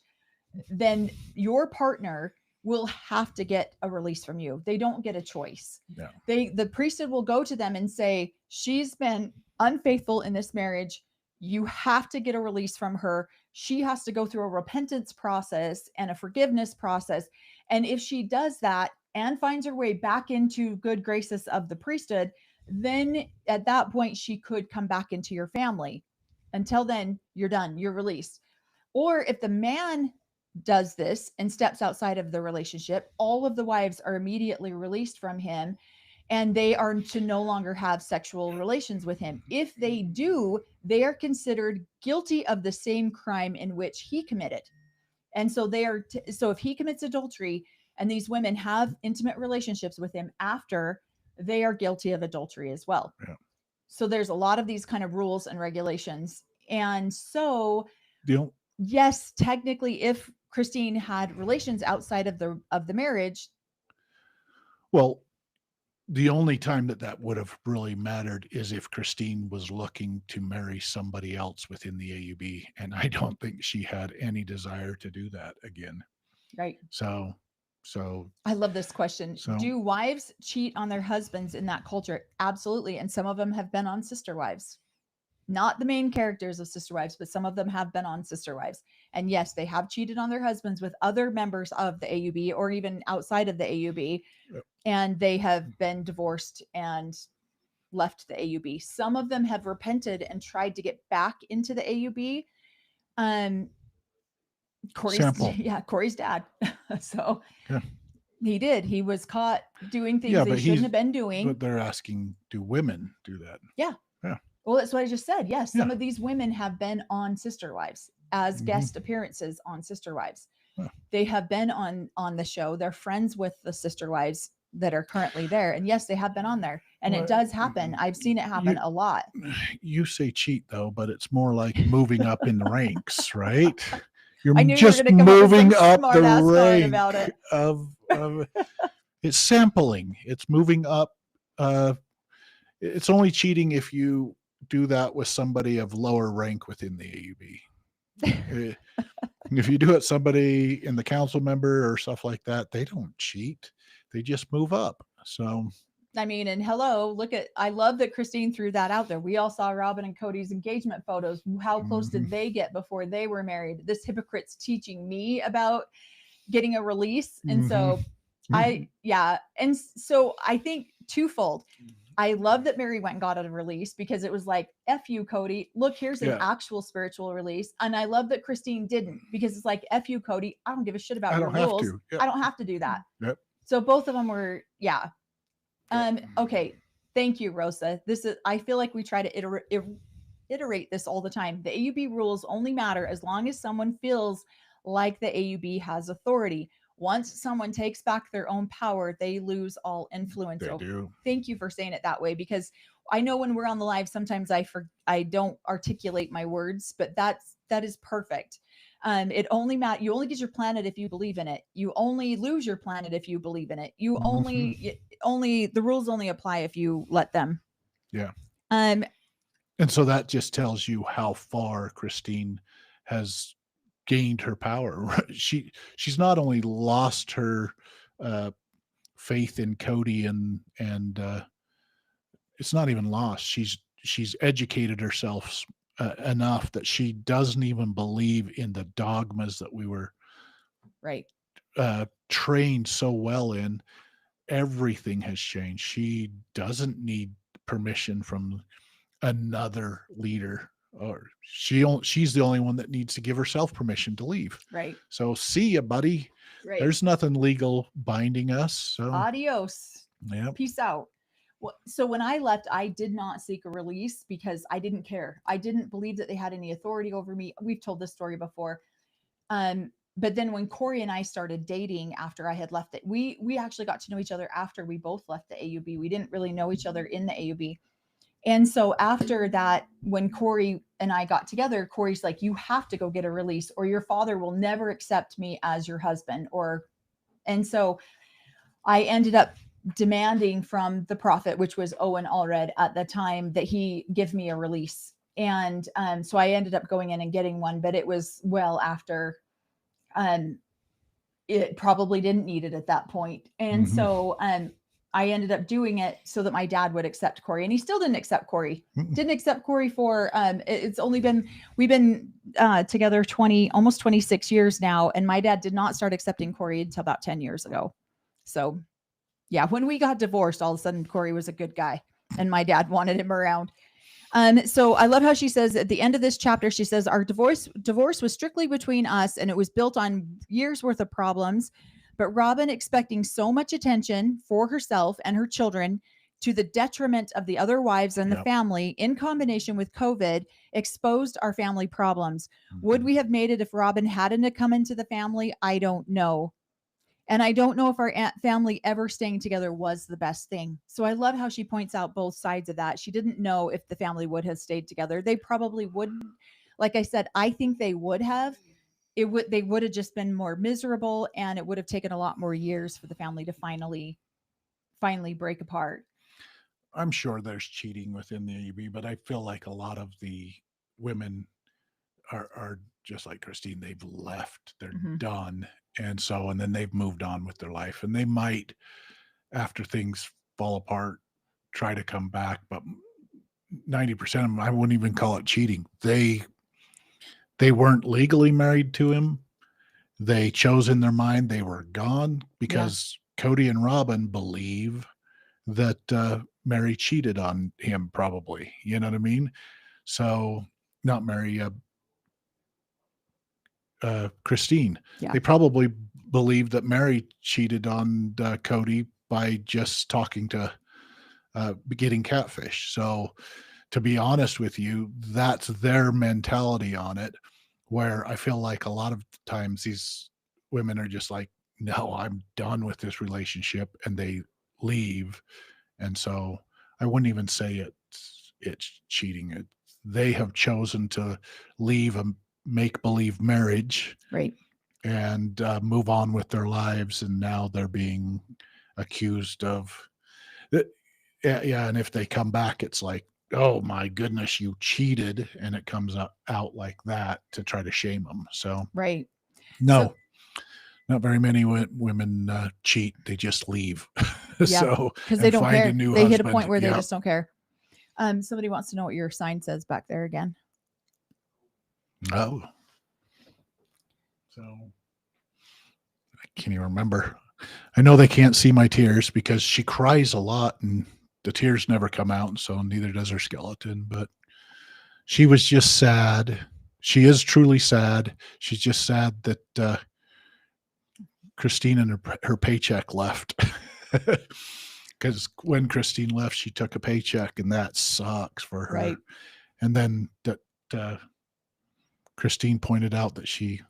then your partner will have to get a release from you. They don't get a choice. Yeah. The priesthood will go to them and say, she's been unfaithful in this marriage. You have to get a release from her. She has to go through a repentance process and a forgiveness process. And if she does that and finds her way back into good graces of the priesthood, then at that point, she could come back into your family. Until then, you're done. You're released. Or if the man does this and steps outside of the relationship, all of the wives are immediately released from him, and they are to no longer have sexual relations with him. If they do, they are considered guilty of the same crime in which he committed. And so so if he commits adultery and these women have intimate relationships with him after, they are guilty of adultery as well. Yeah. So there's a lot of these kind of rules and regulations. And so yes, technically, if Christine had relations outside of the marriage. Well, the only time that would have really mattered is if Christine was looking to marry somebody else within the AUB. And I don't think she had any desire to do that again. Right. So I love this question. Do wives cheat on their husbands in that culture? Absolutely. And some of them have been on Sister Wives. Not the main characters of Sister Wives, but some of them have been on Sister Wives. And yes, they have cheated on their husbands with other members of the AUB or even outside of the AUB. Yep. And they have been divorced and left the AUB. Some of them have repented and tried to get back into the AUB. Corey's dad. So yeah. He did. He was caught doing things they shouldn't have been doing. But they're asking, do women do that? Yeah. Yeah. Well, that's what I just said. Yes, some of these women have been on Sister Wives as guest appearances on Sister Wives. Yeah. They have been on the show. They're friends with the Sister Wives that are currently there. And yes, they have been on there. And it does happen. I've seen it happen a lot. You say cheat, though, but it's more like moving up in the ranks, right? You're just moving up the rank of it's sampling. It's moving up. It's only cheating if you do that with somebody of lower rank within the AUB. If you do it somebody in the council member or stuff like that, they don't cheat. They just move up. So I mean, and hello, I love that Christine threw that out there. We all saw Robin and Cody's engagement photos. How close did they get before they were married? This hypocrite's teaching me about getting a release. And so and so I think twofold. I love that Mary went and got a release because it was like, F you, Cody. Look, here's an actual spiritual release. And I love that Christine didn't, because it's like, F you, Cody. I don't give a shit about your rules. I don't have to do that. Yep. So both of them were, okay. Thank you, Rosa. I feel like we try to iterate this all the time. The AUB rules only matter as long as someone feels like the AUB has authority. Once someone takes back their own power, they lose all influence. Thank you for saying it that way, because I know when we're on the live, sometimes I don't articulate my words, but that is perfect. It only you only get your planet if you believe in it. You only lose your planet if you believe in it. You only the rules only apply if you let them. Yeah. And so that just tells you how far Christine has gained her power. She's not only lost her faith in Cody and it's not even lost. She's educated herself enough that she doesn't even believe in the dogmas that we were trained so well in. Everything has changed. She doesn't need permission from another leader, or she's the only one that needs to give herself permission to leave. Right. So see ya, buddy. Right. There's nothing legal binding us. So adios. Yeah. Peace out. Well, so when I left, I did not seek a release because I didn't care. I didn't believe that they had any authority over me. We've told this story before. But then when Corey and I started dating after I had left it, we actually got to know each other after we both left the AUB. We didn't really know each other in the AUB. And so after that, when Corey and I got together, Corey's like, you have to go get a release or your father will never accept me as your husband. And so I ended up demanding from the prophet, which was Owen Allred at the time, that he give me a release. And so I ended up going in and getting one, but it was well after it probably didn't need it at that point. And so I ended up doing it so that my dad would accept Corey, and he still didn't accept Corey. Didn't accept Corey for it's only been, we've been together almost 26 years now, and my dad did not start accepting Corey until about 10 years ago. So yeah, when we got divorced, all of a sudden Corey was a good guy and my dad wanted him around. So I love how she says at the end of this chapter, she says, our divorce was strictly between us and it was built on years worth of problems. But Robin, expecting so much attention for herself and her children to the detriment of the other wives and the family, in combination with COVID, exposed our family problems. Would we have made it if Robin hadn't come into the family? I don't know. And I don't know if our family ever staying together was the best thing. So I love how she points out both sides of that. She didn't know if the family would have stayed together. They probably wouldn't. Like I said, I think they would have. They would have just been more miserable, and it would have taken a lot more years for the family to finally break apart. I'm sure there's cheating within the AUB, but I feel like a lot of the women are just like Christine. They've left. They're done. And then they've moved on with their life, and they might, after things fall apart, try to come back. But 90% of them, I wouldn't even call it cheating. They weren't legally married to him. They chose in their mind they were gone because Cody and Robin believe that Mary cheated on him, probably. You know what I mean? So not Mary, Christine. They probably believed that Mary cheated on Cody by just talking to getting catfish. So to be honest with you, that's their mentality on it, where I feel like a lot of times these women are just like, no, I'm done with this relationship, and they leave. And so I wouldn't even say it's cheating. They have chosen to leave a make-believe marriage, right, and move on with their lives, and now they're being accused of and if they come back, it's like, oh my goodness, you cheated, and it comes out like that to try to shame them. So Right. So no, not very many women cheat. They just leave. yeah, So because they and don't find a care. new They hit a point husband. where they Yep. just don't care. Somebody wants to know what your sign says back there again. Oh, so I can't even remember. I know they can't see my tears because she cries a lot and the tears never come out, and so neither does her skeleton. But she was just sad. She is truly sad. She's just sad that Christine and her paycheck left. Because when Christine left, she took a paycheck, and that sucks for her. Right. And then that Christine pointed out that she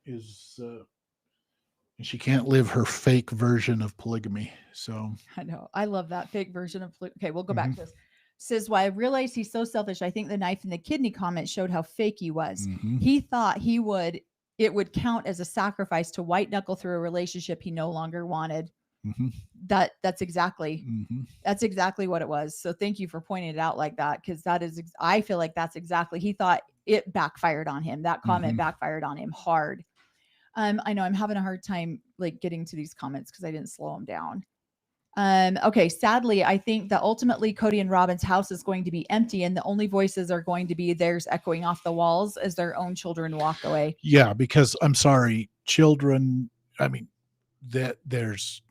is she can't live her fake version of polygamy. So I know. I love that fake version of. Okay, we'll go back to this. Says, "Why I realized he's so selfish. I think the knife and the kidney comment showed how fake he was. He thought it would count as a sacrifice to white knuckle through a relationship he no longer wanted. That's exactly what it was. So thank you for pointing it out like that, because that is I feel like that's exactly, he thought it backfired on him. That comment backfired on him hard. I know I'm having a hard time like getting to these comments because I didn't slow them down. Okay, sadly, I think that ultimately Cody and Robin's house is going to be empty, and the only voices are going to be theirs echoing off the walls as their own children walk away. Yeah, because I'm sorry, children, I mean, that there's,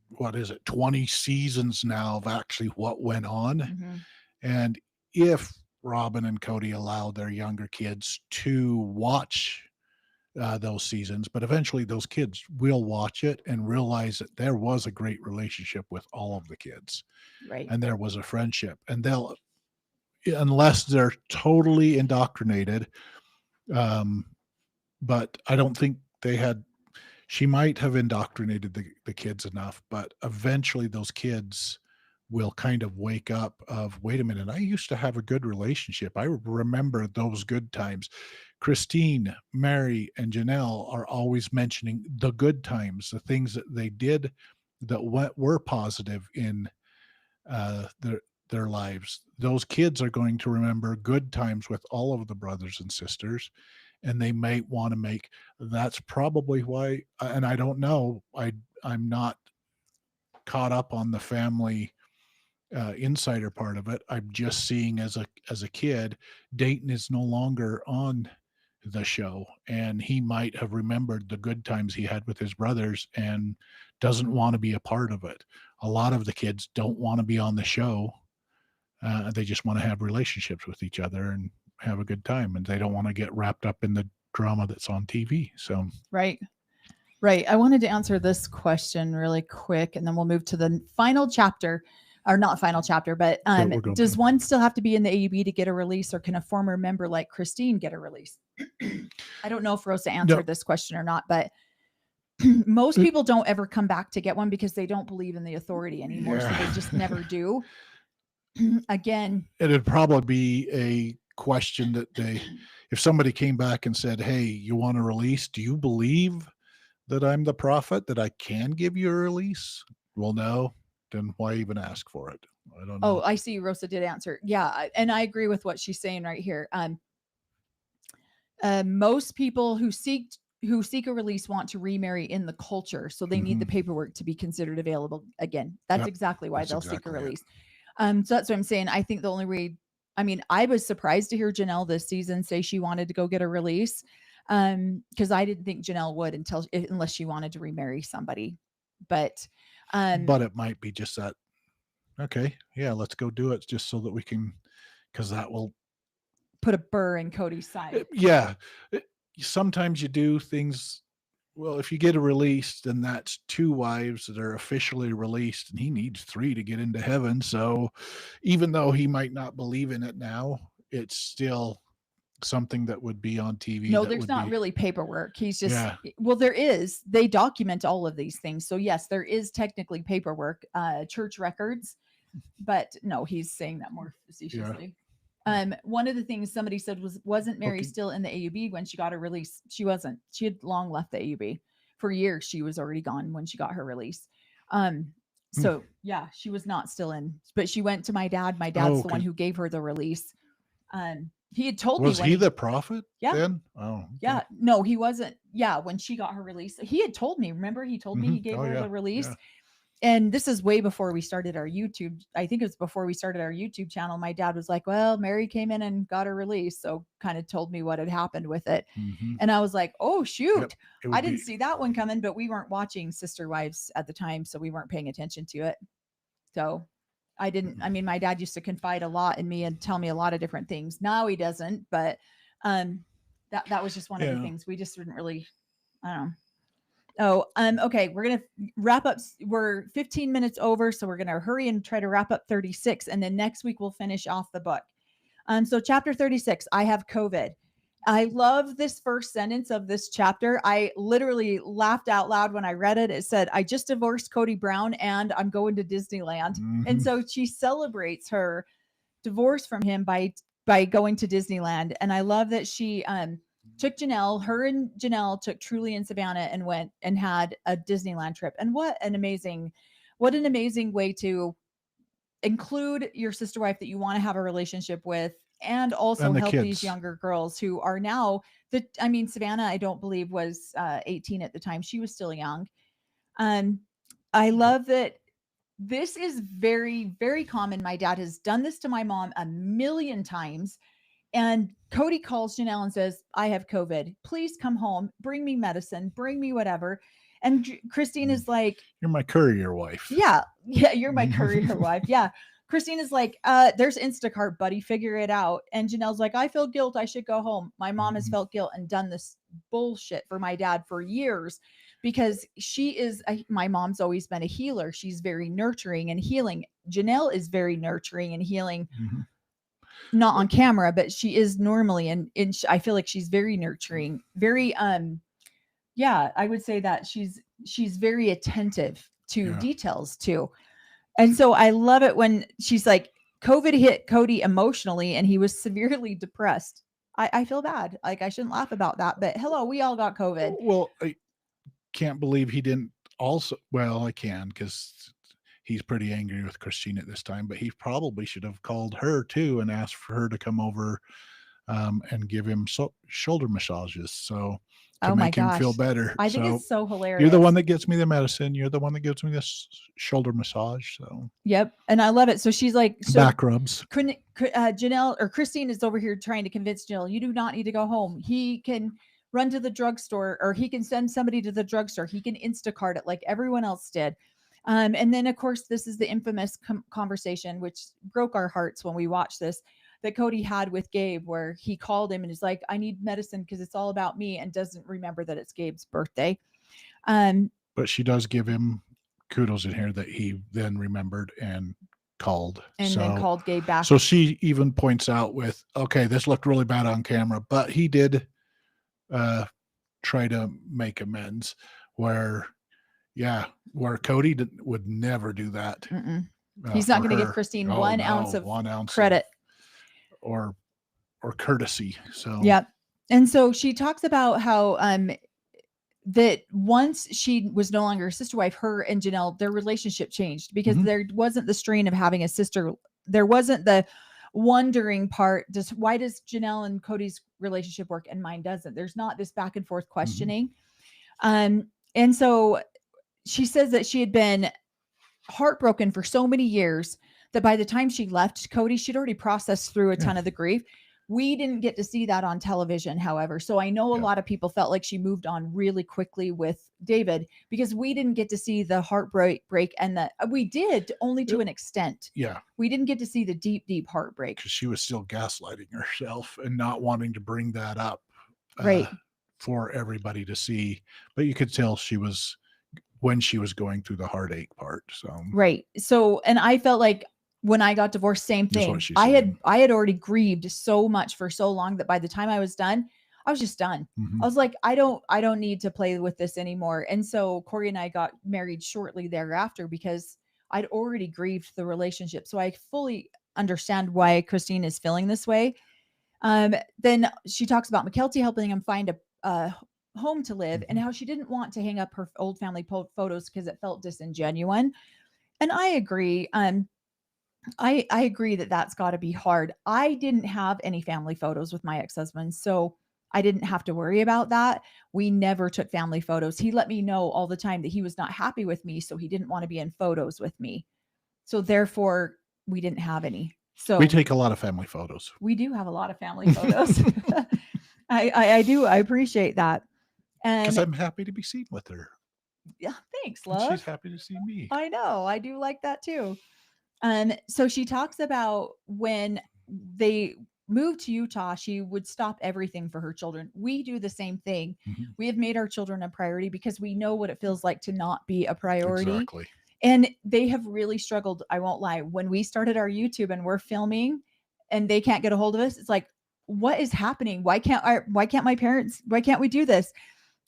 what is it, 20 seasons now of actually what went on. And if Robin and Cody allow their younger kids to watch those seasons, but eventually those kids will watch it and realize that there was a great relationship with all of the kids. Right. And there was a friendship, and they'll, unless they're totally indoctrinated, but I don't think they had, she might have indoctrinated the kids enough, but eventually those kids will kind of wake up of, wait a minute, I used to have a good relationship. I remember those good times. Christine, Mary, and Janelle are always mentioning the good times, the things that they did that were positive in their lives. Those kids are going to remember good times with all of the brothers and sisters, and they might want to make, that's probably why, and I don't know, I'm not caught up on the family insider part of it. I'm just seeing as a kid, Dayton is no longer on the show, and he might have remembered the good times he had with his brothers and doesn't want to be a part of it. A lot of the kids don't want to be on the show. They just want to have relationships with each other and have a good time, and they don't want to get wrapped up in the drama that's on TV. So right. I wanted to answer this question really quick, and then we'll move to the final chapter, or not final chapter, but does one still have to be in the AUB to get a release, or can a former member like Christine get a release? I don't know if Rosa answered this question or not, but most people don't ever come back to get one because they don't believe in the authority anymore. So they just never do. Again, it'd probably be a question that if somebody came back and said, hey, you want a release? Do you believe that I'm the prophet, that I can give you a release? Well, no. Then why even ask for it? I don't know. Oh, I see. Rosa did answer. Yeah. And I agree with what she's saying right here. Most people who seek a release want to remarry in the culture. So they need the paperwork to be considered available again. That's exactly why they'll seek a release. So that's what I'm saying. I think the only way, I mean, I was surprised to hear Janelle this season say she wanted to go get a release. Because I didn't think Janelle would unless she wanted to remarry somebody. But it might be just that, okay, yeah, let's go do it just so that we can, because that will put a burr in Cody's side. Yeah. Sometimes you do things, well, if you get a release, then that's 2 wives that are officially released, and he needs 3 to get into heaven. So even though he might not believe in it now, it's still something that would be on TV. No, there's not really paperwork. He's just, well, there is. They document all of these things. So yes, there is technically paperwork, church records, but no, he's saying that more facetiously. One of the things somebody said wasn't Mary still in the AUB when she got her release? She wasn't. She had long left the AUB for years. She was already gone when she got her release. So yeah, she was not still in, but she went to my dad. My dad's the one who gave her the release. He had told me Was he the prophet then? Oh, okay. Yeah. No, he wasn't. Yeah. When she got her release, he had told me, remember, he told me he gave her the release. Yeah. And this is way before we started our YouTube. I think it was before we started our YouTube channel. My dad was like, well, Mary came in and got her release. So kind of told me what had happened with it. And I was like, oh, shoot. Yep. I didn't see that one coming, but we weren't watching Sister Wives at the time. So we weren't paying attention to it. So I mean, my dad used to confide a lot in me and tell me a lot of different things. Now he doesn't, but that was just one of the things we just didn't really, I don't know. Oh, okay. We're going to wrap up. We're 15 minutes over. So we're going to hurry and try to wrap up 36. And then next week we'll finish off the book. So chapter 36, I have COVID. I love this first sentence of this chapter. I literally laughed out loud when I read it. It said, I just divorced Cody Brown and I'm going to Disneyland. And so she celebrates her divorce from him by going to Disneyland. And I love that she, took her and Janelle took Truly and Savannah and went and had a Disneyland trip. And what an amazing way to include your sister wife that you want to have a relationship with, and also help these younger girls who are now Savannah, I don't believe was 18 at the time. She was still young. I love that this is very, very common. My dad has done this to my mom a million times. And Cody calls Janelle and says, I have COVID. Please come home. Bring me medicine. Bring me whatever. And Christine is like, you're my courier wife. Yeah. You're my courier wife. Yeah. Christine is like, there's Instacart, buddy. Figure it out. And Janelle's like, I feel guilt. I should go home. My mom has felt guilt and done this bullshit for my dad for years because my mom's always been a healer. She's very nurturing and healing. Janelle is very nurturing and healing. Not on camera, but she is normally. And I feel like she's very nurturing, very, I would say that she's very attentive to details too. And so I love it when she's like, COVID hit Cody emotionally and he was severely depressed. I feel bad. Like I shouldn't laugh about that, but hello, we all got COVID. Well, I can't believe he didn't also, well, I can, because he's pretty angry with Christine at this time, but he probably should have called her too and asked for her to come over and give him shoulder massages. So to make him feel better. I think it's so hilarious. You're the one that gets me the medicine. You're the one that gives me this shoulder massage. So yep. And I love it. So she's like, back rubs. Janelle or Christine is over here trying to convince Janelle, you do not need to go home. He can run to the drugstore, or he can send somebody to the drugstore. He can Instacart it like everyone else did. And then of course, this is the infamous conversation, which broke our hearts when we watched this, that Cody had with Gabe, where he called him and is like, I need medicine because it's all about me, and doesn't remember that it's Gabe's birthday. But she does give him kudos in here that he then remembered and called. And then called Gabe back. So she even points out with, okay, this looked really bad on camera, but he did try to make amends, where Cody would never do that. He's not going to give Christine one ounce of credit or courtesy. So yeah. And so she talks about how that once she was no longer a sister wife, her and Janelle, their relationship changed because there wasn't the strain of having a sister. There wasn't the wondering part. Why does Janelle and Cody's relationship work and mine doesn't? There's not this back and forth questioning. And so she says that she had been heartbroken for so many years that by the time she left Cody, she'd already processed through a ton of the grief. We didn't get to see that on television, however. So I know a lot of people felt like she moved on really quickly with David because we didn't get to see the heartbreak and we did only to an extent. Yeah. We didn't get to see the deep, deep heartbreak. Because she was still gaslighting herself and not wanting to bring that up for everybody to see. But you could tell when she was going through the heartache part. So right. So, and I felt like when I got divorced, same thing. I had already grieved so much for so long that by the time I was done, I was just done. I was like, I don't need to play with this anymore. And so Corey and I got married shortly thereafter because I'd already grieved the relationship. So I fully understand why Christine is feeling this way. Then she talks about McKelty helping him find a home to live and how she didn't want to hang up her old family photos because it felt disingenuous. And I agree. I agree that that's got to be hard. I didn't have any family photos with my ex-husband, so I didn't have to worry about that. We never took family photos. He let me know all the time that he was not happy with me, so he didn't want to be in photos with me. So therefore, we didn't have any. So we take a lot of family photos. We do have a lot of family photos. I do. I appreciate that. And because I'm happy to be seen with her. Yeah, thanks, love. And she's happy to see me. I know. I do like that too. So she talks about when they moved to Utah, she would stop everything for her children. We do the same thing. Mm-hmm. We have made our children a priority because we know what it feels like to not be a priority. Exactly. And they have really struggled. I won't lie. When we started our YouTube and we're filming and they can't get a hold of us, it's like, what is happening? Why can't my parents, why can't we do this?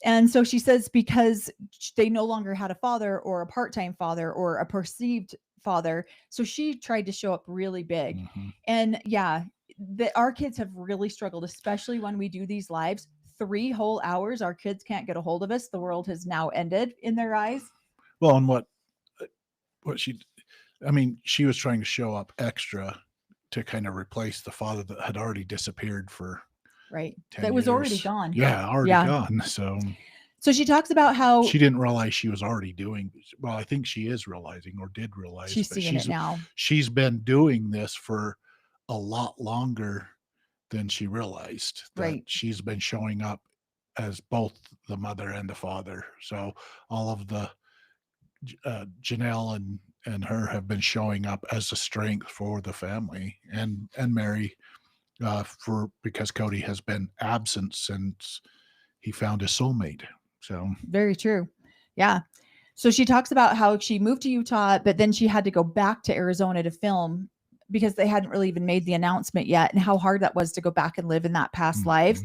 And so she says, because they no longer had a father or a part-time father or a perceived father. So she tried to show up really big. Mm-hmm. And yeah, our kids have really struggled, especially when we do these lives. 3 whole hours, our kids can't get a hold of us. The world has now ended in their eyes. Well, and what she was trying to show up extra to kind of replace the father that had already disappeared for right. 10 That was years. already gone. Yeah, already gone. So she talks about how she didn't realize she was already doing. Well, I think she is realizing, or did realize. She's seeing it now. She's been doing this for a lot longer than she realized. That right. She's been showing up as both the mother and the father. So all of the Janelle and her have been showing up as a strength for the family, and Mary, because Cody has been absent since he found his soulmate. So very true. Yeah. So she talks about how she moved to Utah, but then she had to go back to Arizona to film because they hadn't really even made the announcement yet, and how hard that was to go back and live in that past life.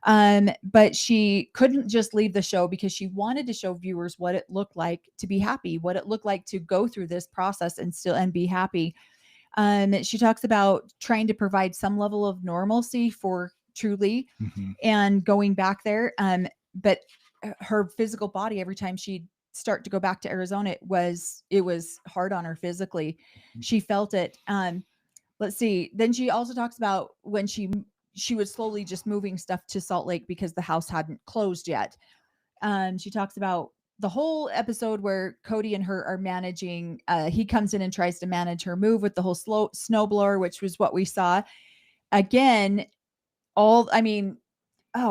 But she couldn't just leave the show because she wanted to show viewers what it looked like to be happy, what it looked like to go through this process and be happy. She talks about trying to provide some level of normalcy for Truly and going back there. But her physical body, every time she'd start to go back to Arizona, it was hard on her physically. She felt it. Let's see. Then she also talks about when she was slowly just moving stuff to Salt Lake because the house hadn't closed yet. She talks about the whole episode where Cody and her are managing. He comes in and tries to manage her move with the whole snowblower, which was what we saw. Again, oh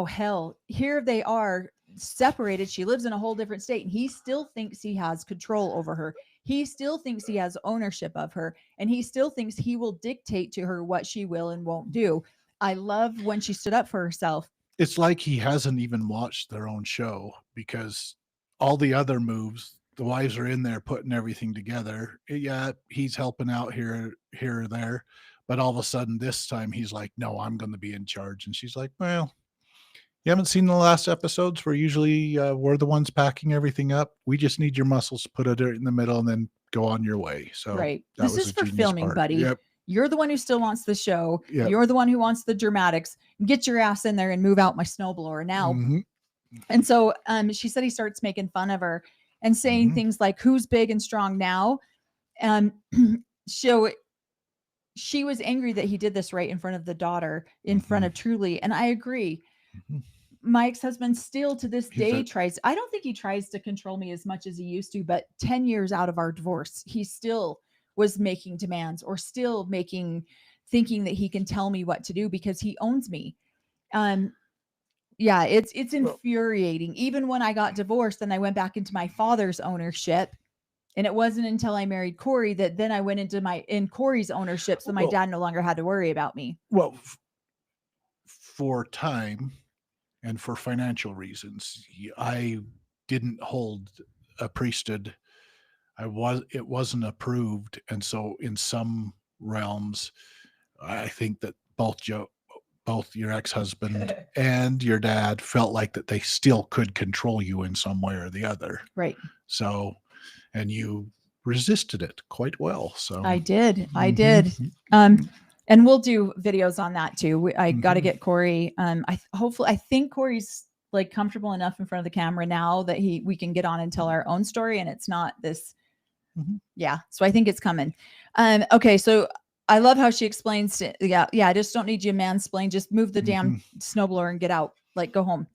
hell, here they are separated. She lives in a whole different state and he still thinks he has control over her. He still thinks he has ownership of her, and he still thinks he will dictate to her what she will and won't do. I love when she stood up for herself. It's like he hasn't even watched their own show, because all the other moves, the wives are in there putting everything together. Yeah, he's helping out here or there, but all of a sudden this time he's like, no, I'm going to be in charge. And she's like, well, you haven't seen the last episodes where usually we're the ones packing everything up. We just need your muscles to put it in the middle and then go on your way. So right. This is for filming, buddy. Yep. You're the one who still wants the show. Yep. You're the one who wants the dramatics. Get your ass in there and move out my snowblower now. And so she said he starts making fun of her and saying things like, who's big and strong now? So she was angry that he did this right in front of the daughter, in front of Truly. And I agree. My ex-husband still to this day I don't think he tries to control me as much as he used to, but 10 years out of our divorce, he still was making demands or still thinking that he can tell me what to do because he owns me. Yeah, it's infuriating. Even when I got divorced and I went back into my father's ownership, and it wasn't until I married Corey that then I went into Corey's ownership, so my dad no longer had to worry about me. Well, for time and for financial reasons, I didn't hold a priesthood. It wasn't approved, and so in some realms, I think that both your ex-husband and your dad felt like that they still could control you in some way or the other. Right. So, and you resisted it quite well. So I did. And we'll do videos on that too. I got to get Corey. I think Corey's like comfortable enough in front of the camera now that we can get on and tell our own story, and it's not this Yeah. So I think it's coming. Okay. So I love how she explains it. Yeah. I just don't need you mansplain. Just move the damn snowblower and get out. Like, go home.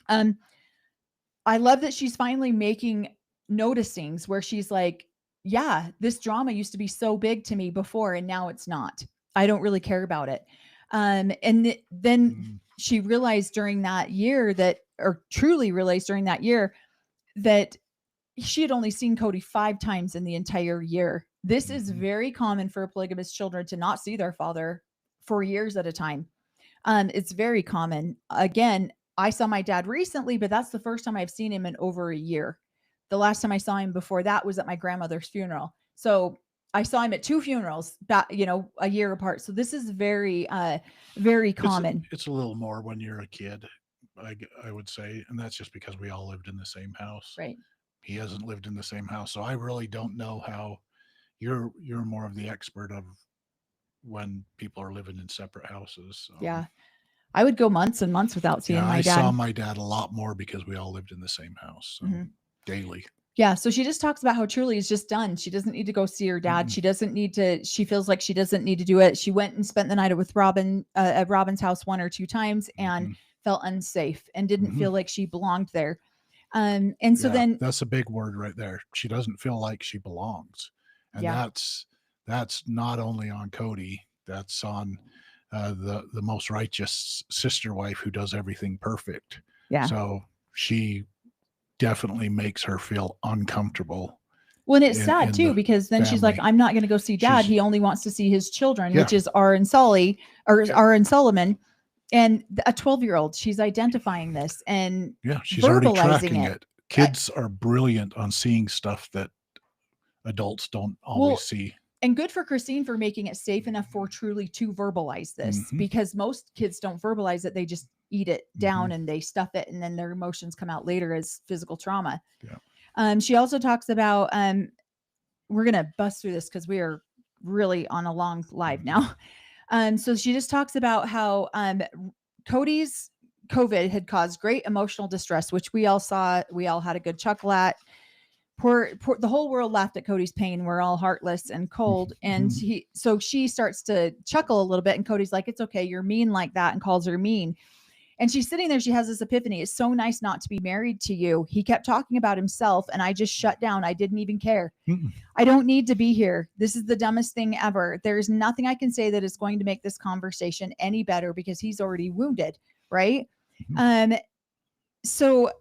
I love that she's finally making noticings where she's like, yeah, this drama used to be so big to me before, and now it's not. I don't really care about it. And then she realized during that year or truly realized during that year, that she had only seen Cody 5 times in the entire year. This is very common for polygamous children to not see their father for years at a time. It's very common. Again, I saw my dad recently, but that's the first time I've seen him in over a year. The last time I saw him before that was at my grandmother's funeral. So I saw him at 2 funerals, a year apart. So this is very, very common. It's a little more when you're a kid, I would say. And that's just because we all lived in the same house. Right. He hasn't lived in the same house. So I really don't know how you're more of the expert of when people are living in separate houses. So. Yeah. I would go months and months without seeing my dad. I saw my dad a lot more because we all lived in the same house daily. Yeah. So she just talks about how Truly is just done. She doesn't need to go see her dad. She doesn't need to, she feels like she doesn't need to do it. She went and spent the night with Robin at Robin's house 1 or 2 times and felt unsafe and didn't feel like she belonged there. And so then that's a big word right there. She doesn't feel like she belongs. And that's not only on Cody, that's on the most righteous sister wife who does everything perfect. Yeah. So she definitely makes her feel uncomfortable. Well, and it's sad too, because then she's like, I'm not going to go see dad. He only wants to see his children, which is R and Sully R and Solomon. And a 12-year-old, she's identifying this and she's already tracking it. Kids are brilliant on seeing stuff that adults don't always see. And good for Christine for making it safe enough for Truly to verbalize this, because most kids don't verbalize it. They just eat it down and they stuff it, and then their emotions come out later as physical trauma. Yeah. She also talks about, we're going to bust through this because we are really on a long live now. So she just talks about how Cody's COVID had caused great emotional distress, which we all saw. We all had a good chuckle at. Poor, the whole world laughed at Cody's pain. We're all heartless and cold. And so she starts to chuckle a little bit, and Cody's like, it's okay, you're mean like that, and calls her mean. And she's sitting there. She has this epiphany. It's so nice not to be married to you. He kept talking about himself, and I just shut down. I didn't even care. I don't need to be here. This is the dumbest thing ever. There's nothing I can say that is going to make this conversation any better, because he's already wounded. Right. So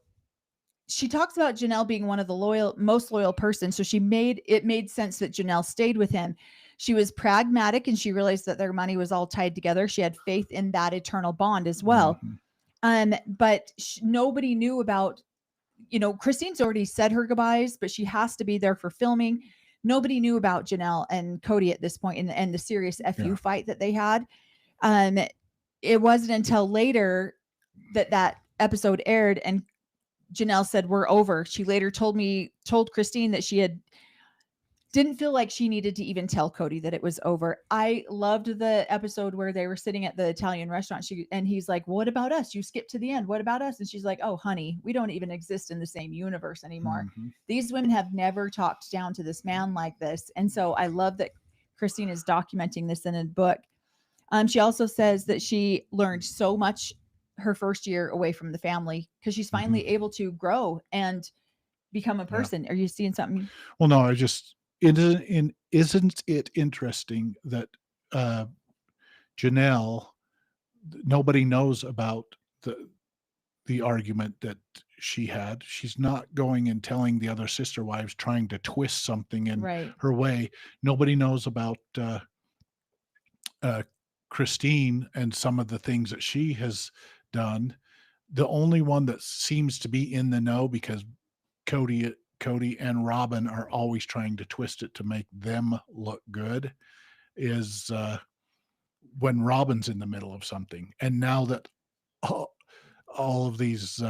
she talks about Janelle being one of the most loyal persons. So it made sense that Janelle stayed with him. She was pragmatic, and she realized that their money was all tied together. She had faith in that eternal bond as well. But nobody knew about, Christine's already said her goodbyes, but she has to be there for filming. Nobody knew about Janelle and Cody at this point, and the serious FU fight that they had. It wasn't until later that episode aired, and Janelle said, we're over. She later told Christine that she didn't feel like she needed to even tell Cody that it was over. I loved the episode where they were sitting at the Italian restaurant. And he's like, what about us? You skipped to the end. What about us? And she's like, oh, honey, we don't even exist in the same universe anymore. These women have never talked down to this man like this. And so I love that Christine is documenting this in a book. She also says that she learned so much her first year away from the family, because she's finally able to grow and become a person. Are you seeing something? Well, no, isn't it interesting that Janelle, nobody knows about the argument that she had. She's not going and telling the other sister wives, trying to twist something in her way. Nobody knows about Christine and some of the things that she has done. The only one that seems to be in the know, because Cody and Robin are always trying to twist it to make them look good, is when Robin's in the middle of something. And now that all of these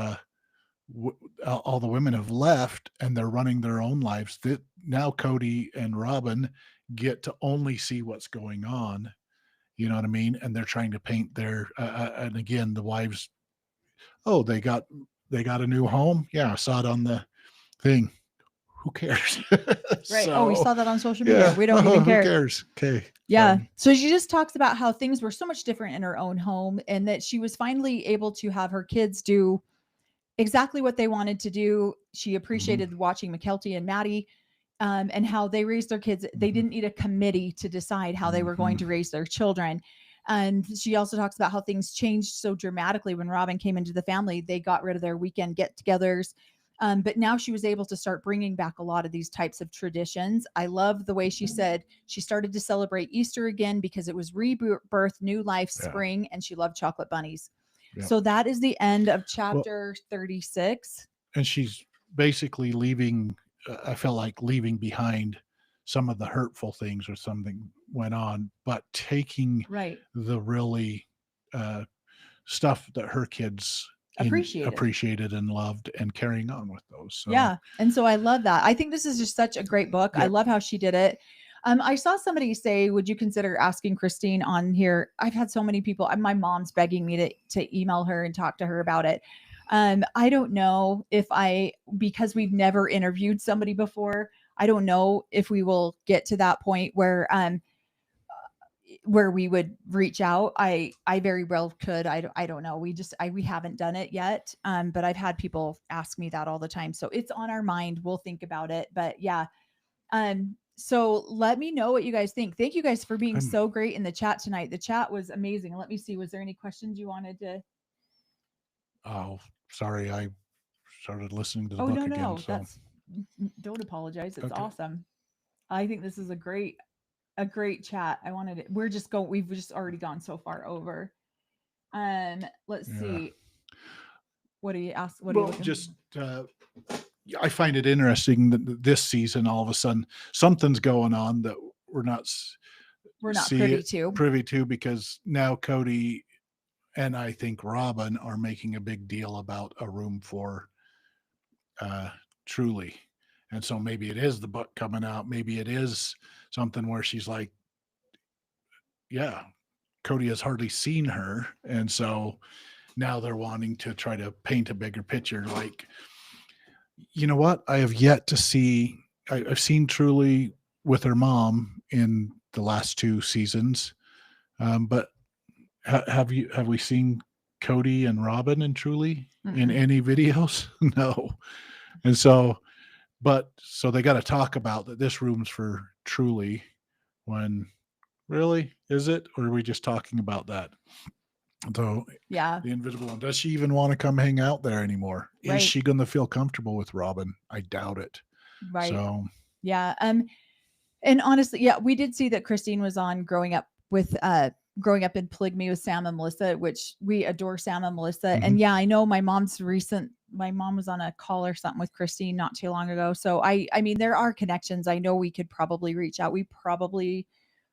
all the women have left and they're running their own lives, that now Cody and Robin get to only see what's going on. You know what I mean? And they're trying to paint their and again, the wives, they got a new home. Yeah, I saw it on the thing. who cares? Right. Oh, we So, saw that on social media. We don't even who care. cares? Okay. Yeah. So she just talks about how things were so much different in her own home and that she was finally able to have her kids do exactly what they wanted to do. She appreciated watching McKelty and Maddie and how they raised their kids. They didn't need a committee to decide how they were going to raise their children. And she also talks about how things changed so dramatically when Robin came into the family. They got rid of their weekend get-togethers. But now she was able to start bringing back a lot of these types of traditions. I love the way she said she started to celebrate Easter again because it was rebirth, new life, spring, and she loved chocolate bunnies. Yep. So that is the end of chapter 36. And she's basically leaving, I felt like leaving behind some of the hurtful things or something went on, but taking the really stuff that her kids appreciated and loved and carrying on with those. So. Yeah. And so I love that. I think this is just such a great book. Yep. I love how she did it. I saw somebody say, would you consider asking Christine on here? I've had so many people, my mom's begging me to email her and talk to her about it. I don't know if because we've never interviewed somebody before, I don't know if we will get to that point where we would reach out. I very well could. I don't know. We haven't done it yet. But I've had people ask me that all the time. So it's on our mind. We'll think about it. But yeah. So let me know what you guys think. Thank you guys for being so great in the chat tonight. The chat was amazing. Let me see. Was there any questions you wanted to? Oh, sorry. I started listening to the book again. So. Don't apologize. It's awesome. I think this is a great chat. I wanted it. We've just already gone so far over. Let's see. What do you ask? What do you just I find it interesting that this season, all of a sudden, something's going on that we're not privy to, because now Cody and I think Robin are making a big deal about a room for Truly. And so maybe it is the book coming out. Maybe it is something where she's like, yeah, Cody has hardly seen her. And so now they're wanting to try to paint a bigger picture. Like, you know what? I have yet to see, I've seen Truly with her mom in the last 2 seasons. But have we seen Cody and Robin and Truly in any videos? No. And so, so they got to talk about that this room's for Truly, when really, is it? Or are we just talking about that? So yeah, the invisible one, does she even want to come hang out there anymore? Right. Is she going to feel comfortable with Robin? I doubt it. Right. So yeah. And honestly, yeah, we did see that Christine was on growing up in Polygamy with Sam and Melissa, which we adore Sam and Melissa. And yeah, I know my mom was on a call or something with Christine not too long ago. So I mean, there are connections. I know we could probably reach out.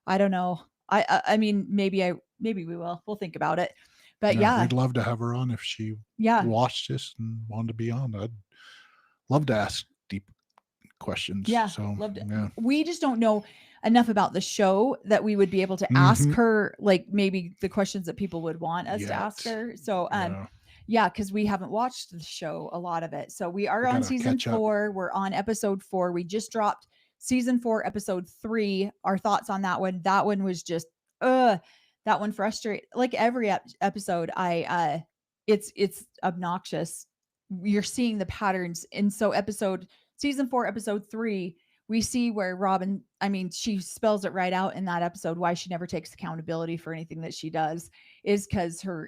I don't know. I mean, maybe we will. We'll think about it. But yeah, we'd love to have her on if she watched this and wanted to be on. I'd love to ask deep questions. Yeah, so loved it. Yeah. We just don't know enough about the show that we would be able to ask her, like maybe the questions that people would want us to ask her. So yeah, because we haven't watched the show, a lot of it. So we are on season 4. We're on episode 4. We just dropped season 4, episode 3. Our thoughts on that one. That one was just that one frustrated. Like every episode, it's obnoxious. You're seeing the patterns. And so season 4, episode 3, we see where Robin, I mean, she spells it right out in that episode why she never takes accountability for anything that she does, is because her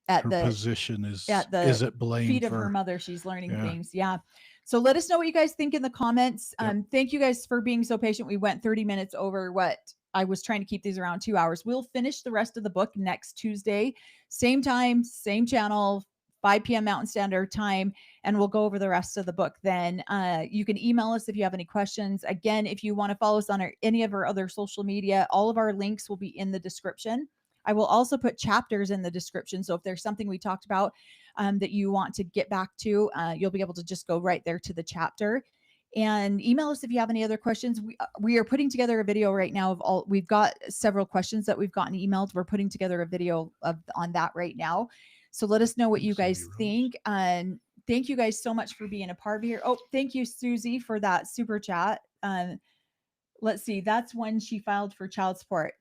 position is it blame feet of her mother. She's learning things. Yeah. So let us know what you guys think in the comments. Thank you guys for being so patient. We went 30 minutes over what I was trying to keep these around 2 hours. We'll finish the rest of the book next Tuesday, same time, same channel, 5 p.m. Mountain Standard Time, and we'll go over the rest of the book then. You can email us if you have any questions. Again, if you want to follow us on any of our other social media, all of our links will be in the description. I will also put chapters in the description. So if there's something we talked about that you want to get back to, you'll be able to just go right there to the chapter. And email us if you have any other questions. We are putting together a video right now we've got several questions that we've gotten emailed. We're putting together a video on that right now. So let us know what you guys think. And thank you guys so much for being a part of here. Oh, thank you, Susie, for that super chat. Let's see. That's when she filed for child support.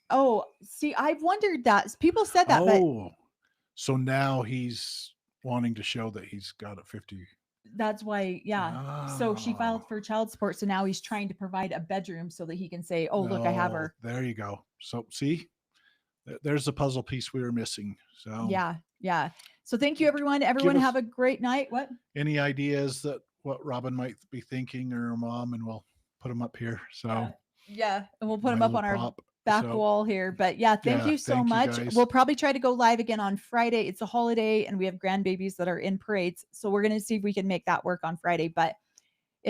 Oh, see, I've wondered that. People said that, but so now he's wanting to show that he's got a 50. That's why, yeah. So she filed for child support. So now he's trying to provide a bedroom so that he can say, oh, look, I have her. There you go. So see, there's the puzzle piece we were missing. So yeah. So thank you, everyone. Everyone have a great night. What? Any ideas that what Robin might be thinking, or her mom, and we'll put them up here. So yeah. And we'll put them up on our back wall here. But thank you so much. We'll probably try to go live again on Friday. It's a holiday and we have grandbabies that are in parades. So we're going to see if we can make that work on Friday. But